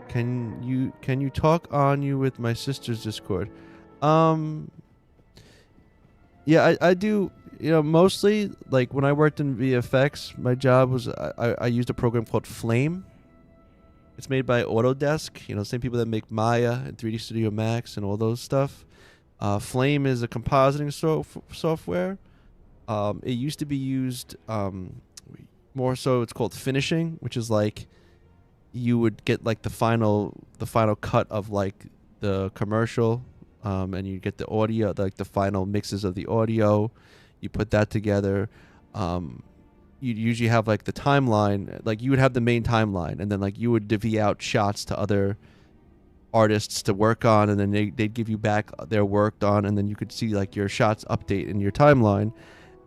Can you talk on you with my sister's Discord? Yeah, I do. You know, mostly like when I worked in VFX, my job was I used a program called Flame. It's made by Autodesk. You know, same people that make Maya and 3D Studio Max and all those stuff. Flame is a compositing software. It used to be used more so. It's called finishing, which is like you would get like the final cut of like the commercial, and you get the audio, like the final mixes of the audio. You put that together. You usually have like the timeline, like you would have the main timeline, and then like you would divvy out shots to other artists to work on, and then they'd give you back their work done, and then you could see like your shots update in your timeline.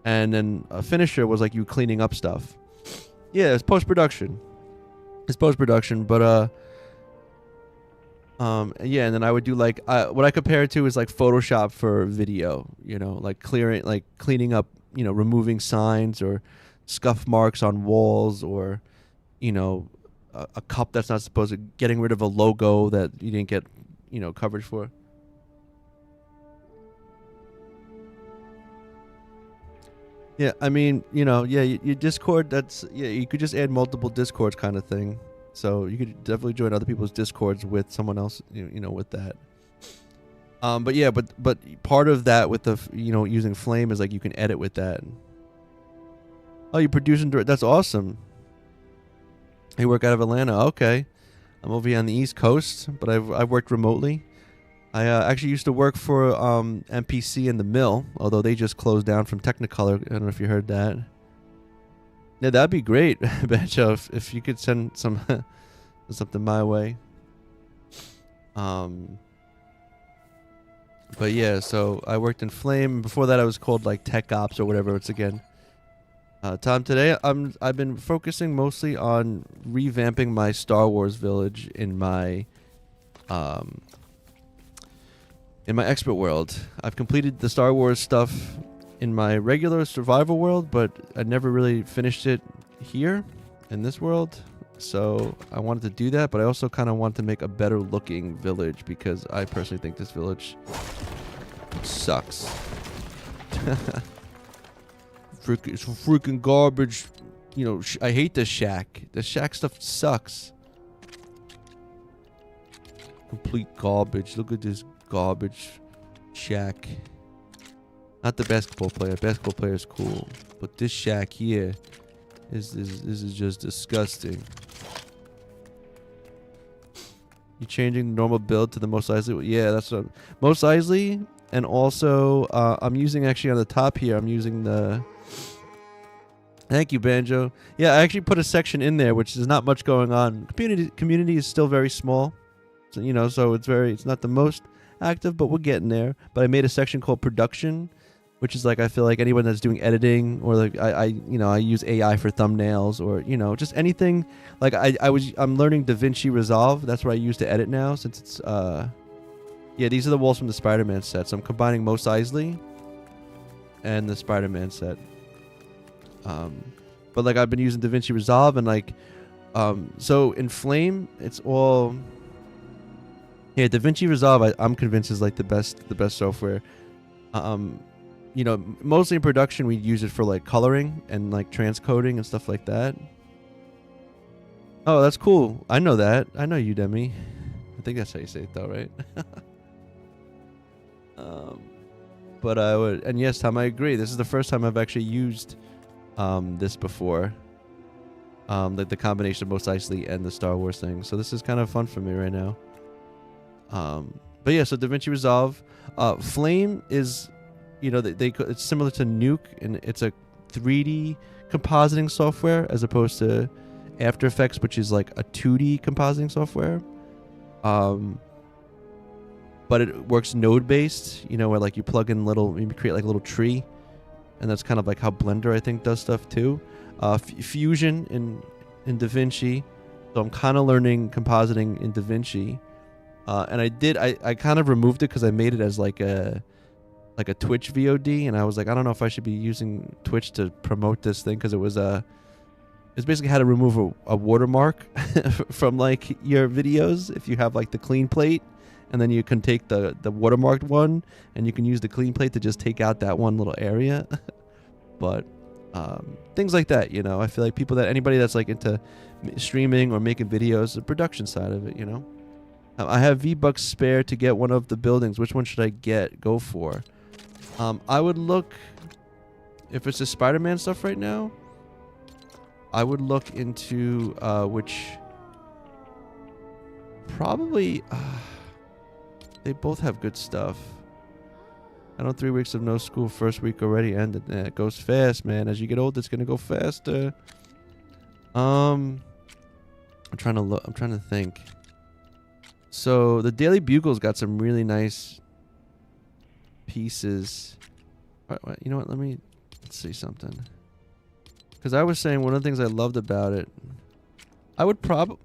And then a finisher was like you cleaning up stuff. Yeah, it's post-production. It's post-production, but yeah, and then I would do like what I compare it to is like Photoshop for video, like cleaning up, removing signs or scuff marks on walls, or a cup that's not supposed to, getting rid of a logo that you didn't get coverage for. Yeah, I mean, yeah, your Discord, you could just add multiple Discords kind of thing. So you could definitely join other people's Discords with someone else, with that. But yeah, but part of that with the, using Flame is like you can edit with that. Oh, you produce and direct. That's awesome. You work out of Atlanta. Okay. I'm over here on the East Coast, but I've worked remotely. I actually used to work for MPC in the mill, although they just closed down from Technicolor. I don't know if you heard that. Yeah, that'd be great, Bancho, if you could send some something my way. But yeah, so I worked in Flame. Before that, I was called like Tech Ops or whatever. It's again. Tom, today I've been focusing mostly on revamping my Star Wars village in my expert world. I've completed the Star Wars stuff in my regular survival world, but I never really finished it here in this world. So I wanted to do that, but I also kind of want to make a better looking village because I personally think this village sucks. It's freaking garbage. I hate the shack. The shack stuff sucks. Complete garbage. Look at this garbage shack. Not the basketball player. Basketball player is cool, but this shack here this is just disgusting. You changing the normal build to the Mos Eisley? Yeah, that's what Mos Eisley, and also I'm using actually on the top here. I'm using the. Thank you, Banjo. Yeah, I actually put a section in there, which is not much going on. Community is still very small, so so it's not the most active, but we're getting there. But I made a section called production, which is like, I feel like anyone that's doing editing, or like I use AI for thumbnails, or just anything. Like I'm learning DaVinci Resolve. That's what I use to edit now, since it's yeah, these are the walls from the Spider-Man set. So I'm combining Mos Eisley and the Spider-Man set. But like I've been using DaVinci Resolve, and like so in Flame it's all. Yeah, DaVinci Resolve I'm convinced is like the best software. Mostly in production we use it for like coloring and like transcoding and stuff like that. Oh, that's cool. I know that. I know Udemy. I think that's how you say it though, right? But I would, and yes, Tom, I agree. This is the first time I've actually used this before. Like the combination of Mos Eisley and the Star Wars thing. So this is kind of fun for me right now. But yeah, so DaVinci Resolve, Flame is, it's similar to Nuke, and it's a 3D compositing software as opposed to After Effects, which is like a 2D compositing software. But it works node based, where like you plug in maybe create like a little tree, and that's kind of like how Blender I think does stuff too. Fusion in DaVinci, so I'm kind of learning compositing in DaVinci. And I kind of removed it because I made it as like a Twitch VOD, and I was like, I don't know if I should be using Twitch to promote this thing, because it's basically how to remove a watermark from like your videos if you have like the clean plate, and then you can take the watermarked one, and you can use the clean plate to just take out that one little area. But things like that, I feel like anybody that's like into streaming or making videos, the production side of it, I have V-Bucks spare to get one of the buildings. Which one should I go for? I would look, if it's the Spider-Man stuff right now, I would look into which, probably, they both have good stuff. I know 3 weeks of no school, first week already ended. It goes fast, man. As you get older, it's going to go faster. I'm trying to think. So the Daily Bugle's got some really nice pieces. You know what? Let's see something. Because I was saying one of the things I loved about it, I would probably...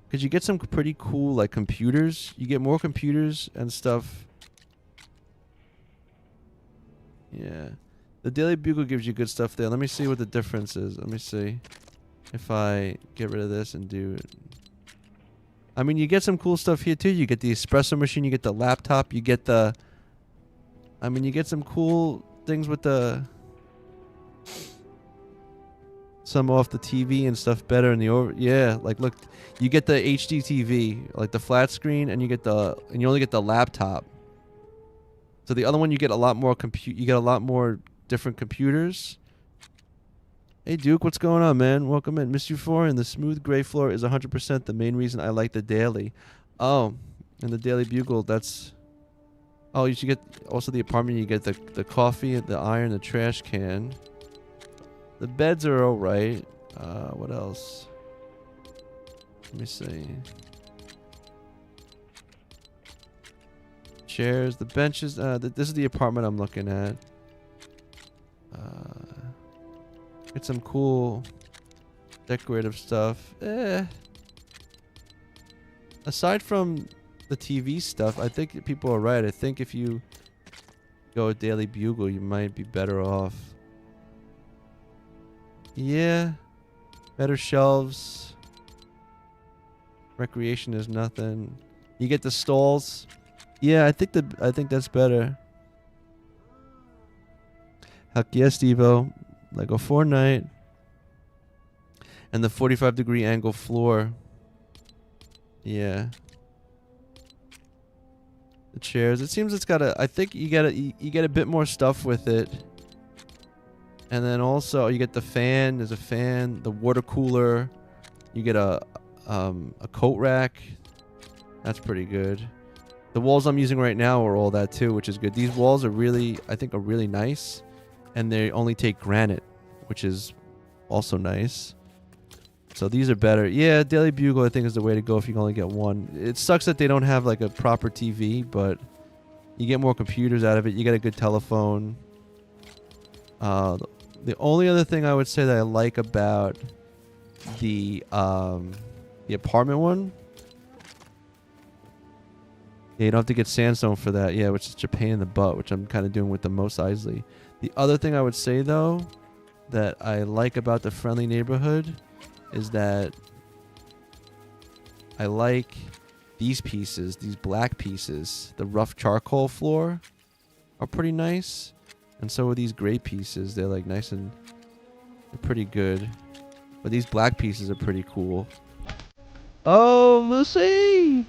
Because you get some pretty cool, like, computers. You get more computers and stuff. Yeah. The Daily Bugle gives you good stuff there. Let me see what the difference is. Let me see. If I get rid of this and do it. I mean, you get some cool stuff here, too. You get the espresso machine. You get the laptop. You get the... I mean, you get some cool things with the... Some off the TV and stuff better in the over. Yeah, like look, you get the HD TV, like the flat screen, and you get the and you only get the laptop. So the other one you get a lot more you get a lot more different computers. Hey Duke, what's going on, man? Welcome in. Miss you for and the smooth gray floor is 100% the main reason I like the Daily. Oh, and the Daily Bugle, that's... Oh, you should get also the apartment. You get the coffee, the iron, the trash can. The beds are alright. What else? Let me see. Chairs, the benches. This is the apartment I'm looking at. Get some cool decorative stuff. Aside from the TV stuff, I think people are right. I think if you go with Daily Bugle, you might be better off. Yeah. Better shelves. Recreation is nothing. You get the stalls. Yeah, I think that's better. Heck yes, Devo. Lego Fortnite. And the 45-degree angle floor. Yeah. The chairs. It seems it's got a... I think you get a bit more stuff with it. And then also you get the fan. There's a fan. The water cooler. You get a coat rack. That's pretty good. The walls I'm using right now are all that too, which is good. These walls are really, I think, are really nice. And they only take granite, which is also nice. So these are better. Yeah, Daily Bugle I think is the way to go if you can only get one. It sucks that they don't have like a proper TV, but you get more computers out of it. You get a good telephone. The only other thing I would say that I like about the apartment one, yeah, you don't have to get sandstone for that. Yeah, which is a pain in the butt, which I'm kind of doing with the Mos Eisley. The other thing I would say though that I like about the friendly neighborhood is that I like these pieces, these black pieces. The rough charcoal floor are pretty nice. And so are these gray pieces. They're like nice and they're pretty good. But these black pieces are pretty cool. Oh, Lucy!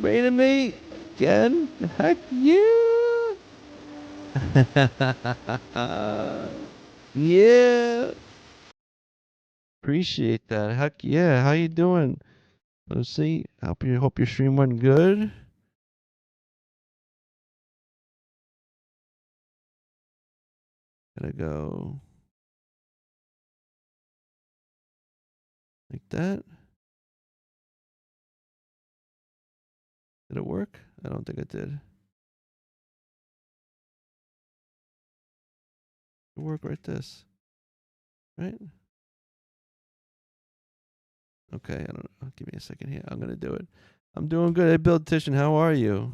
Rated me again? Heck yeah! Yeah! Appreciate that. Heck yeah. How you doing, Lucy? Hope your stream went good. Gotta go like that. Did it work? I don't think it did. It worked right this. Right? Okay, I don't know. Give me a second here. I'm gonna do it. I'm doing good. Hey, Bill Titian, how are you?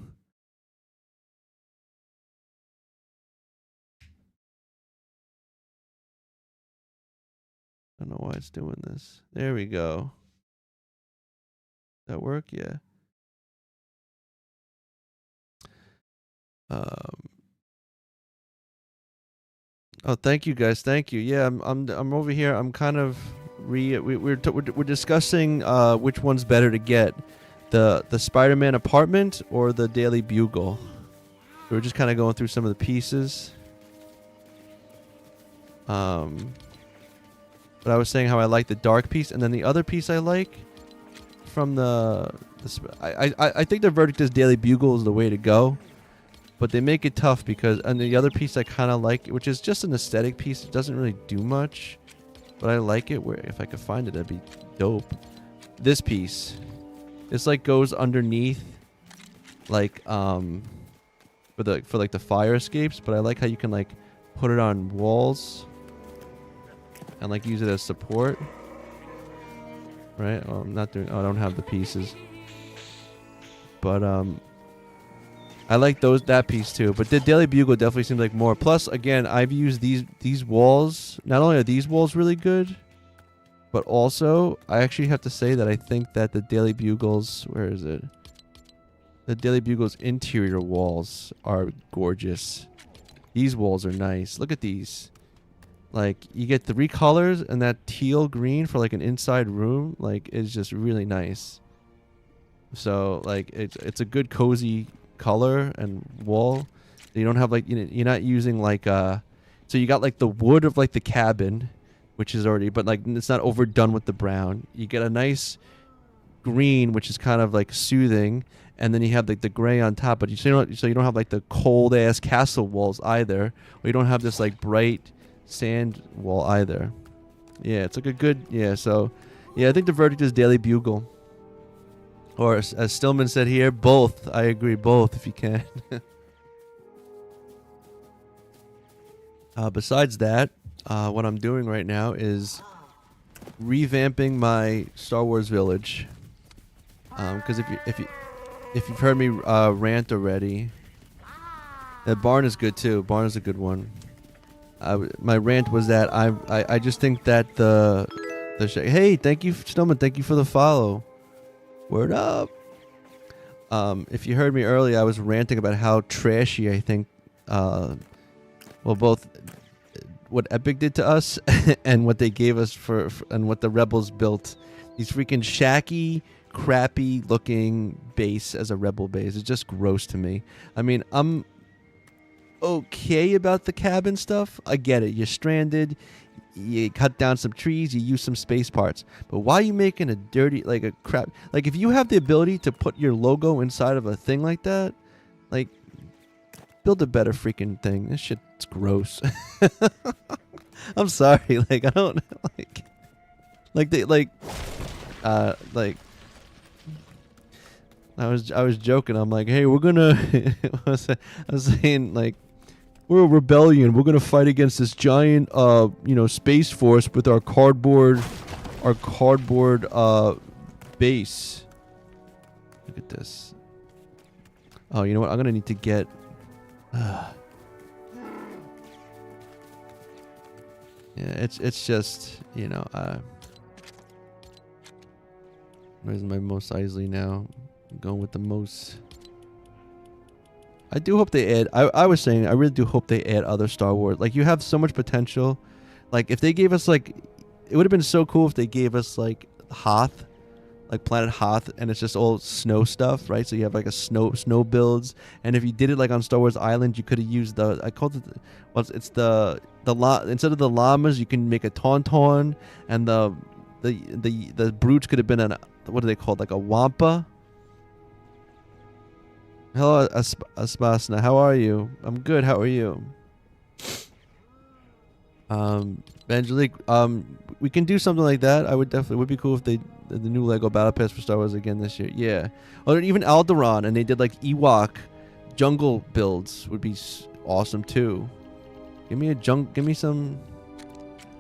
I don't know why it's doing this. There we go. That work? Yeah. Oh, thank you guys. Thank you. Yeah, I'm over here. I'm kind of we're discussing which one's better to get, the Spider-Man apartment or the Daily Bugle. We're just kind of going through some of the pieces. But I was saying how I like the dark piece, and then the other piece I like from I think the verdict is Daily Bugle is the way to go. But they make it tough because, and the other piece I kind of like, which is just an aesthetic piece. It doesn't really do much, but I like it. Where if I could find it, that'd be dope. This piece, this like goes underneath, like for like the fire escapes. But I like how you can like put it on walls. and like use it as support. Right? Oh, I'm not doing. Oh, I don't have the pieces. But I like that piece too. But the Daily Bugle definitely seems like more. Plus, again, I've used these walls. Not only are these walls really good, but also I actually have to say that I think that the Daily Bugle's, where is it? The Daily Bugle's interior walls are gorgeous. These walls are nice. Look at these. Like, you get 3 colors, and that teal green for like an inside room, like, is just really nice. So like it's a good cozy color and wall. You don't have like, you're not using like so you got like the wood of like the cabin, which is already, but like it's not overdone with the brown. You get a nice green, which is kind of like soothing, and then you have like the gray on top. But so you don't have like the cold ass castle walls either, or you don't have this like bright sand wall either. Yeah, it's like a good, yeah. So yeah, I think the verdict is Daily Bugle. Or as Stillman said here, both. I agree, both if you can. Besides that, what I'm doing right now is revamping my Star Wars village. Because if you've heard me rant already, that barn is good too. Barn is a good one. My rant was that I just think that hey, thank you Stillman, thank you for the follow. Word up. If you heard me earlier, I was ranting about how trashy I think, both what Epic did to us and what they gave us and what the Rebels built. These freaking shacky, crappy looking base as a Rebel base. It's just gross to me. I mean, I'm okay about the cabin stuff. I get it. You're stranded. You cut down some trees, you use some space parts. But why are you making a dirty, like a crap? Like, if you have the ability to put your logo inside of a thing like that, like, build a better freaking thing. This shit's gross. I'm sorry. Like, I don't, I was joking. I'm like, hey, we're gonna, I was saying, like, we're a rebellion. We're gonna fight against this giant, space force with our cardboard base. Look at this. Oh, you know what? I'm gonna need to get. Yeah, it's just, where's my Mos Eisley now? I'm going with the most. I do hope they add. I was saying, I really do hope they add other Star Wars. Like, you have so much potential. Like, if they gave us, like, it would have been so cool if they gave us, like, Hoth, like Planet Hoth, and it's just all snow stuff, right? So you have like a snow builds, and if you did it like on Star Wars Island, you could have used I called it, it's the instead of the llamas, you can make a tauntaun, and the brutes could have been what are they called, like a wampa. Hello, Aspasna. How are you? I'm good. How are you? Angelique, we can do something like that. It would be cool if they the new Lego Battle Pass for Star Wars again this year. Yeah. Or even Alderaan, and they did like Ewok jungle builds would be awesome too. Give me some.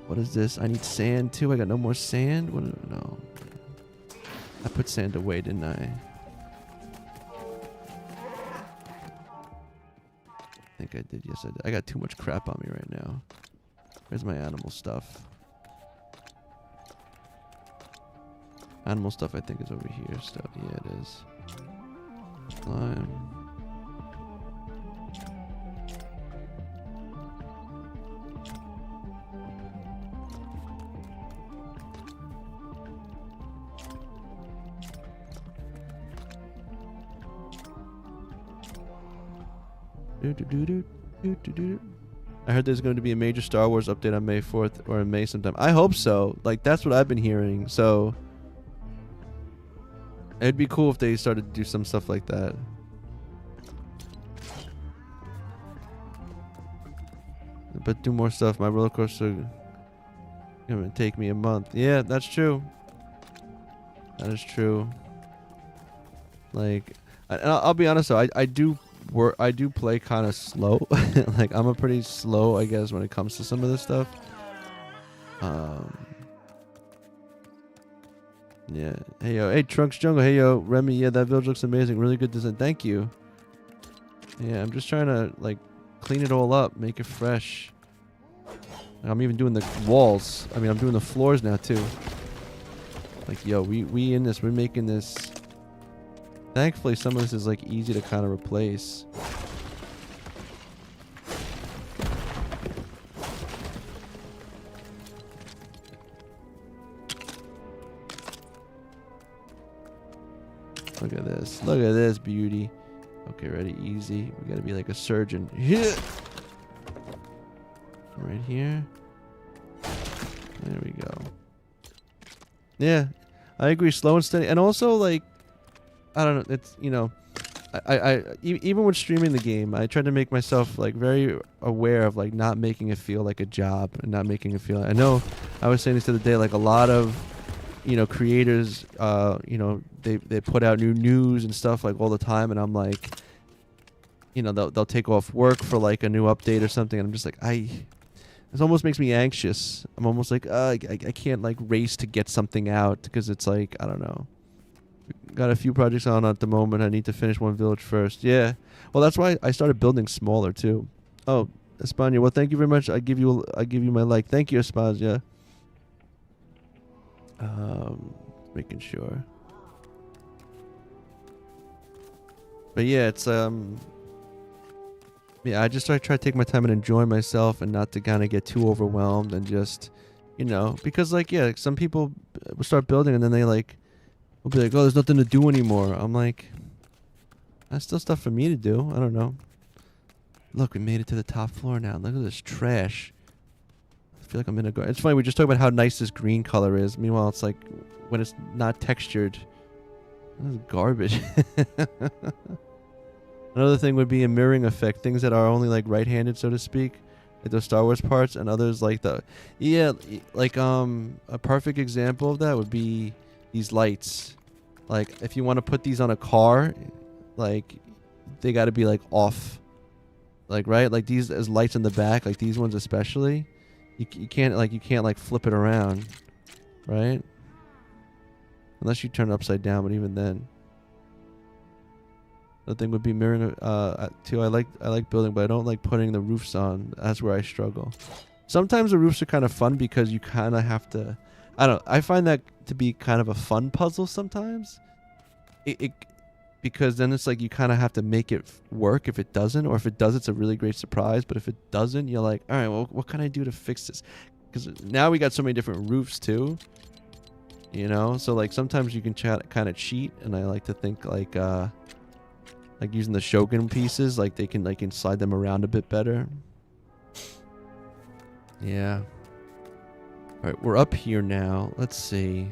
What is this? I need sand too. I got no more sand. No. I put sand away, didn't I? I think I did. Yes, I did. I got too much crap on me right now. Where's my animal stuff? Animal stuff I think is over here still. Yeah, it is. Slime. I heard there's going to be a major Star Wars update on May 4th or in May sometime. I hope so. Like, that's what I've been hearing. So it'd be cool if they started to do some stuff like that. But do more stuff. My roller coaster gonna take me a month. Yeah, that's true. That is true. Like, I'll be honest though. I do play kind of slow. Like, I'm a pretty slow, I guess, when it comes to some of this stuff. Um. Yeah. Hey yo. Hey Trunks Jungle. Hey yo. Remy. Yeah, that village looks amazing. Really good design. Thank you. Yeah, I'm just trying to like clean it all up, make it fresh. I'm even doing the walls. I mean, I'm doing the floors now too. Like, yo, we in this. We're making this. Thankfully, some of this is like easy to kind of replace. Look at this. Look at this beauty. Okay, ready? Easy. We gotta be like a surgeon. Hit. Right here. There we go. Yeah, I agree. Slow and steady, and also like, I don't know. It's, you know, even when streaming the game, I try to make myself like very aware of like not making it feel like a job and not making it feel. I know I was saying this the other day. Like a lot of, you know, creators, you know, they put out new news and stuff like all the time, and I'm like, you know, they'll take off work for like a new update or something, and I'm just like, this almost makes me anxious. I'm almost like, I can't like race to get something out because it's like, I don't know. Got a few projects on at the moment. I need to finish one village first. Yeah. Well, that's why I started building smaller too. Oh, Espana. Well, thank you very much. I give you my like. Thank you, Espana. Making sure. But yeah, it's yeah, I just try to take my time and enjoy myself and not to kind of get too overwhelmed and just, you know, because like, yeah, some people will start building and then they like will be like, oh, there's nothing to do anymore. I'm like, that's still stuff for me to do. I don't know. Look, we made it to the top floor now. Look at this trash. I feel like I'm in a garden. It's funny, we just talked about how nice this green color is. Meanwhile, it's like when it's not textured, this is garbage. Another thing would be a mirroring effect. Things that are only like right-handed, so to speak, like those Star Wars parts, and others like the, yeah, like a perfect example of that would be these lights. Like if you want to put these on a car, like they got to be like off, like right, like these as lights in the back, like these ones especially. You can't like flip it around, right? Unless you turn it upside down, but even then. The thing would be mirroring too. I like building, but I don't like putting the roofs on. That's where I struggle. Sometimes the roofs are kind of fun because you kind of have to, I find that to be kind of a fun puzzle sometimes. Because then it's like you kind of have to make it work if it doesn't, or if it does, it's a really great surprise. But if it doesn't, you're like, all right, well, what can I do to fix this? Because now we got so many different roofs too. You know, so like sometimes you can kind of cheat, and I like to think like using the Shogun pieces, like they can slide them around a bit better. Yeah. All right, we're up here now. Let's see.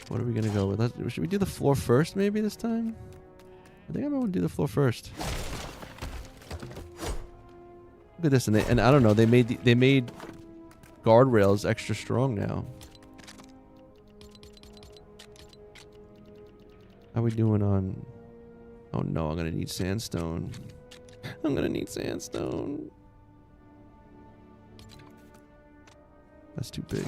What are we gonna go with? Should we do the floor first, maybe this time? I think I'm gonna do the floor first. Look at this, and I don't know. They made guardrails extra strong now. How we doing on? Oh no, I'm gonna need sandstone. I'm gonna need sandstone. That's too big.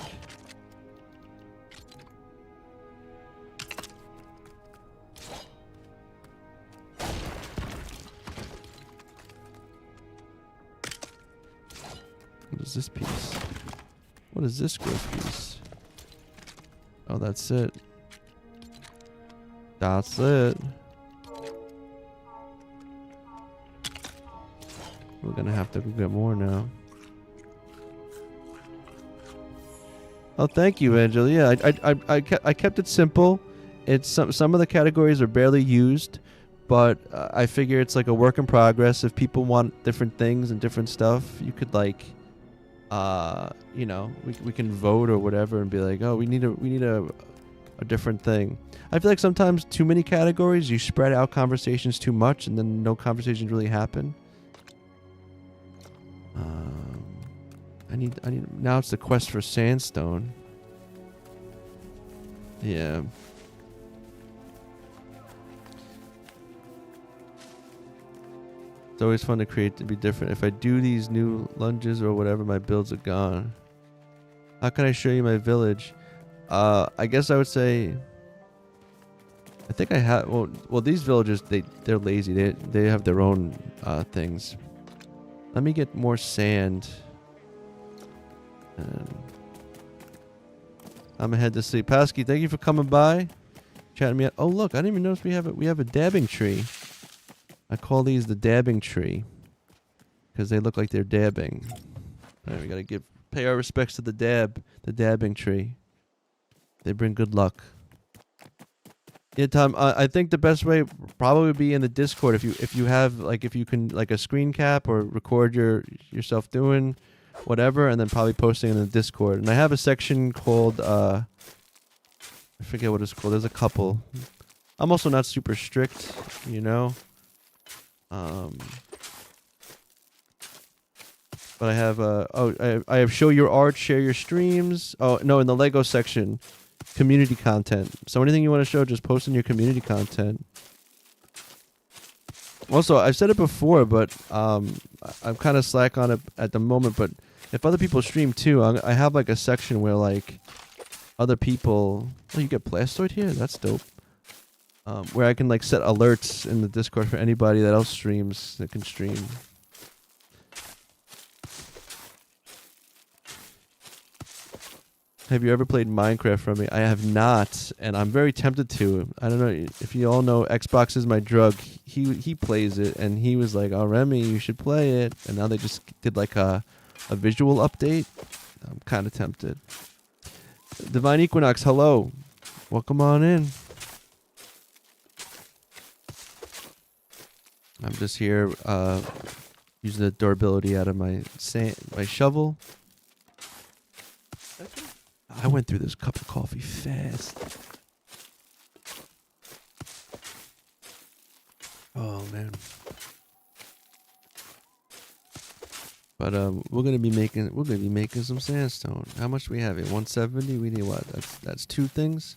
What is this piece? What is this gross piece? Oh, that's it. That's it. We're gonna have to go get more now. Oh, thank you, Angela. Yeah, I kept it simple. It's some of the categories are barely used, but I figure it's like a work in progress. If people want different things and different stuff, you could like, you know, we can vote or whatever and be like, oh, we need a different thing. I feel like sometimes too many categories, you spread out conversations too much, and then no conversations really happen. I need now it's the quest for sandstone. Yeah. It's always fun to create to be different. If I do these new lunges or whatever, my builds are gone. How can I show you my village? I guess I would say. I think I have. Well, these villagers they're lazy. They have their own things. Let me get more sand. And I'm gonna head to sleep. Pasky, thank you for coming by, chatting me up. Oh look, I didn't even notice we have a dabbing tree. I call these the dabbing tree because they look like they're dabbing. All right, we gotta pay our respects to the dabbing tree. They bring good luck. Yeah, Tom. I think the best way probably would be in the Discord if you have if you can a screen cap or record yourself doing whatever, and then probably posting in the Discord. And I have a section called I forget what it's called. There's a couple. I'm also not super strict, you know. But I have I have show your art, share your streams. Oh no, in the Lego section. Community content. So anything you want to show, just post in your community content. Also, I've said it before, but I'm kind of slack on it at the moment. But if other people stream too, I have a section where other people. Oh, you get Blastoid here? That's dope. Where I can set alerts in the Discord for anybody that else streams that can stream. Have you ever played Minecraft from me? I have not, and I'm very tempted to. I don't know if you all know Xbox is my drug. He plays it, and he was like, "Oh, Remy, you should play it." And now they just did a visual update. I'm kind of tempted. Divine Equinox, hello, welcome on in. I'm just here using the durability out of my shovel. I went through this cup of coffee fast. Oh man. But we're gonna be making some sandstone. How much do we have here? 170. We need what? That's two things.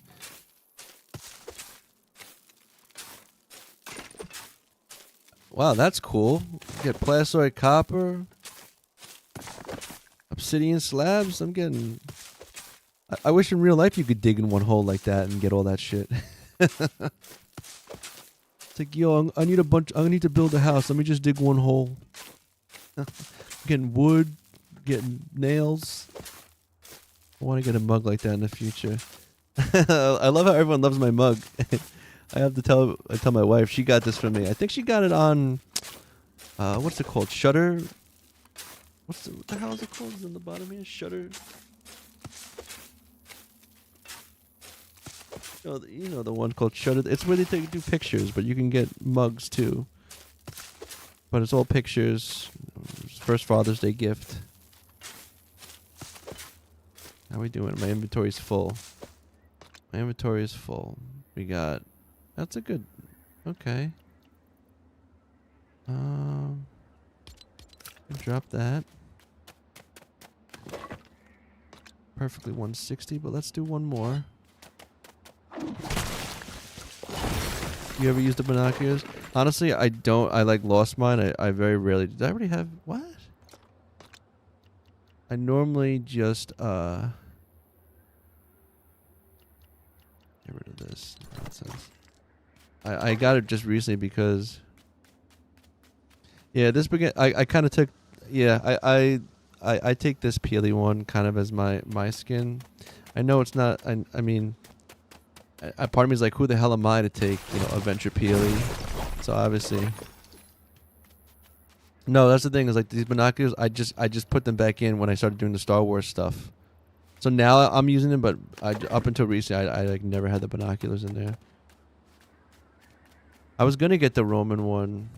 Wow, that's cool. Get plastoid copper, obsidian slabs. I'm getting. I wish in real life you could dig in one hole like that and get all that shit. It's like, yo, I need to build a house. Let me just dig one hole. Getting wood, getting nails. I want to get a mug like that in the future. I love how everyone loves my mug. I tell my wife she got this from me. I think she got it on, what's it called? Shutter. What the hell is it called? It's in the bottom here. Shutter. You know the one called Shutter. It's where they do pictures, but you can get mugs too. But it's all pictures. First Father's Day gift. How we doing? My inventory's full. My inventory is full. We got. That's a good. Okay. Drop that. Perfectly 160, but let's do one more. You ever used the binoculars? Honestly, I don't. I lost mine. I very rarely. Did I already have what? I normally just get rid of this nonsense. I got it just recently because this began. I kind of took I take this peely one kind of as my skin. I know it's not. I mean. Part of me is like, who the hell am I to take, a venture peely? So obviously, no. That's the thing is these binoculars. I just put them back in when I started doing the Star Wars stuff. So now I'm using them, but up until recently, I never had the binoculars in there. I was gonna get the Roman one,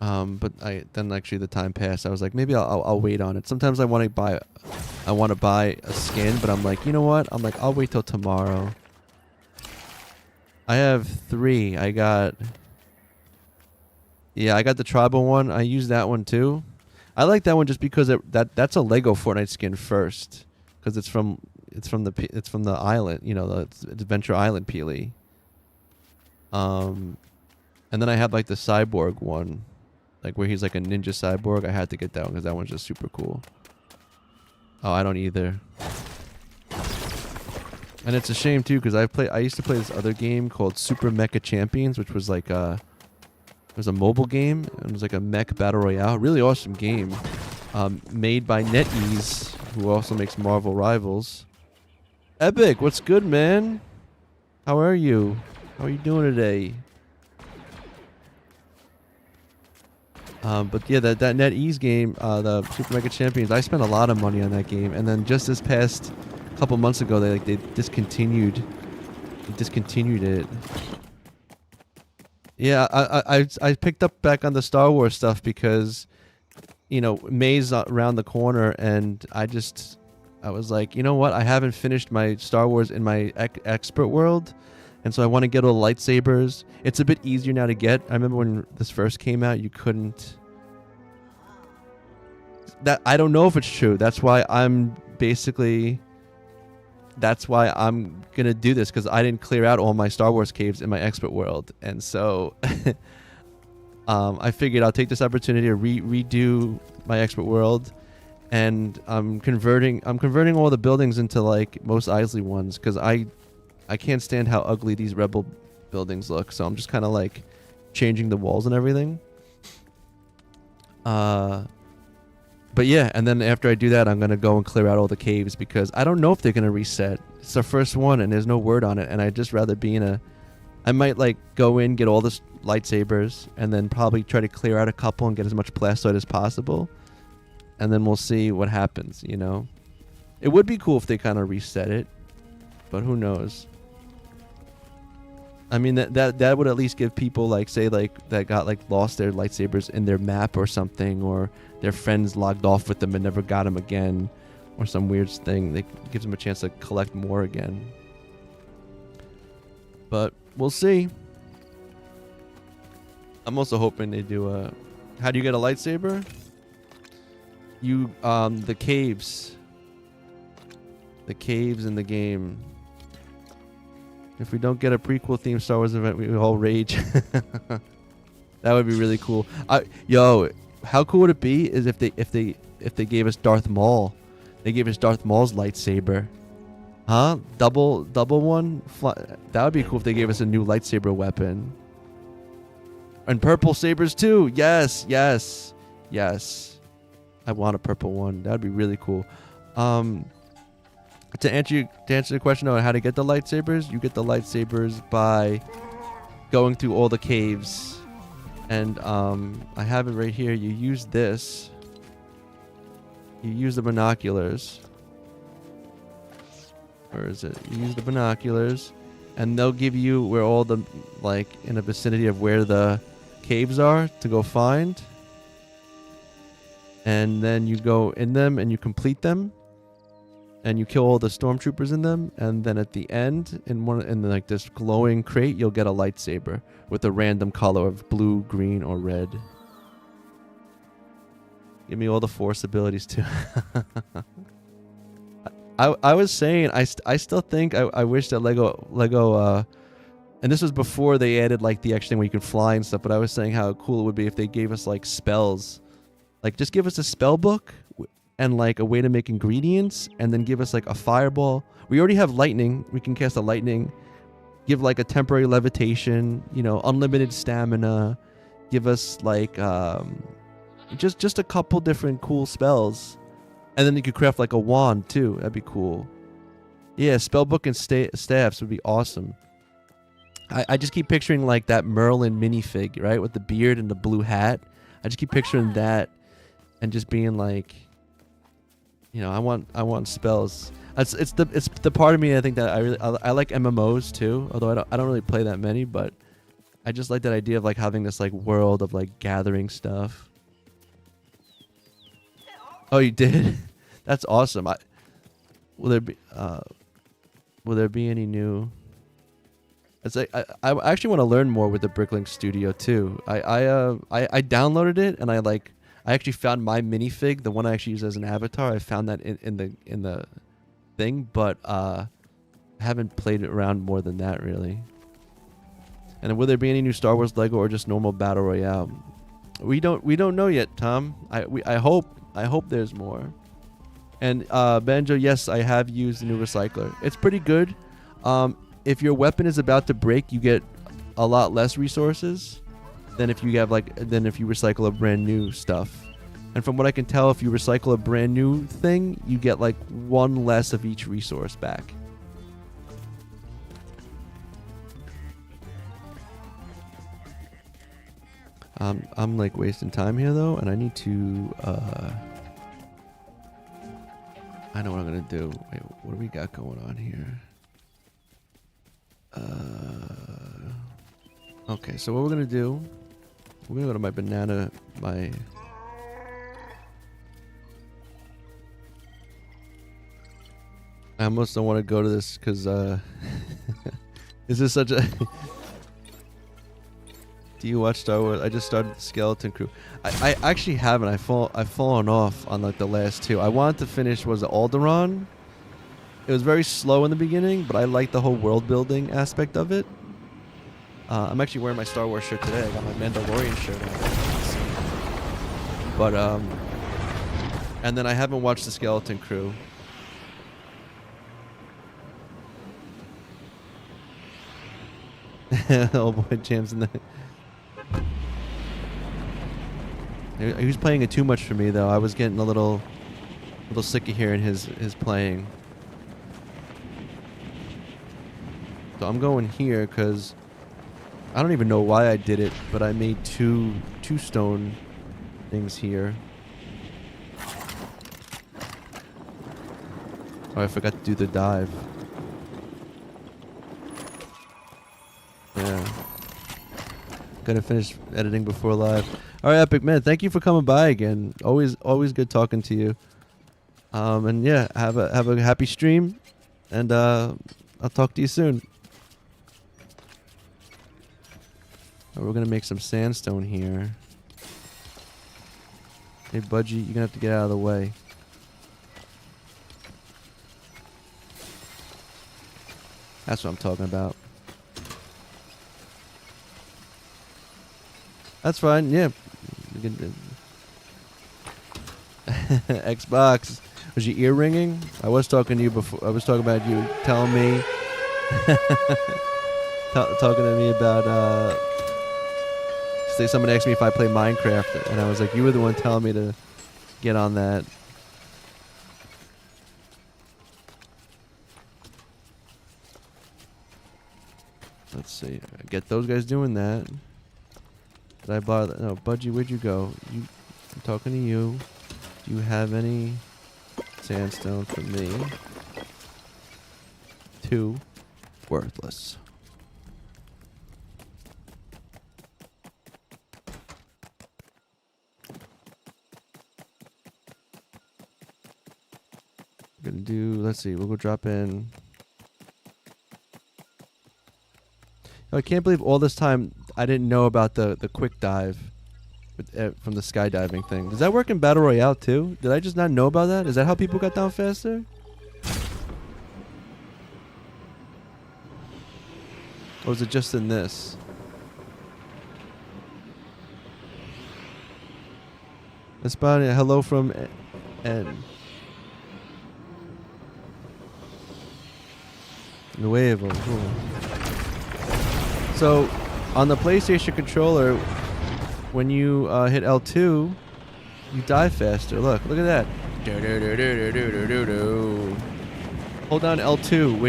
but then actually the time passed. I was like, maybe I'll wait on it. Sometimes I want to buy a skin, but I'm like, you know what? I'm like, I'll wait till tomorrow. I have 3. I got the tribal one. I use that one too. I like that one just because that's a Lego Fortnite skin first, because it's from the island, the Adventure Island peely. And then I have the cyborg one, where he's a ninja cyborg. I had to get that one because that one's just super cool. Oh, I don't either. And it's a shame too, because I used to play this other game called Super Mecha Champions, which was like it was a mobile game. It was like a mech battle royale. Really awesome game. Made by NetEase, who also makes Marvel Rivals. Epic, what's good, man? How are you? How are you doing today? But yeah, that NetEase game, the Super Mega Champions, I spent a lot of money on that game, and then just this past couple months ago, they discontinued it. Yeah, I picked up back on the Star Wars stuff because, you know, May's around the corner, and I was like, you know what? I haven't finished my Star Wars in my expert world, and so I want to get all the lightsabers. It's a bit easier now to get. I remember when this first came out, you couldn't. That I don't know if it's true. That's why I'm gonna do this, because I didn't clear out all my Star Wars caves in my expert world, and so I figured I'll take this opportunity to redo my expert world, and I'm converting all the buildings into like Mos Eisley ones, because I can't stand how ugly these Rebel buildings look. So I'm just kind of like changing the walls and everything. But yeah, and then after I do that, I'm going to go and clear out all the caves, because I don't know if they're going to reset. It's the first one and there's no word on it. And I'd just rather be I might like go in, get all the lightsabers, and then probably try to clear out a couple and get as much blastoid as possible. And then we'll see what happens, you know. It would be cool if they kind of reset it, but who knows? I mean, that would at least give people, like, say, like, that got, like, lost their lightsabers in their map or something, or their friends logged off with them and never got them again, or some weird thing. It gives them a chance to collect more again. But we'll see. I'm also hoping they do how do you get a lightsaber? You, the caves. The caves in the game. If we don't get a prequel themed Star Wars event, we all rage. That would be really cool. Yo, how cool would it be is if they gave us Darth Maul? They gave us Darth Maul's lightsaber. Huh? Double one? That would be cool if they gave us a new lightsaber weapon. And purple sabers too. Yes. I want a purple one. That would be really cool. To answer the question on how to get the lightsabers, you get the lightsabers by going through all the caves. And I have it right here. You use this. You use the binoculars. Where is it? You use the binoculars, and they'll give you where all the, like, in the vicinity of where the caves are to go find. And then you go in them and you complete them. And you kill all the stormtroopers in them, and then at the end, in like this glowing crate, you'll get a lightsaber with a random color of blue, green, or red. Give me all the Force abilities too. I was saying I still think I wish that Lego and this was before they added like the extra thing where you can fly and stuff. But I was saying how cool it would be if they gave us like spells, like just give us a spell book. And like a way to make ingredients, and then give us like a fireball. We already have lightning. We can cast a lightning. Give like a temporary levitation, you know, unlimited stamina. Give us like just a couple different cool spells. And then you could craft like a wand too. That'd be cool. Yeah, spellbook and staffs would be awesome. I just keep picturing like that Merlin minifig, right? With the beard and the blue hat. I just keep picturing that and just being like, you know, I want spells. It's the part of me I think that I like MMOs too. Although I don't really play that many, but I just like that idea of like having this like world of like gathering stuff. Oh, you did? That's awesome. Will there be any new? It's like I actually want to learn more with the Bricklink Studio too. I downloaded it, and I actually found my minifig, the one I actually use as an avatar. I found that in the thing, but I haven't played it around more than that really. And will there be any new Star Wars Lego or just normal battle royale? We don't know yet, Tom. I hope there's more. And Banjo, yes, I have used the new recycler. It's pretty good. If your weapon is about to break, you get a lot less resources than if you recycle a brand new stuff. And from what I can tell, if you recycle a brand new thing, you get like one less of each resource back. I'm like wasting time here though, and I need to I know what I'm gonna do. Wait, what do we got going on here? Okay, so what we're gonna do, we're gonna go to my banana, I almost don't want to go to this because this is such a Do you watch Star Wars? I just started the Skeleton Crew. I actually haven't. I've fallen off on like the last two. I wanted to finish, was it Alderaan? It was very slow in the beginning, but I like the whole world building aspect of it. I'm actually wearing my Star Wars shirt today. I got my Mandalorian shirt on. But and then I haven't watched the Skeleton Crew. Oh boy, Jam's in the. He was playing it too much for me though. I was getting a little sick of hearing his playing. So I'm going here because I don't even know why I did it, but I made two stone things here. Oh, I forgot to do the dive. Yeah. Gotta finish editing before live. All right, Epic Man, thank you for coming by again. Always good talking to you. And yeah, have a happy stream, and I'll talk to you soon. We're gonna make some sandstone here. Hey, Budgie, you're gonna have to get out of the way. That's what I'm talking about. That's fine, yeah. Xbox. Was your ear ringing? I was talking to you before. I was talking about you telling me. Talking to me about. Someone asked me if I play Minecraft, and I was like, you were the one telling me to get on that. Let's see. Get those guys doing that. Did I bother? No, Budgie, where'd you go? I'm talking to you. Do you have any sandstone for me? 2. Worthless. We're gonna do, let's see, we'll go drop in. I can't believe all this time I didn't know about the quick dive from the skydiving thing. Does that work in Battle Royale too? Did I just not know about that? Is that how people got down faster? Or is it just in this? Espana, hello from N. Nuevo. Cool. So, on the PlayStation controller, when you hit L2, you die faster. Look at that. Hold down L2,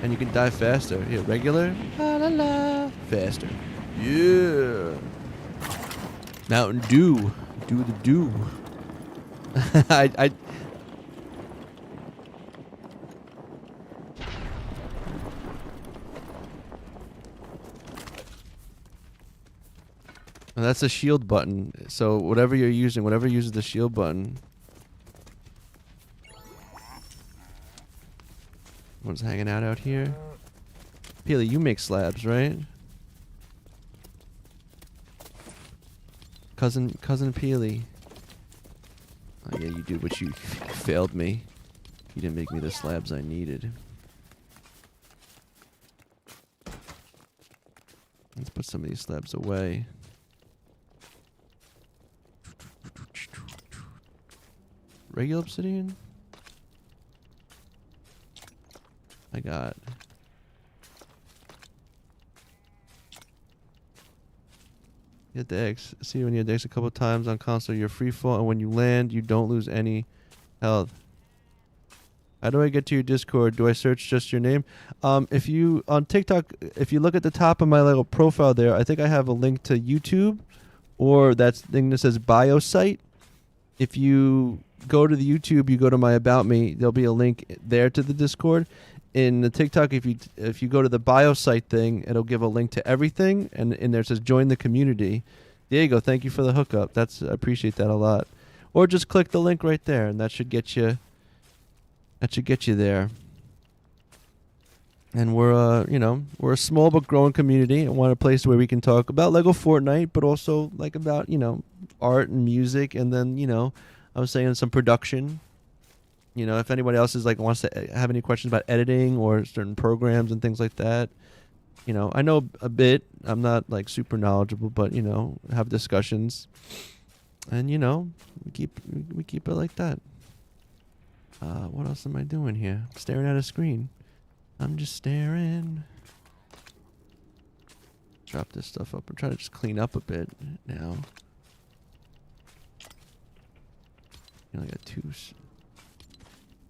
and you can die faster. Here, regular. La la la. Faster. Yeah. Mountain Dew. Do the do. I And that's a shield button. So whatever you're using, whatever uses the shield button. One's hanging out here. Peely, you make slabs, right? Cousin Peely. Oh yeah, you do, but you failed me. You didn't make me the slabs I needed. Let's put some of these slabs away. regular obsidian? I got. You get the eggs. See, when you get the eggs a couple times on console, you're free fall, and when you land, you don't lose any health. How do I get to your Discord? Do I search just your name? If you on TikTok, if you look at the top of my little profile there, I think I have a link to YouTube, or that thing that says bio site. If you go to the YouTube, you go to my about me. There'll be a link there to the Discord. In the TikTok, if you go to the bio site thing, it'll give a link to everything, and in there it says join the community. There you go. Thank you for the hookup. I appreciate that a lot. Or just click the link right there, and that should get you. That should get you there. And we're a small but growing community. I want a place where we can talk about Lego Fortnite, but also like about art and music, and then I was saying some production. If anybody else is wants to have any questions about editing or certain programs and things like that, I know a bit. I'm not super knowledgeable, but have discussions, and we keep it like that. What else am I doing here? Staring at a screen. I'm just staring. Drop this stuff up and try to just clean up a bit now. I got two.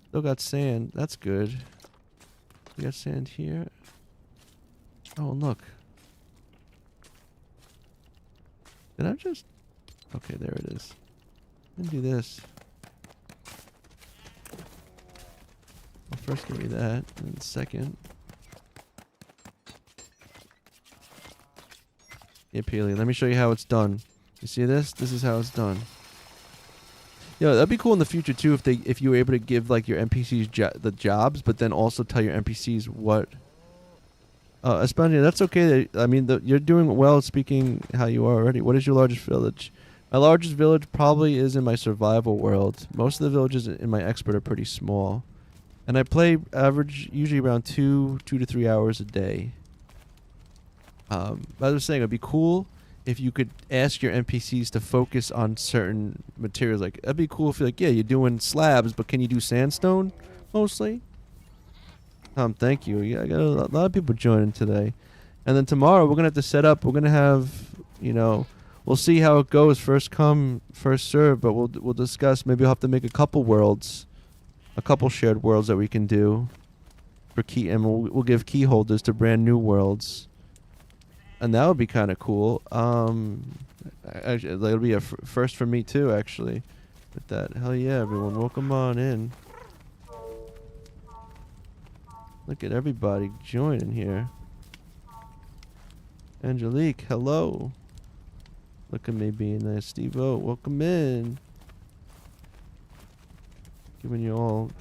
Still got sand. That's good. We got sand here. Oh, look. Did I just... Okay, there it is. Let me do this. Well, first give me that, and then second. Yeah, Peely, let me show you how it's done. You see this? This is how it's done. Yeah, that'd be cool in the future too if you were able to give your NPCs the jobs, but then also tell your NPCs what. Espana, that's okay. You're doing well speaking how you are already. What is your largest village? My largest village probably is in my survival world. Most of the villages in my expert are pretty small, and I play usually around 2 to 3 hours a day. I was saying it'd be cool if you could ask your NPCs to focus on certain materials. That'd be cool if you're doing slabs, but can you do sandstone mostly? Thank you. Yeah, I got a lot of people joining today. And then tomorrow we're gonna have to set up. We're gonna have, we'll see how it goes. First come, first serve. But we'll discuss. Maybe we'll have to make a couple worlds, a couple shared worlds that we can do for key, and we'll give key holders to brand new worlds. And that would be kind of cool. Actually, that'll be a first for me too, actually. With that, hell yeah, everyone, welcome on in. Look at everybody joining here. Angelique, hello. Look at me being nice. Steve-O, welcome in. Giving you all...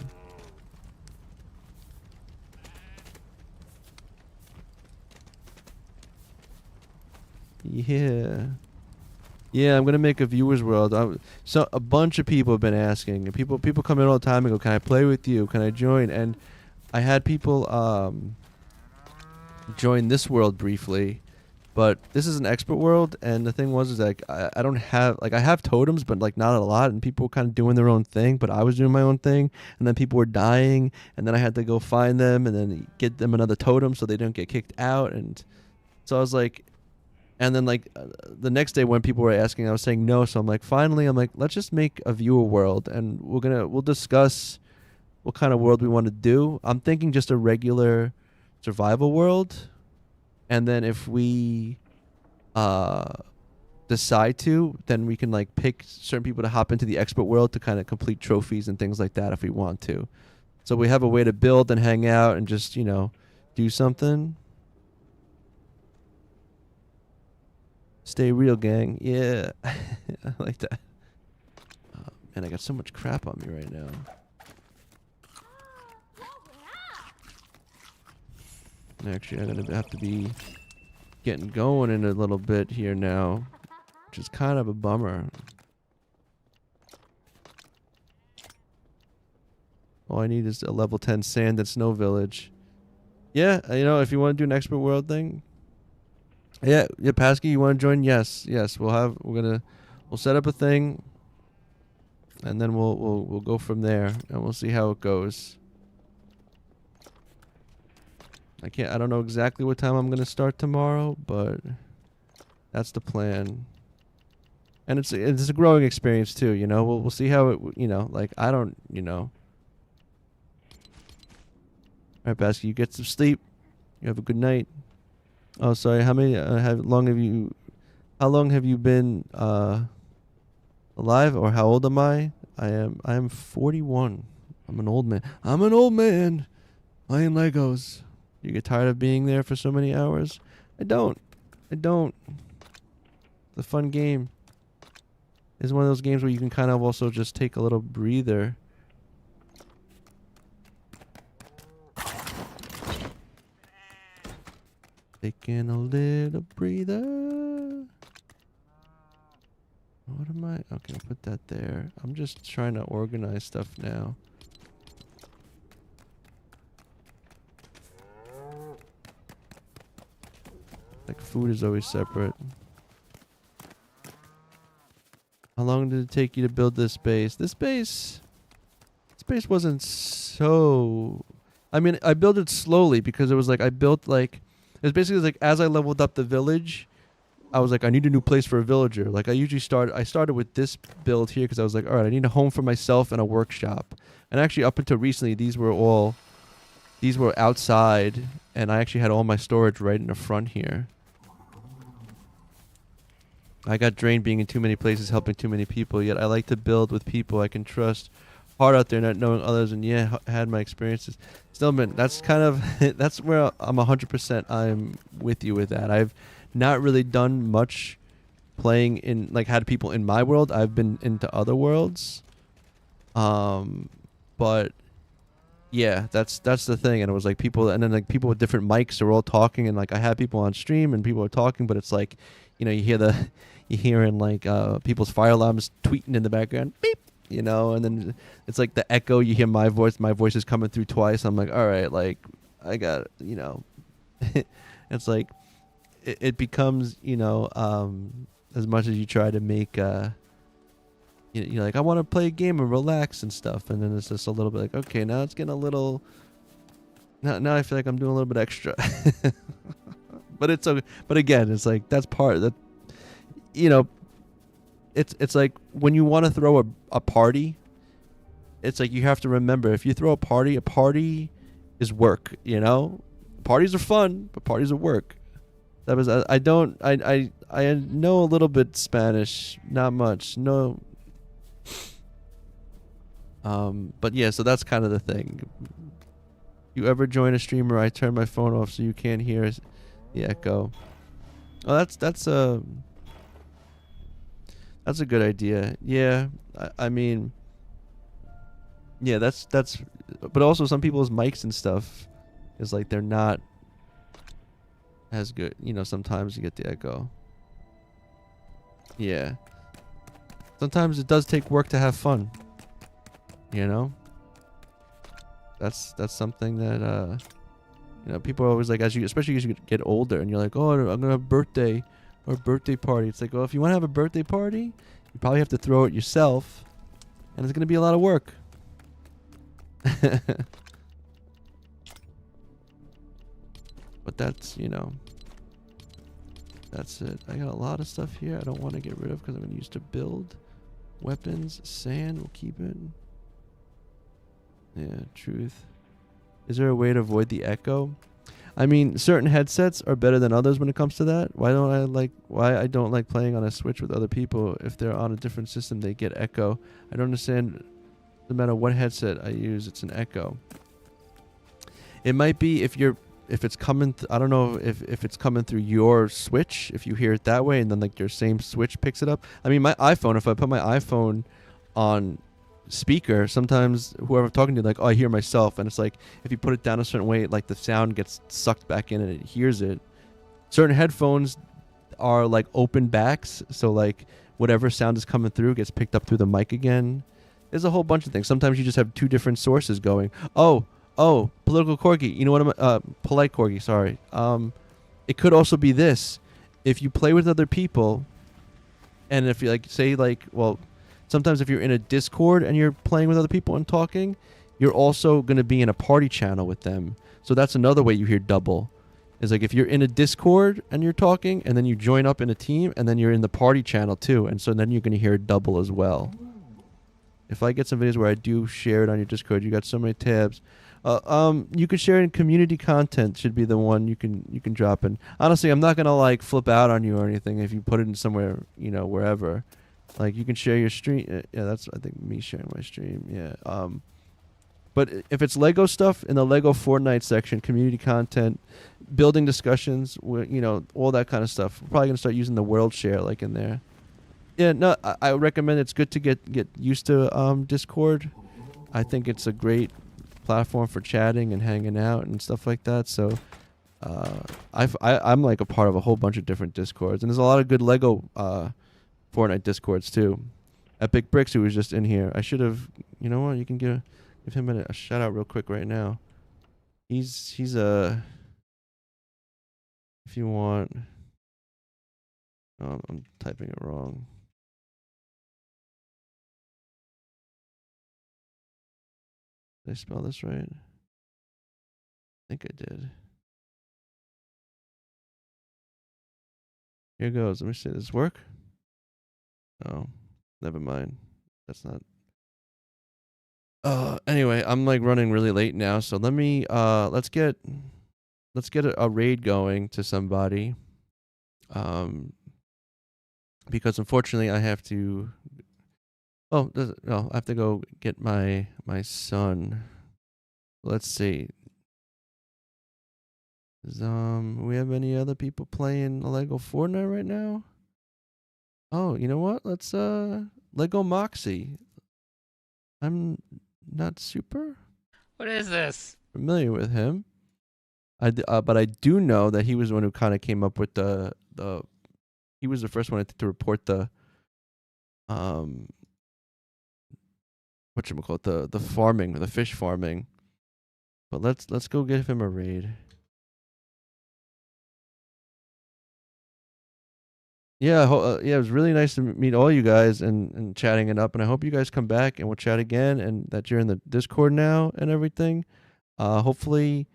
Yeah, I'm gonna make a viewers world. So a bunch of people have been asking, and people come in all the time and go, "Can I play with you? Can I join?" And I had people join this world briefly, but this is an expert world, and the thing was I don't have I have totems, but not a lot, and people were kind of doing their own thing, but I was doing my own thing, and then people were dying, and then I had to go find them and then get them another totem so they don't get kicked out, and so I was like. And then the next day when people were asking, I was saying no. So finally, let's just make a viewer world, and we'll discuss what kind of world we want to do. I'm thinking just a regular survival world, and then if we decide to, then we can pick certain people to hop into the expert world to kind of complete trophies and things like that if we want to. So we have a way to build and hang out and just do something. Stay real, gang. Yeah. I like that. Man, I got so much crap on me right now. Actually, I'm going to have to be getting going in a little bit here now, which is kind of a bummer. All I need is a level 10 sand and snow village. Yeah, if you want to do an expert world thing. Yeah, Pasky, you want to join? Yes. We'll set up a thing. and then we'll go from there, and we'll see how it goes. I don't know exactly what time I'm gonna start tomorrow, but that's the plan. And it's a growing experience too, you know. We'll see how it, you know, like I don't, you know. All right, Basky, you get some sleep. You have a good night. Oh, sorry. How long have you been alive, or how old am I? I am 41. I'm an old man. I'm an old man playing Legos. You get tired of being there for so many hours? I don't. It's a fun game. It's one of those games where you can kind of also just take a little breather. Taking a little breather. What am I? Okay, I'll put that there. I'm just trying to organize stuff now. Like food is always separate. How long did it take you to build this base? This base wasn't so... I mean, I built it slowly because it was like, it was basically like as I leveled up the village, I was like, I need a new place for a villager. Like I started with this build here because I was like, all right, I need a home for myself and a workshop. And actually up until recently, these were outside, and I actually had all my storage right in the front here. I got drained being in too many places, helping too many people, yet I like to build with people I can trust. Hard out there not knowing others, and yeah, had my experiences. Stillman, that's kind of, that's where I'm 100% I'm with you with that. I've not really done much playing in, like, had people in my world. I've been into other worlds. But yeah, that's the thing. And it was like people, and then like people with different mics are all talking, and like I had people on stream and people are talking, but it's like, you know, you hearing like people's fire alarms tweeting in the background, beep, you know, and then it's like the echo. You hear my voice is coming through twice. I'm like, all right, like I got, you know, it's like it becomes, you know, as much as you try to make you're like, I want to play a game and relax and stuff, and then it's just a little bit like, okay, now it's getting a little, now I feel like I'm doing a little bit extra. But it's okay. But again, it's like that's part of that, you know, it's like when you want to throw a party, it's like you have to remember, if you throw a party is work, you know. Parties are fun, but parties are work. That was I know a little bit Spanish, not much. No. But yeah, so that's kind of the thing. You ever join a streamer, I turn my phone off so you can't hear the echo. Oh, that's a good idea. Yeah, I mean, yeah, that's but also some people's mics and stuff is like they're not as good, you know. Sometimes you get the echo. Yeah, sometimes it does take work to have fun, you know. That's something that you know, people are always like, especially as you get older, and you're like, oh, I'm gonna have a birthday or a birthday party. It's like, well, if you want to have a birthday party, you probably have to throw it yourself, and it's gonna be a lot of work. But that's, you know, that's it. I got a lot of stuff here I don't want to get rid of because I'm gonna use to build weapons. Sand, we'll keep it. Yeah, truth. Is there a way to avoid the echo? I mean, certain headsets are better than others when it comes to that. Why I don't like playing on a Switch with other people. If they're on a different system, they get echo. I don't understand. No matter what headset I use, it's an echo. It might be if it's coming. I don't know if it's coming through your Switch. If you hear it that way, and then like your same Switch picks it up. I mean, my iPhone. If I put my iPhone on speaker, sometimes whoever I'm talking to, like, oh, I hear myself, and it's like if you put it down a certain way, like the sound gets sucked back in and it hears it. Certain headphones are like open backs, so like whatever sound is coming through gets picked up through the mic again. There's a whole bunch of things. Sometimes you just have two different sources going. Oh, political corgi. You know what I'm polite corgi, sorry. It could also be this. If you play with other people, and if you like say like, well, sometimes if you're in a Discord and you're playing with other people and talking, you're also going to be in a party channel with them. So that's another way you hear double. Is like if you're in a Discord and you're talking, and then you join up in a team, and then you're in the party channel too, and so then you're going to hear double as well. If I get some videos where I do share it on your Discord, you got so many tabs. You could share in community content should be the one you can drop in. Honestly, I'm not gonna like flip out on you or anything if you put it in somewhere, you know, wherever. Like you can share your stream. Yeah, that's I think me sharing my stream. Yeah. But if it's Lego stuff in the Lego Fortnite section, community content, building discussions, you know, all that kind of stuff. We're probably gonna start using the world share like in there. Yeah, no, I recommend it's good to get used to Discord. I think it's a great platform for chatting and hanging out and stuff like that. So I'm like a part of a whole bunch of different Discords, and there's a lot of good Lego Fortnite Discords too. Epic Bricks, who was just in here, I should have. You know what? You can give him a shout out real quick right now. He's if you want. Oh, I'm typing it wrong. Did I spell this right? I think I did. Here goes. Let me see. Does this work? Oh, never mind. That's not. Anyway, I'm like running really late now, so let me let's get a raid going to somebody. Because unfortunately I have to. Oh, no, I have to go get my son. Let's see. We have any other people playing Lego Fortnite right now? Oh, you know what? Let's Lego Moxie. I'm not super What is this? familiar with him. But I do know that he was the one who kind of came up with the. He was the first one to report the whatchamacallit, the farming, the fish farming. But let's go give him a raid. Yeah, yeah, it was really nice to meet all you guys and chatting it up, and I hope you guys come back and we'll chat again, and that you're in the Discord now and everything. Hopefully,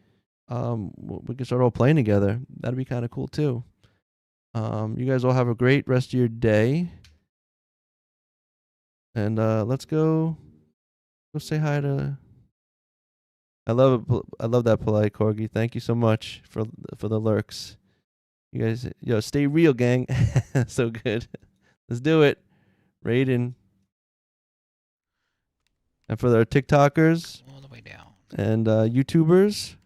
we can start all playing together. That'd be kind of cool too. You guys all have a great rest of your day, and let's go say hi to. I love that polite corgi. Thank you so much for the lurks. You guys, stay real, gang. So good. Let's do it. Raiden. And for our TikTokers All the way down. and YouTubers,